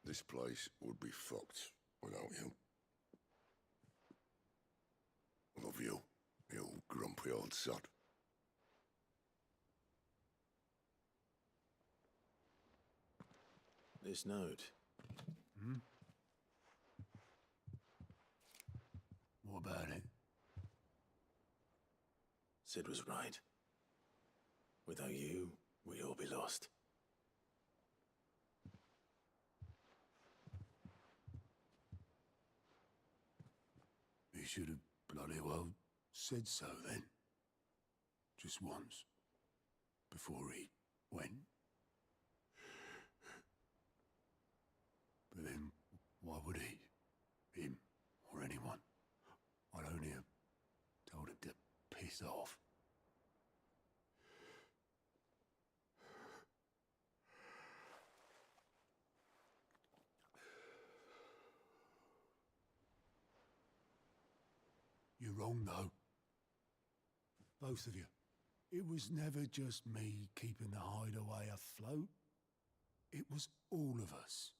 Speaker 4: this place would be fucked without you. Love you, you grumpy old sod.
Speaker 6: This note.
Speaker 5: Hmm? What about it?
Speaker 6: Sid was right. Without you, we'd all be lost.
Speaker 5: He should have bloody well said so then. Just once. Before he went. But then, why would he? Him, or anyone? I'd only have told him to piss off. You're wrong, though. Both of you. It was never just me keeping the hideaway afloat. It was all of us.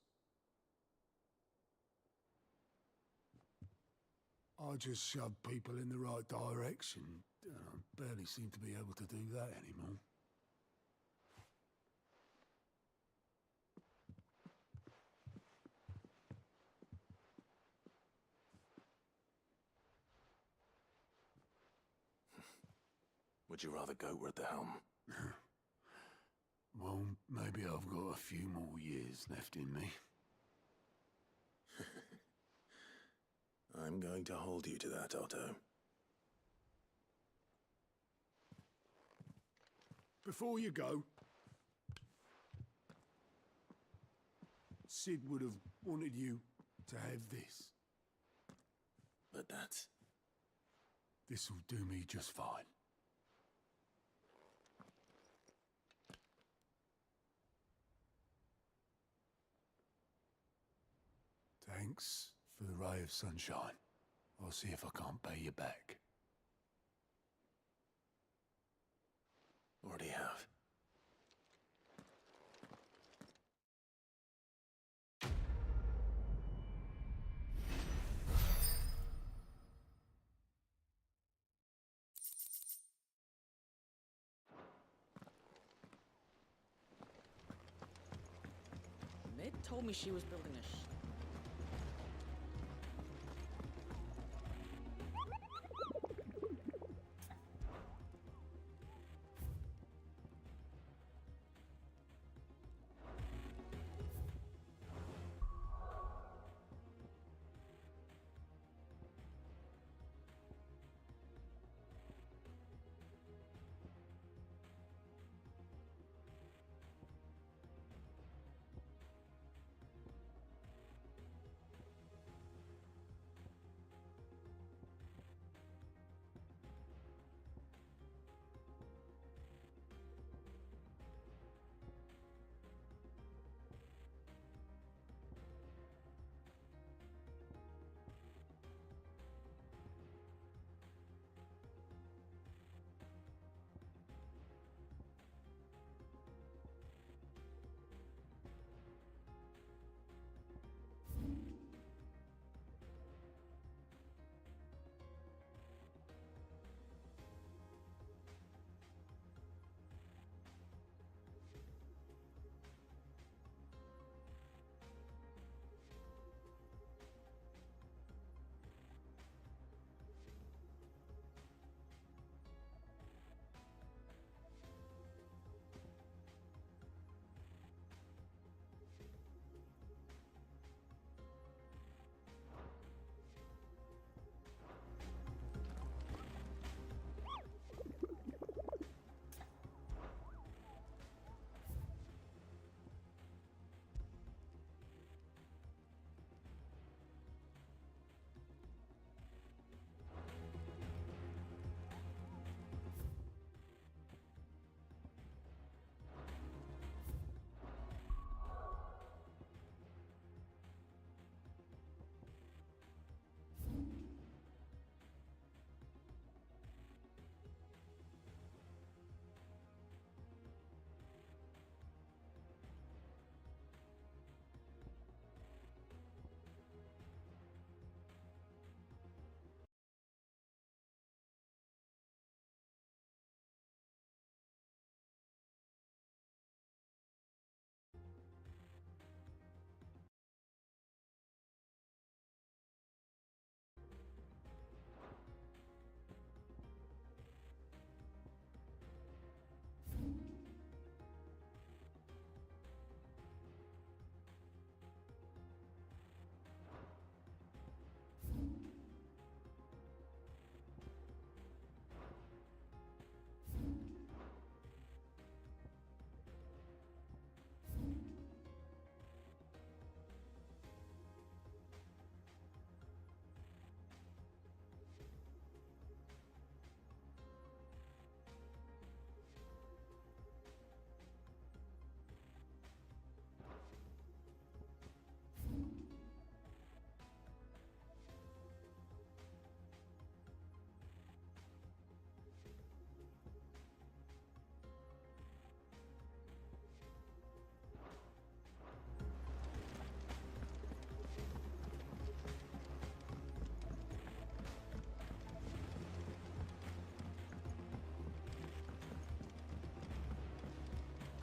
Speaker 5: I just shoved people in the right direction. I barely seem to be able to do that anymore.
Speaker 6: Would you rather go at the helm?
Speaker 5: Well, maybe I've got a few more years left in me.
Speaker 6: I'm going to hold you to that, Otto.
Speaker 5: Before you go, Sid would have wanted you to have this.
Speaker 6: But that's...
Speaker 5: This'll do me just fine. Thanks for the ray of sunshine. I'll see if I can't pay you back.
Speaker 6: Already have.
Speaker 15: Mid told me she was building a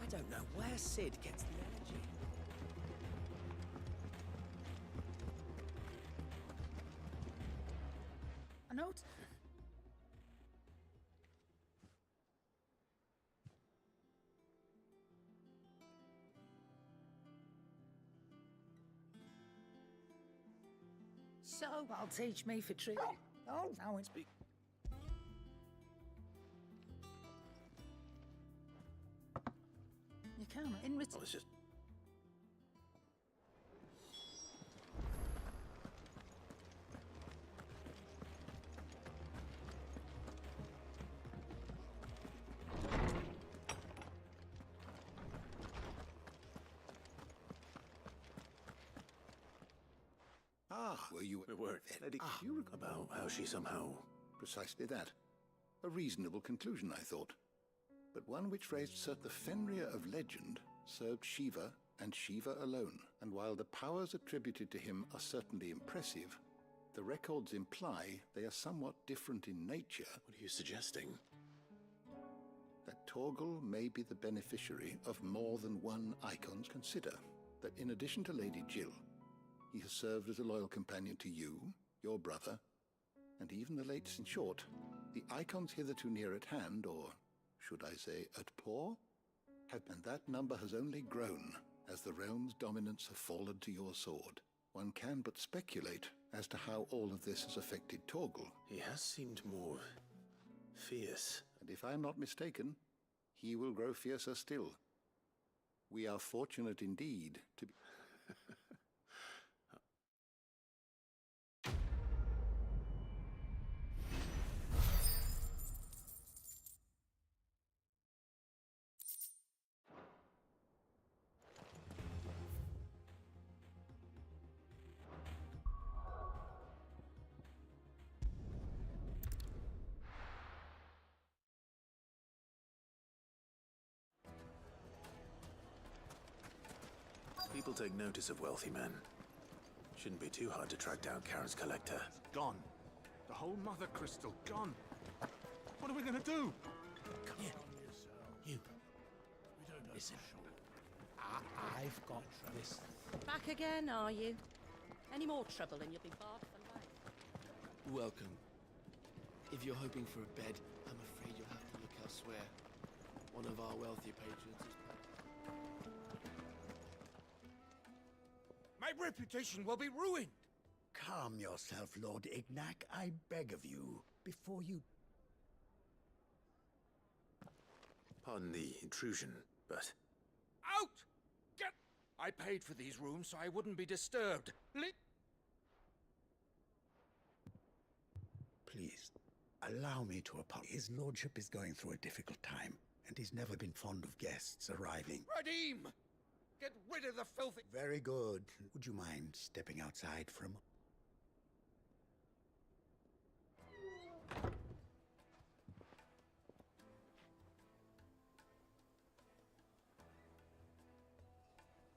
Speaker 3: I don't know where Sid gets the energy.
Speaker 9: A note?
Speaker 12: So, I'll teach me for tree. Oh, now it's... You can, in return.
Speaker 6: Well, it's just...
Speaker 8: Were you...
Speaker 6: We were. Lady, you recall about how she somehow...
Speaker 8: Precisely that. A reasonable conclusion, I thought. But one which raised certain Fenrir of legend served Shiva and Shiva alone. And while the powers attributed to him are certainly impressive, the records imply they are somewhat different in nature.
Speaker 6: What are you suggesting?
Speaker 8: That Torgal may be the beneficiary of more than one icons. Consider that in addition to Lady Jill, he has served as a loyal companion to you, your brother, and even the late. In short, the icons hitherto near at hand, or should I say at paw, and that number has only grown as the realm's dominance have fallen to your sword. One can but speculate as to how all of this has affected Torgal.
Speaker 6: He has seemed more fierce.
Speaker 8: And if I am not mistaken, he will grow fiercer still. We are fortunate indeed to be...
Speaker 6: People take notice of wealthy men. Shouldn't be too hard to track down Karen's collector.
Speaker 21: Gone. The whole mother crystal gone. What are we gonna do?
Speaker 22: Come here. You. Listen. I've got this.
Speaker 15: Back again, are you? Any more trouble and you'll be barred for life.
Speaker 3: Welcome. If you're hoping for a bed, I'm afraid you'll have to look elsewhere. One of our wealthier patrons is...
Speaker 21: My reputation will be ruined.
Speaker 22: Calm yourself, Lord Ignac, I beg of you, before you...
Speaker 6: Pardon the intrusion, but...
Speaker 21: Out! Get... I paid for these rooms so I wouldn't be disturbed.
Speaker 22: Please, allow me to apologize. His lordship is going through a difficult time, and he's never been fond of guests arriving.
Speaker 21: Radim! Get rid of the filthy...
Speaker 22: Very good. Would you mind stepping outside for a moment?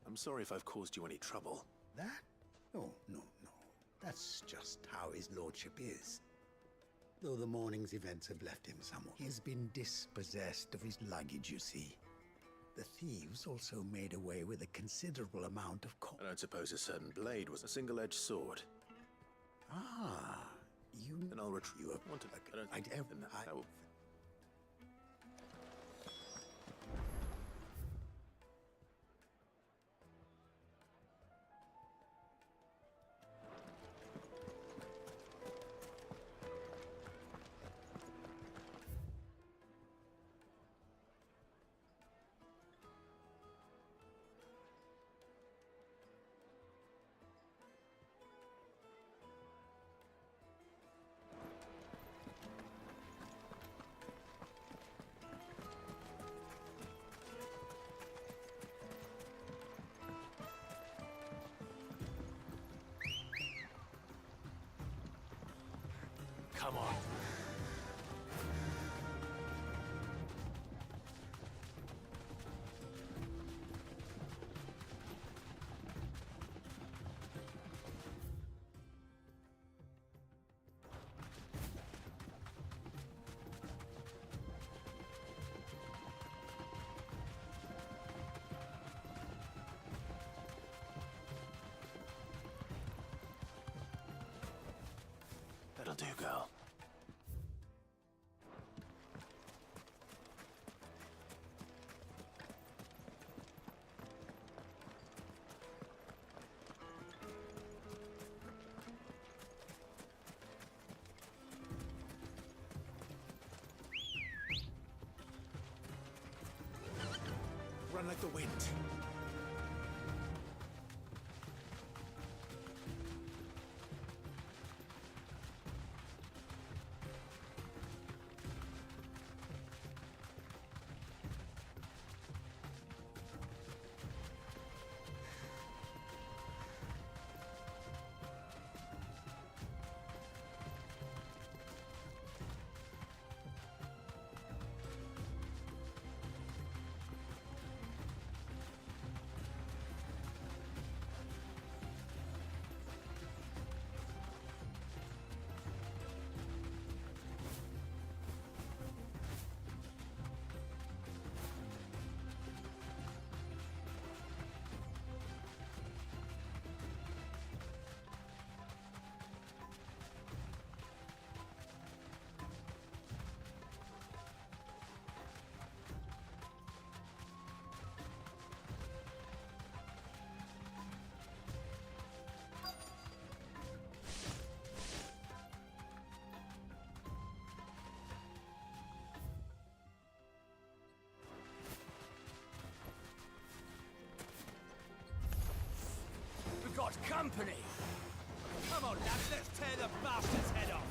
Speaker 6: I'm sorry if I've caused you any trouble.
Speaker 22: That? Oh, no. That's just how his lordship is. Though the morning's events have left him somewhat. He has been dispossessed of his luggage, you see. The thieves also made away with a considerable amount of
Speaker 6: I don't suppose a certain blade was a single-edged sword.
Speaker 22: Ah, you...
Speaker 6: Then I'll retrieve... You want to... I will...
Speaker 21: Come on.
Speaker 6: That'll do, girl.
Speaker 21: Run like the wind.
Speaker 7: We've got company! Come on, lads, let's tear the bastard's head off!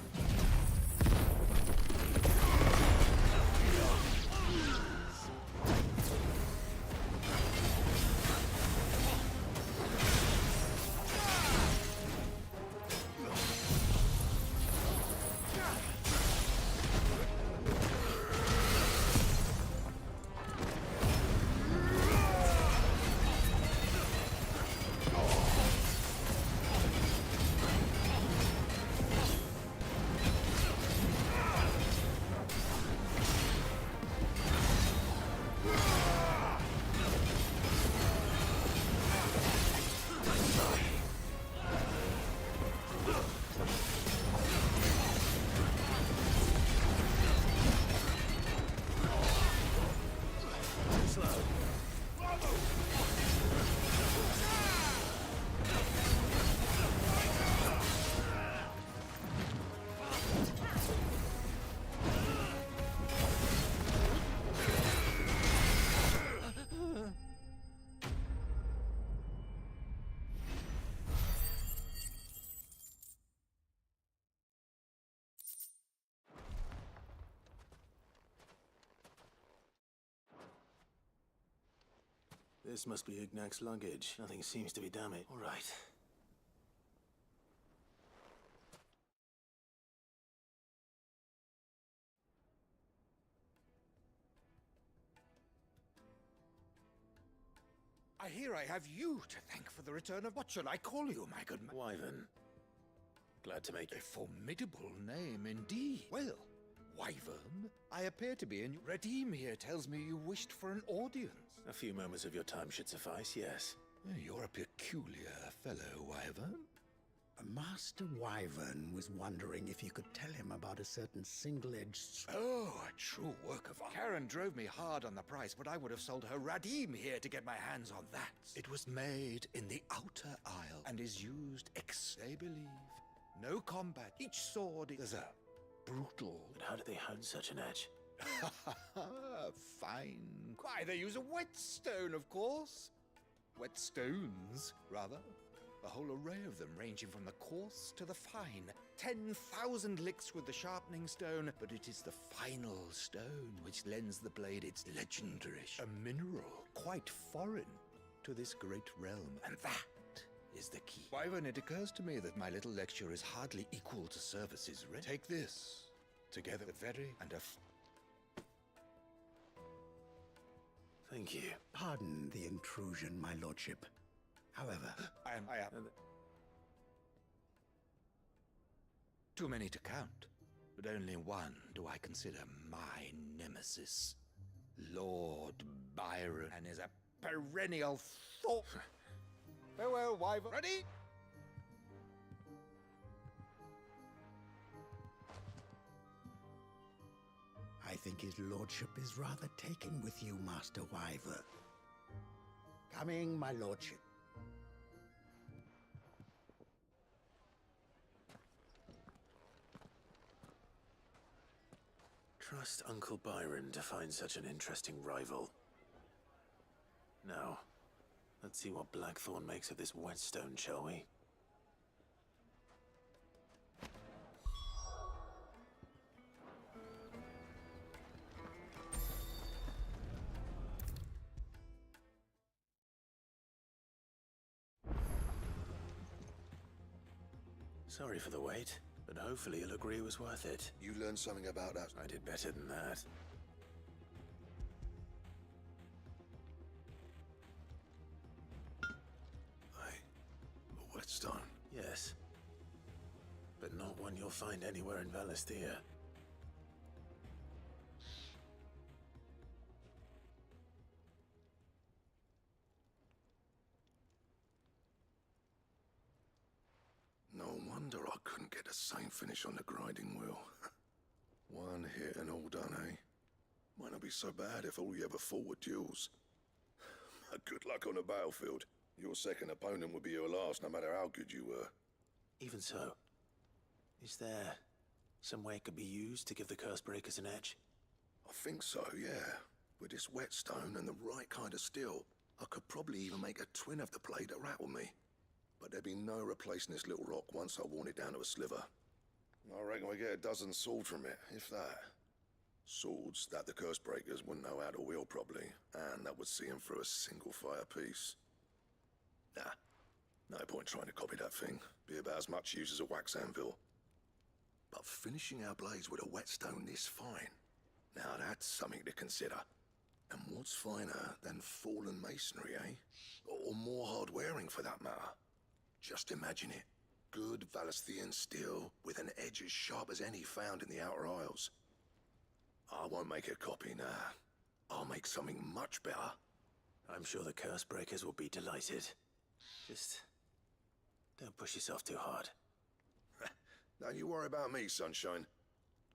Speaker 6: This must be Ignac's luggage. Nothing seems to be damaged. All right.
Speaker 21: I hear I have you to thank for the return of... What shall I call you, my good man?
Speaker 6: Wyvern. Glad to make
Speaker 21: A formidable name indeed. Well, Wyvern, I appear to be in... Redeem here tells me you wished for an audience.
Speaker 6: A few moments of your time should suffice, yes.
Speaker 21: You're a peculiar fellow, Wyvern.
Speaker 22: Master Wyvern was wondering if you could tell him about a certain single-edged...
Speaker 21: Oh, a true work of art. Karen drove me hard on the price, but I would have sold her Radim here to get my hands on that. It was made in the outer aisle and is used they believe. No combat. Each sword is a brutal...
Speaker 6: But how do they hone such an edge?
Speaker 21: Fine. Why, they use a whetstone, of course. Whetstones, rather. A whole array of them, ranging from the coarse to the fine. 10,000 licks with the sharpening stone, but it is the final stone which lends the blade its legendary... A mineral quite foreign to this great realm, and that is the key. Wyvern, it occurs to me that my little lecture is hardly equal to services rent. Take this, together with very and a...
Speaker 6: Thank you.
Speaker 22: Pardon the intrusion, my lordship. However...
Speaker 21: I am... Too many to count, but only one do I consider my nemesis. Lord Byron, and is a perennial thought. Farewell, Wyvern. Ready?
Speaker 22: I think his lordship is rather taken with you, Master Wyver. Coming, my lordship.
Speaker 6: Trust Uncle Byron to find such an interesting rival. Now, let's see what Blackthorn makes of this whetstone, shall we? Sorry for the wait, but hopefully you'll agree it was worth it.
Speaker 4: You learned something about that?
Speaker 6: I did better than that.
Speaker 4: A whetstone?
Speaker 6: Yes. But not one you'll find anywhere in Valisthea.
Speaker 4: No wonder I couldn't get the same finish on the grinding wheel. One hit and all done, eh? Might not be so bad if all you ever fought were duels. Good luck on the battlefield. Your second opponent would be your last, no matter how good you were.
Speaker 6: Even so, is there some way it could be used to give the Cursebreakers an edge?
Speaker 4: I think so, yeah. With this whetstone and the right kind of steel, I could probably even make a twin of the blade that rattled me. But there'd be no replacing this little rock once I worn it down to a sliver. I reckon we get a dozen swords from it, if that. Swords that the Cursebreakers wouldn't know how to wield properly, and that would see them through a single fire piece. Nah, no point trying to copy that thing. Be about as much use as a wax anvil. But finishing our blades with a whetstone this fine, now that's something to consider. And what's finer than fallen masonry, eh? Or more hard-wearing, for that matter. Just imagine it. Good Valisthean steel with an edge as sharp as any found in the Outer Isles. I won't make a copy, nah. I'll make something much better.
Speaker 6: I'm sure the Cursebreakers will be delighted. Just don't push yourself too hard.
Speaker 4: Don't you worry about me, Sunshine.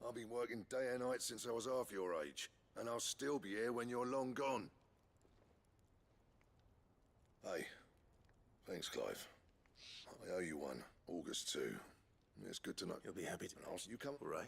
Speaker 4: I've been working day and night since I was half your age, and I'll still be here when you're long gone. Hey, thanks, Clive. I owe you one. August 2. It's good to know.
Speaker 6: You'll be happy to...
Speaker 4: You come...
Speaker 6: All right.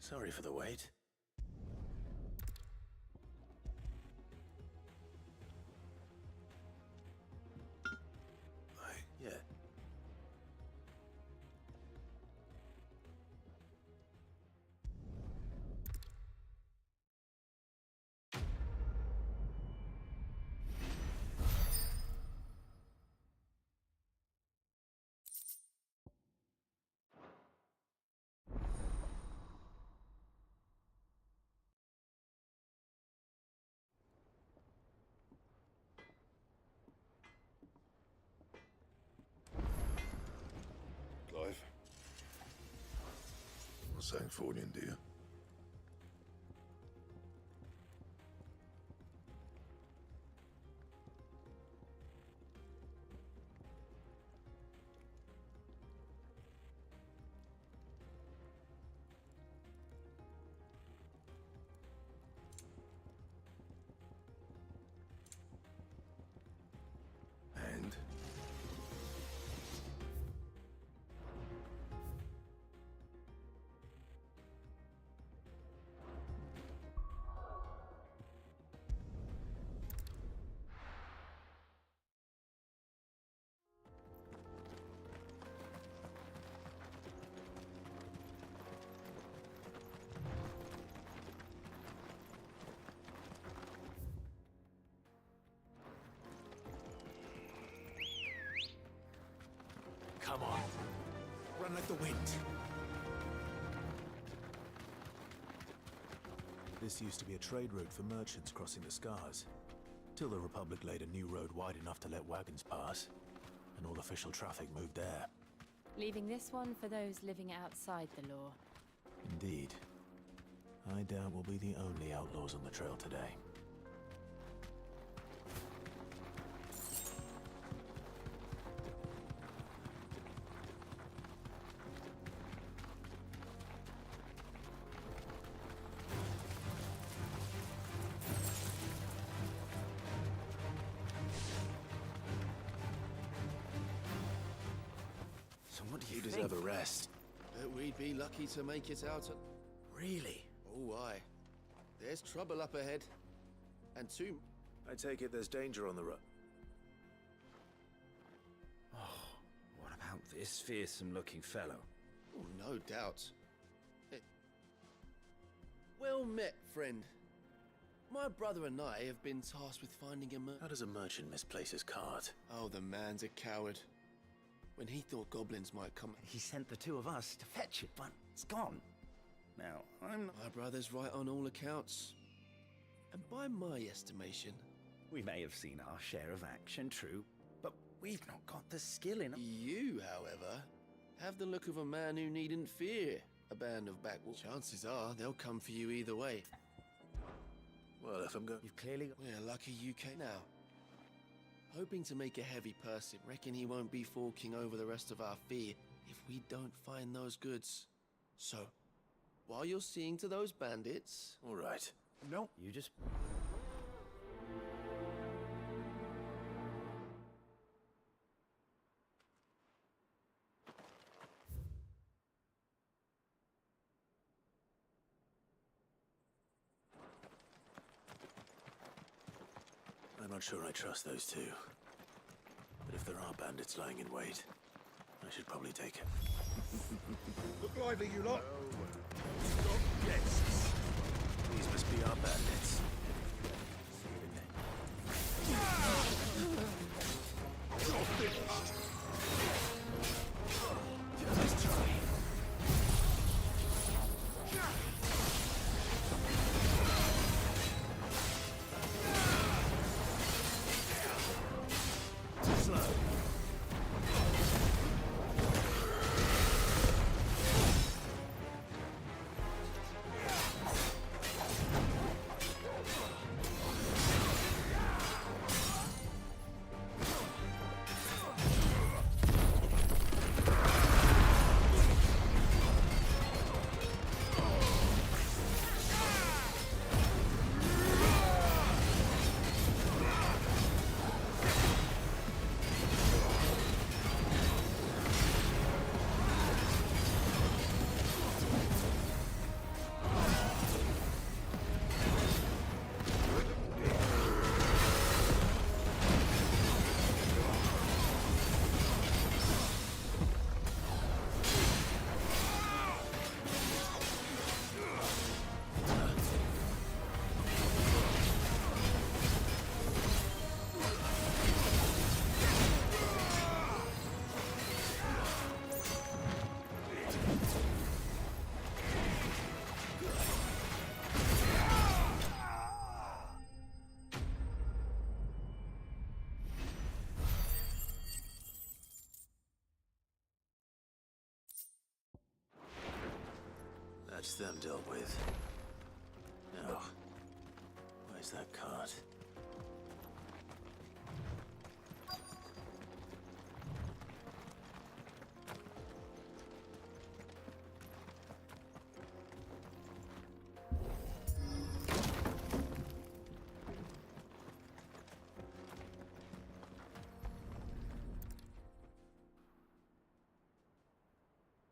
Speaker 6: Sorry for the wait. Yeah.
Speaker 4: Clive? What's saying Fornian, dear? And?
Speaker 6: Come on. Run like the wind. This used to be a trade route for merchants crossing the Scars, till the Republic laid a new road wide enough to let wagons pass, and all official traffic moved there.
Speaker 2: Leaving this one for those living outside the law.
Speaker 6: Indeed. I doubt we'll be the only outlaws on the trail today.
Speaker 3: What do
Speaker 6: you deserve a rest.
Speaker 3: But we'd be lucky to make it out.
Speaker 6: Really?
Speaker 3: Oh, aye. There's trouble up ahead. And two...
Speaker 6: I take it there's danger on the road.
Speaker 17: Oh, what about this fearsome-looking fellow?
Speaker 3: Oh, no doubt. Well met, friend. My brother and I have been tasked with finding a
Speaker 6: How does a merchant misplace his cart?
Speaker 3: Oh, the man's a coward. When he thought goblins might come...
Speaker 17: He sent the two of us to fetch it, but it's gone. Now, I'm not...
Speaker 3: My brother's right on all accounts. And by my estimation...
Speaker 17: We may have seen our share of action, true, but we've not got the skill in...
Speaker 3: You, however, have the look of a man who needn't fear a band of backwoods. Chances are they'll come for you either way.
Speaker 6: Well, if I'm going...
Speaker 17: You've clearly...
Speaker 3: We're lucky you came now. Hoping to make a heavy purse, reckon he won't be forking over the rest of our fee if we don't find those goods. So, while you're seeing to those bandits...
Speaker 6: All right.
Speaker 17: No, you just...
Speaker 6: I'm not sure I trust those two. But if there are bandits lying in wait, I should probably take it.
Speaker 21: Look lively, you lot!
Speaker 6: Stop guests! These must be our bandits.
Speaker 21: You're finished!
Speaker 6: Let's try. That's them dealt with. Now, where's that cart?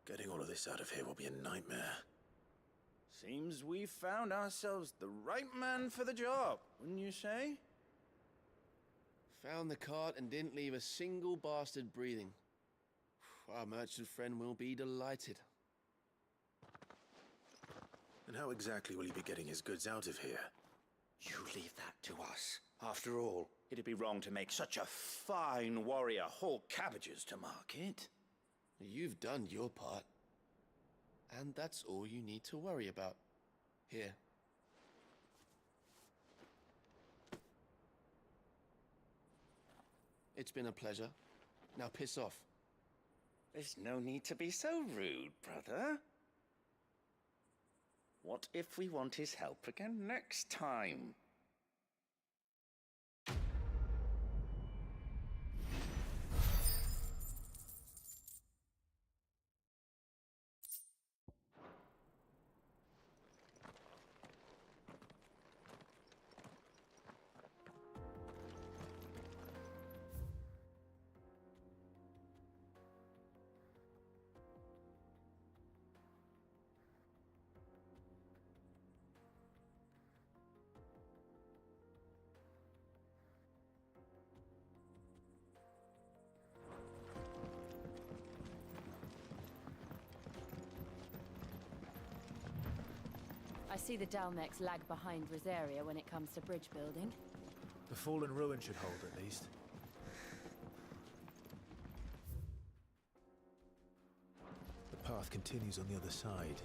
Speaker 6: Getting all of this out of here will be a nightmare.
Speaker 17: Seems we've found ourselves the right man for the job, wouldn't you say?
Speaker 3: Found the cart and didn't leave a single bastard breathing. Our merchant friend will be delighted.
Speaker 6: And how exactly will he be getting his goods out of here?
Speaker 17: You leave that to us. After all, it'd be wrong to make such a fine warrior haul cabbages to market.
Speaker 3: You've done your part. And that's all you need to worry about. Here. It's been a pleasure. Now piss off.
Speaker 17: There's no need to be so rude, brother. What if we want his help again next time?
Speaker 2: I see the Dalmex lag behind Rosaria when it comes to bridge building.
Speaker 16: The fallen ruin should hold, at least.
Speaker 6: The path continues on the other side.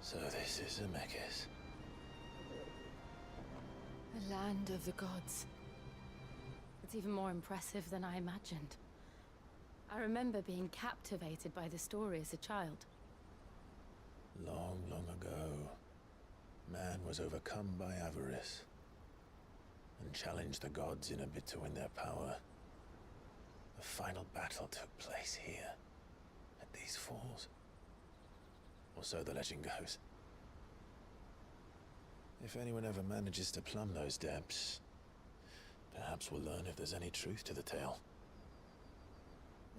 Speaker 6: So this is Zemeckis.
Speaker 2: The land of the gods. It's even more impressive than I imagined. I remember being captivated by the story as a child.
Speaker 6: Long, long ago, man was overcome by avarice and challenged the gods in a bid to win their power. The final battle took place here, at these falls. Or so the legend goes. If anyone ever manages to plumb those depths, perhaps we'll learn if there's any truth to the tale.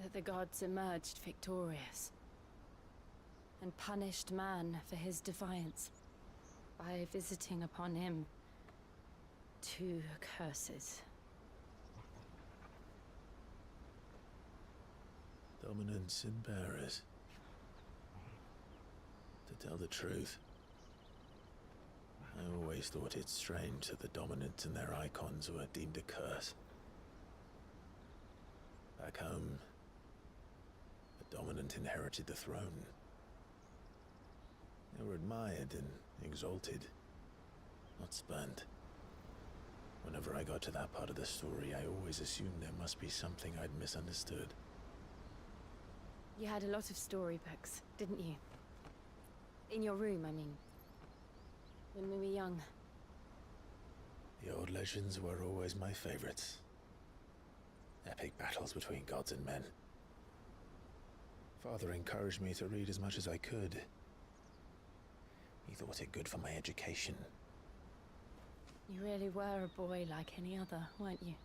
Speaker 2: That the gods emerged victorious and punished man for his defiance by visiting upon him 2 curses.
Speaker 6: Dominance and bearers. To tell the truth, I always thought it strange that the dominants and their icons were deemed a curse. Back home, dominant inherited the throne. They were admired and exalted, not spurned. Whenever I got to that part of the story, I always assumed there must be something I'd misunderstood.
Speaker 2: You had a lot of storybooks, didn't you? In your room, I mean. When we were young.
Speaker 6: The old legends were always my favorites. Epic battles between gods and men. Father encouraged me to read as much as I could. He thought it good for my education.
Speaker 2: You really were a boy like any other, weren't you?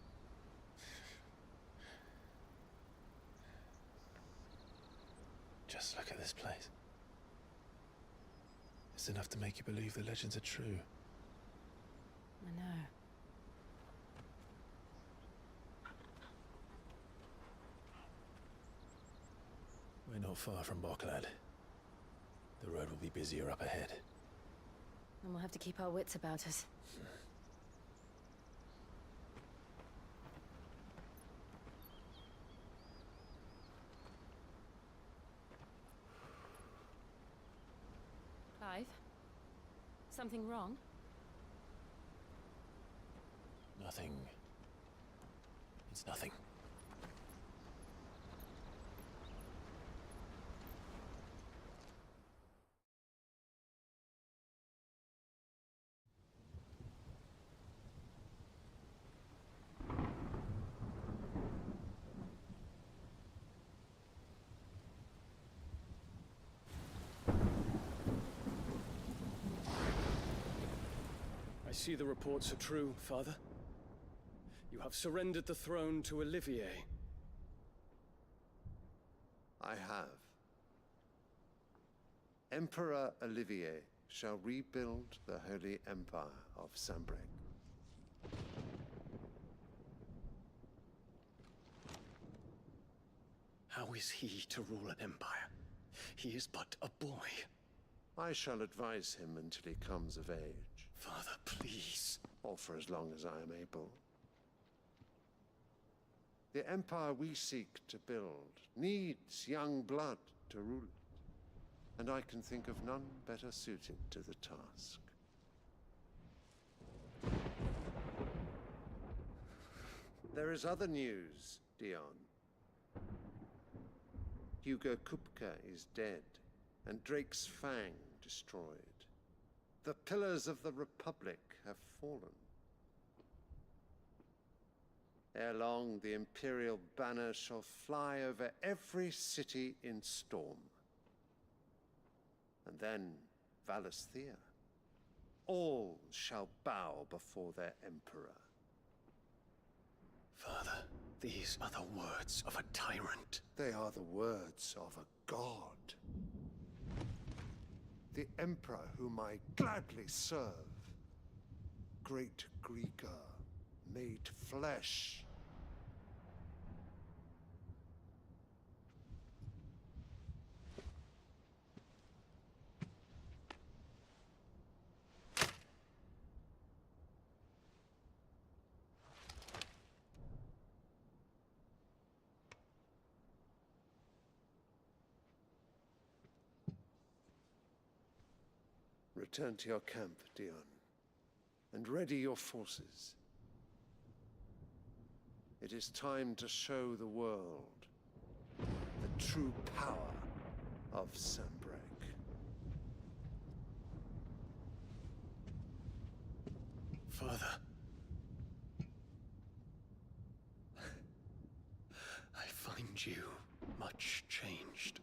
Speaker 6: Just look at this place. It's enough to make you believe the legends are true.
Speaker 2: I know.
Speaker 6: We're not far from Boklad. The road will be busier up ahead.
Speaker 2: And we'll have to keep our wits about us. Clive? Something wrong?
Speaker 6: Nothing. It's nothing.
Speaker 11: I see the reports are true, Father. You have surrendered the throne to Olivier.
Speaker 19: I have. Emperor Olivier shall rebuild the Holy Empire of Sanbreque.
Speaker 11: How is he to rule an empire? He is but a boy.
Speaker 19: I shall advise him until he comes of age.
Speaker 11: Father, please.
Speaker 19: Or for as long as I am able. The empire we seek to build needs young blood to rule it, and I can think of none better suited to the task. There is other news, Dion. Hugo Kupka is dead, and Drake's Fang destroyed. The pillars of the Republic have fallen. Ere long, the Imperial banner shall fly over every city in Storm. And then Valisthea. All shall bow before their Emperor.
Speaker 11: Father, these are the words of a tyrant.
Speaker 19: They are the words of a god. The Emperor whom I gladly serve. Great Greeker, made flesh. Return to your camp, Dion, and ready your forces. It is time to show the world the true power of Sanbreque.
Speaker 11: Father. I find you much changed.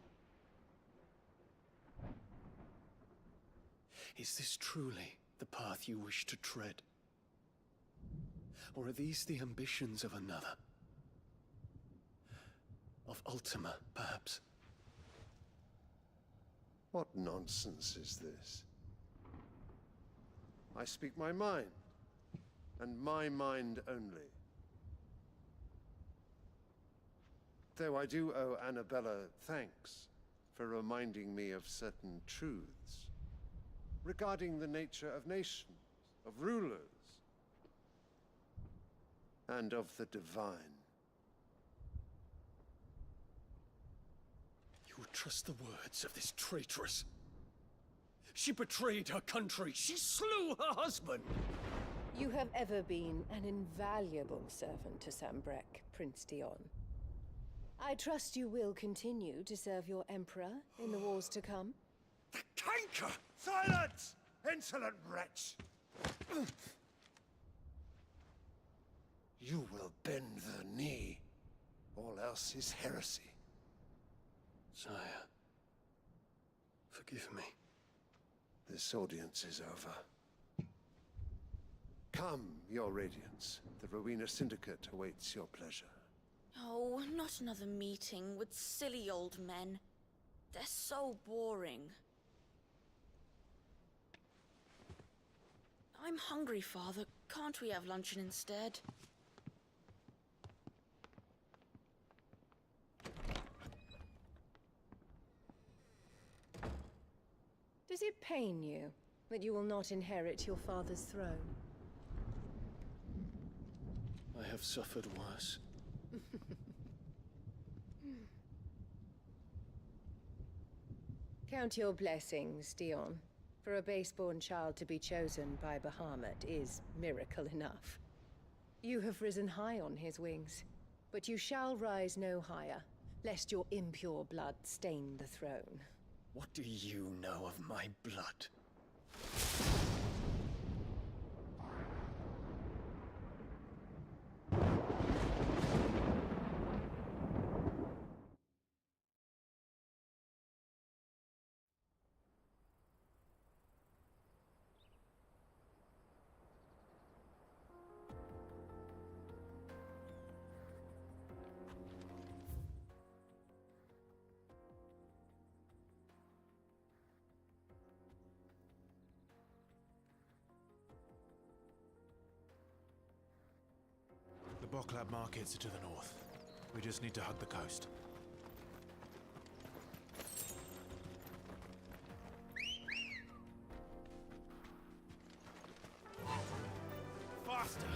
Speaker 11: Is this truly the path you wish to tread? Or are these the ambitions of another? Of Ultima, perhaps?
Speaker 19: What nonsense is this? I speak my mind, and my mind only. Though I do owe Annabella thanks for reminding me of certain truths regarding the nature of nations, of rulers, and of the divine.
Speaker 11: would trust the words of this traitress. She betrayed her country. She slew her husband.
Speaker 1: You have ever been an invaluable servant to Sambrek, Prince Dion. I trust you will continue to serve your emperor in the wars to come.
Speaker 19: The canker! Silence! Insolent wretch! You will bend the knee. All else is heresy.
Speaker 11: Sire, forgive me.
Speaker 19: This audience is over. Come, your radiance. The Rowena Syndicate awaits your pleasure.
Speaker 20: Oh, not another meeting with silly old men. They're so boring. I'm hungry, Father. Can't we have luncheon instead?
Speaker 1: Does it pain you that you will not inherit your father's throne?
Speaker 11: I have suffered worse.
Speaker 1: Count your blessings, Dion. For a base-born child to be chosen by Bahamut is miracle enough. You have risen high on his wings, but you shall rise no higher, lest your impure blood stain the throne.
Speaker 11: What do you know of my blood?
Speaker 16: The Boklab markets are to the north. We just need to hug the coast.
Speaker 11: Faster!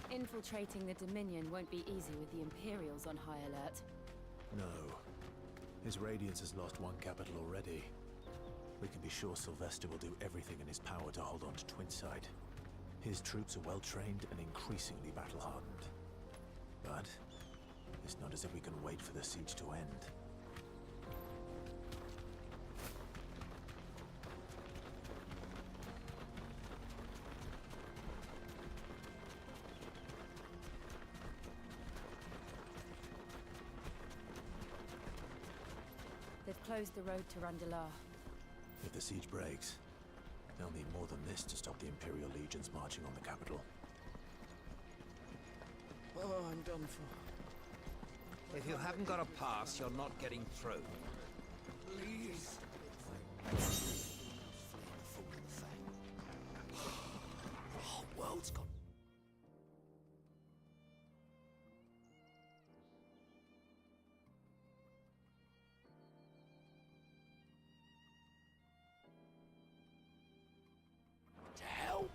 Speaker 2: Infiltrating the Dominion won't be easy with the Imperials on high alert.
Speaker 16: No. His Radiance has lost one capital already. We can be sure Sylvester will do everything in his power to hold on to Twinside. His troops are well-trained and increasingly battle-hardened. But it's not as if we can wait for the siege to end.
Speaker 2: They've closed the road to Randalar.
Speaker 16: If the siege breaks, they'll need more than this to stop the Imperial legions marching on the capital.
Speaker 7: Oh, I'm done for. If you haven't got a pass, you're not getting through.
Speaker 19: Please.
Speaker 7: The whole world's gone.
Speaker 19: To hell.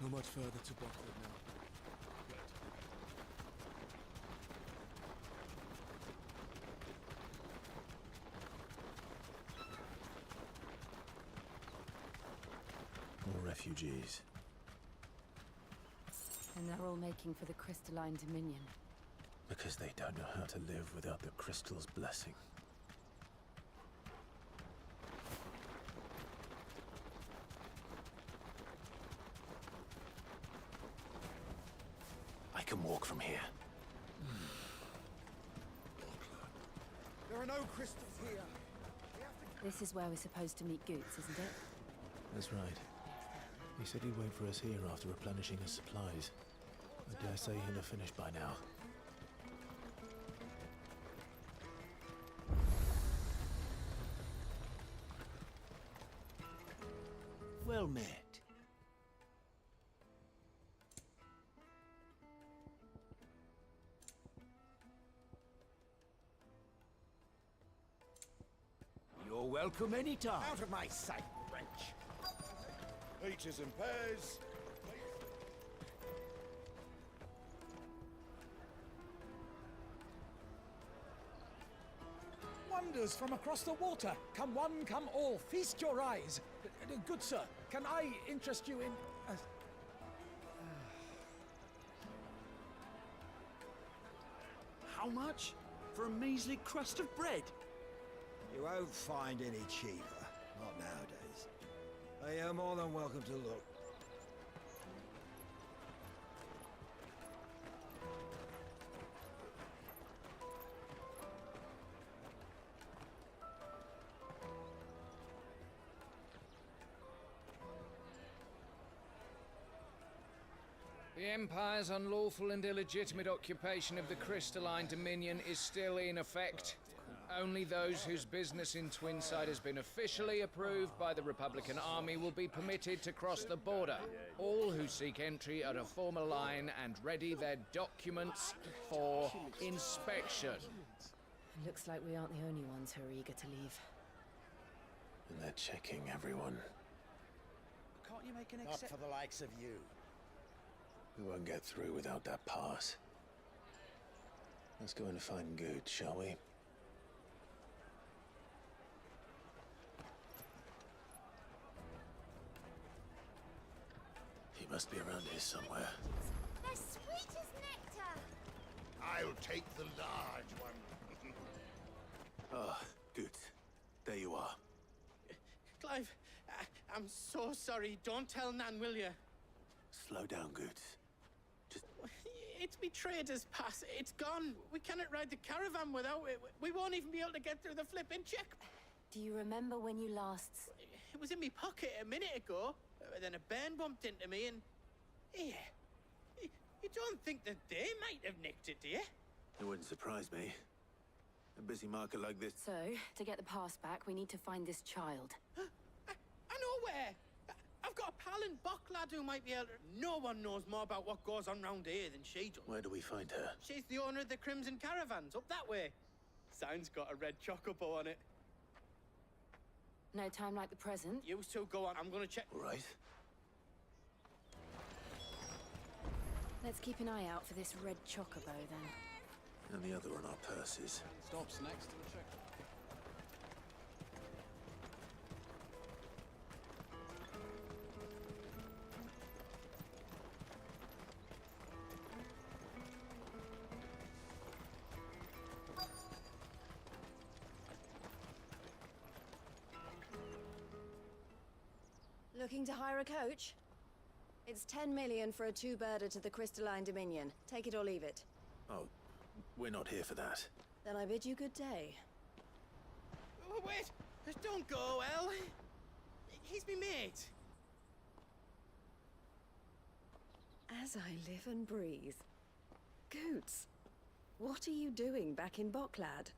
Speaker 3: Not much further to Bockwood now.
Speaker 16: More refugees.
Speaker 2: And they're all making for the Crystalline Dominion.
Speaker 16: Because they don't know how to live without the crystal's blessing. I can walk from here.
Speaker 21: There are no crystals here.
Speaker 2: This is where we're supposed to meet Goots, isn't it?
Speaker 16: That's right. He said he'd wait for us here after replenishing his supplies. I dare say he'll have finished by now.
Speaker 14: Well met. You're welcome anytime.
Speaker 7: Out of my sight, wretch! Peaches and pears.
Speaker 18: Wonders from across the water. Come one, come all. Feast your eyes. Good sir, can I interest you in...
Speaker 14: How much? For a measly crust of bread?
Speaker 7: You won't find any cheaper. Not nowadays. But you're more than welcome to look.
Speaker 23: The Empire's unlawful and illegitimate occupation of the Crystalline Dominion is still in effect. Only those whose business in Twinside has been officially approved by the Republican Army will be permitted to cross the border. All who seek entry are to form a line and ready their documents for inspection.
Speaker 2: Looks like we aren't the only ones who are eager to leave.
Speaker 6: And they're checking everyone.
Speaker 14: Can't you make an
Speaker 7: Not for the likes of you.
Speaker 6: We won't get through without that pass. Let's go and find Good, shall we? He must be around here somewhere.
Speaker 24: They're sweet as nectar!
Speaker 4: I'll take the large one.
Speaker 6: Ah, Good. There you are.
Speaker 3: Clive, I'm so sorry. Don't tell Nan, will you?
Speaker 6: Slow down, Good.
Speaker 3: It's me trader's pass. It's gone. We cannot ride the caravan without it. We won't even be able to get through the flipping check.
Speaker 2: Do you remember when you last...
Speaker 3: It was in my pocket a minute ago. Then a bairn bumped into me and... Here. You don't think that they might have nicked it, do you?
Speaker 6: It wouldn't surprise me. A busy market like this...
Speaker 2: So, to get the pass back, we need to find this child.
Speaker 3: I know where. I've got a pal in Bock lad who might be able to... No one knows more about what goes on round here than she does.
Speaker 6: Where do we find her?
Speaker 3: She's the owner of the Crimson Caravans, up that way. Sign's got a red chocobo on it.
Speaker 2: No time like the present.
Speaker 3: You two go on, I'm gonna check...
Speaker 6: All right.
Speaker 2: Let's keep an eye out for this red chocobo, then.
Speaker 6: And the other on our purses.
Speaker 9: Stops next to the check.
Speaker 1: Looking to hire a coach? It's 10 million for a two-birder to the Crystalline Dominion. Take it or leave it.
Speaker 6: Oh, we're not here for that.
Speaker 1: Then I bid you good day.
Speaker 3: Oh, wait! Don't go, El! He's me mate.
Speaker 1: As I live and breathe. Goots, what are you doing back in Bocklad?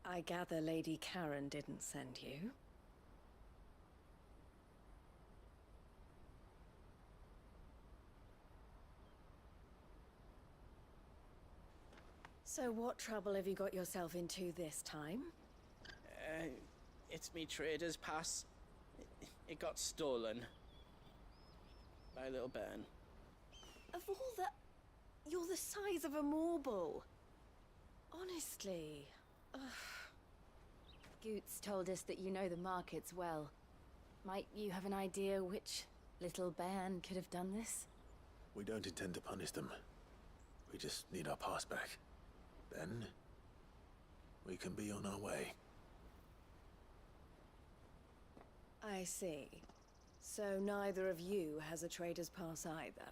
Speaker 1: I gather Lady Karen didn't send you. So what trouble have you got yourself into this time?
Speaker 3: It's me trader's pass. It got stolen. By a little bairn.
Speaker 1: Of all the... You're the size of a marble. Honestly. Ugh.
Speaker 2: Goots told us that you know the markets well. Might you have an idea which little bairn could have done this?
Speaker 6: We don't intend to punish them. We just need our pass back. Then, we can be on our way.
Speaker 1: I see. So neither of you has a trader's pass either.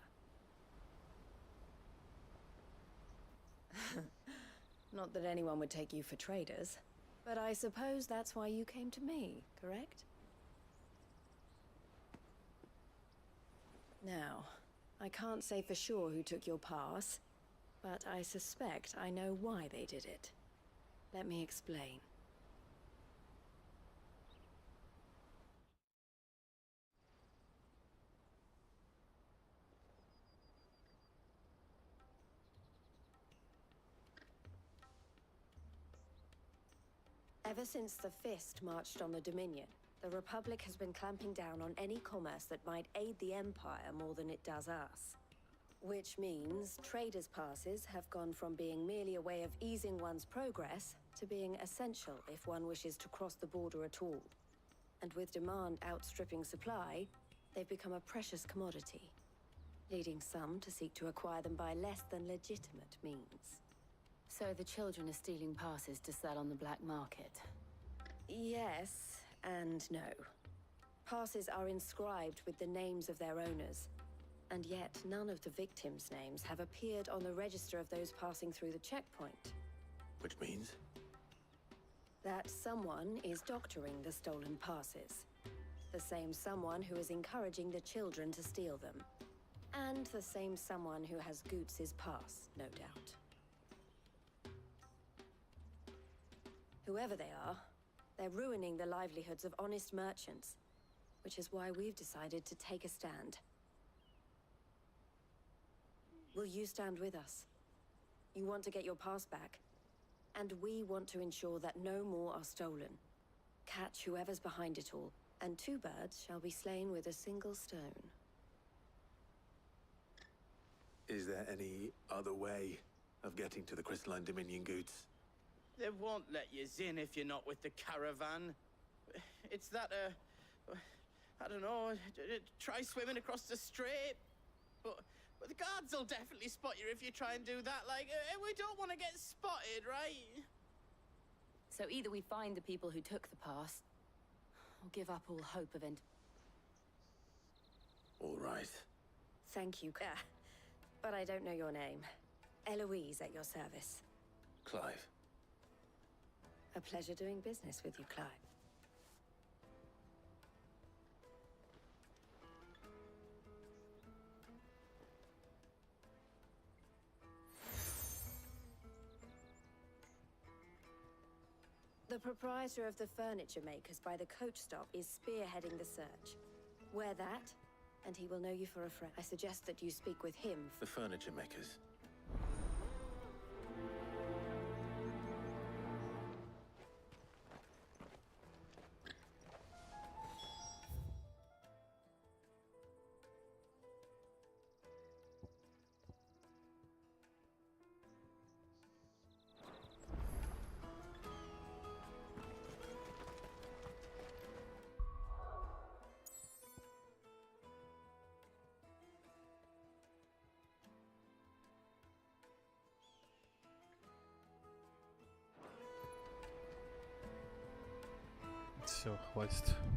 Speaker 1: Not that anyone would take you for traders, but I suppose that's why you came to me, correct? Now, I can't say for sure who took your pass, but I suspect I know why they did it. Let me explain. Ever since the Fist marched on the Dominion, the Republic has been clamping down on any commerce that might aid the Empire more than it does us. Which means traders' passes have gone from being merely a way of easing one's progress to being essential if one wishes to cross the border at all. And with demand outstripping supply, they've become a precious commodity, leading some to seek to acquire them by less than legitimate means.
Speaker 2: So the children are stealing passes to sell on the black market?
Speaker 1: Yes and no. Passes are inscribed with the names of their owners, and yet none of the victims' names have appeared on the register of those passing through the checkpoint.
Speaker 6: Which means?
Speaker 1: That someone is doctoring the stolen passes. The same someone who is encouraging the children to steal them. And the same someone who has Goots's pass, no doubt. Whoever they are, they're ruining the livelihoods of honest merchants, which is why we've decided to take a stand. Will you stand with us? You want to get your pass back, and we want to ensure that no more are stolen. Catch whoever's behind it all, and 2 birds shall be slain with a single stone.
Speaker 6: Is there any other way of getting to the Crystalline Dominion Goods?
Speaker 5: They won't let you in if you're not with the caravan. It's that, I don't know, try swimming across the strait. But the guards will definitely spot you if you try and do that. Like, we don't want to get spotted, right?
Speaker 2: So either we find the people who took the pass, or give up all hope of it.
Speaker 6: All right.
Speaker 1: Thank you, but I don't know your name. Eloise at your service.
Speaker 6: Clive.
Speaker 1: A pleasure doing business with you, Clive. The proprietor of the furniture makers by the coach stop is spearheading the search. Wear that, and he will know you for a friend. I suggest that you speak with him.
Speaker 6: The furniture makers.
Speaker 10: Все, хватит.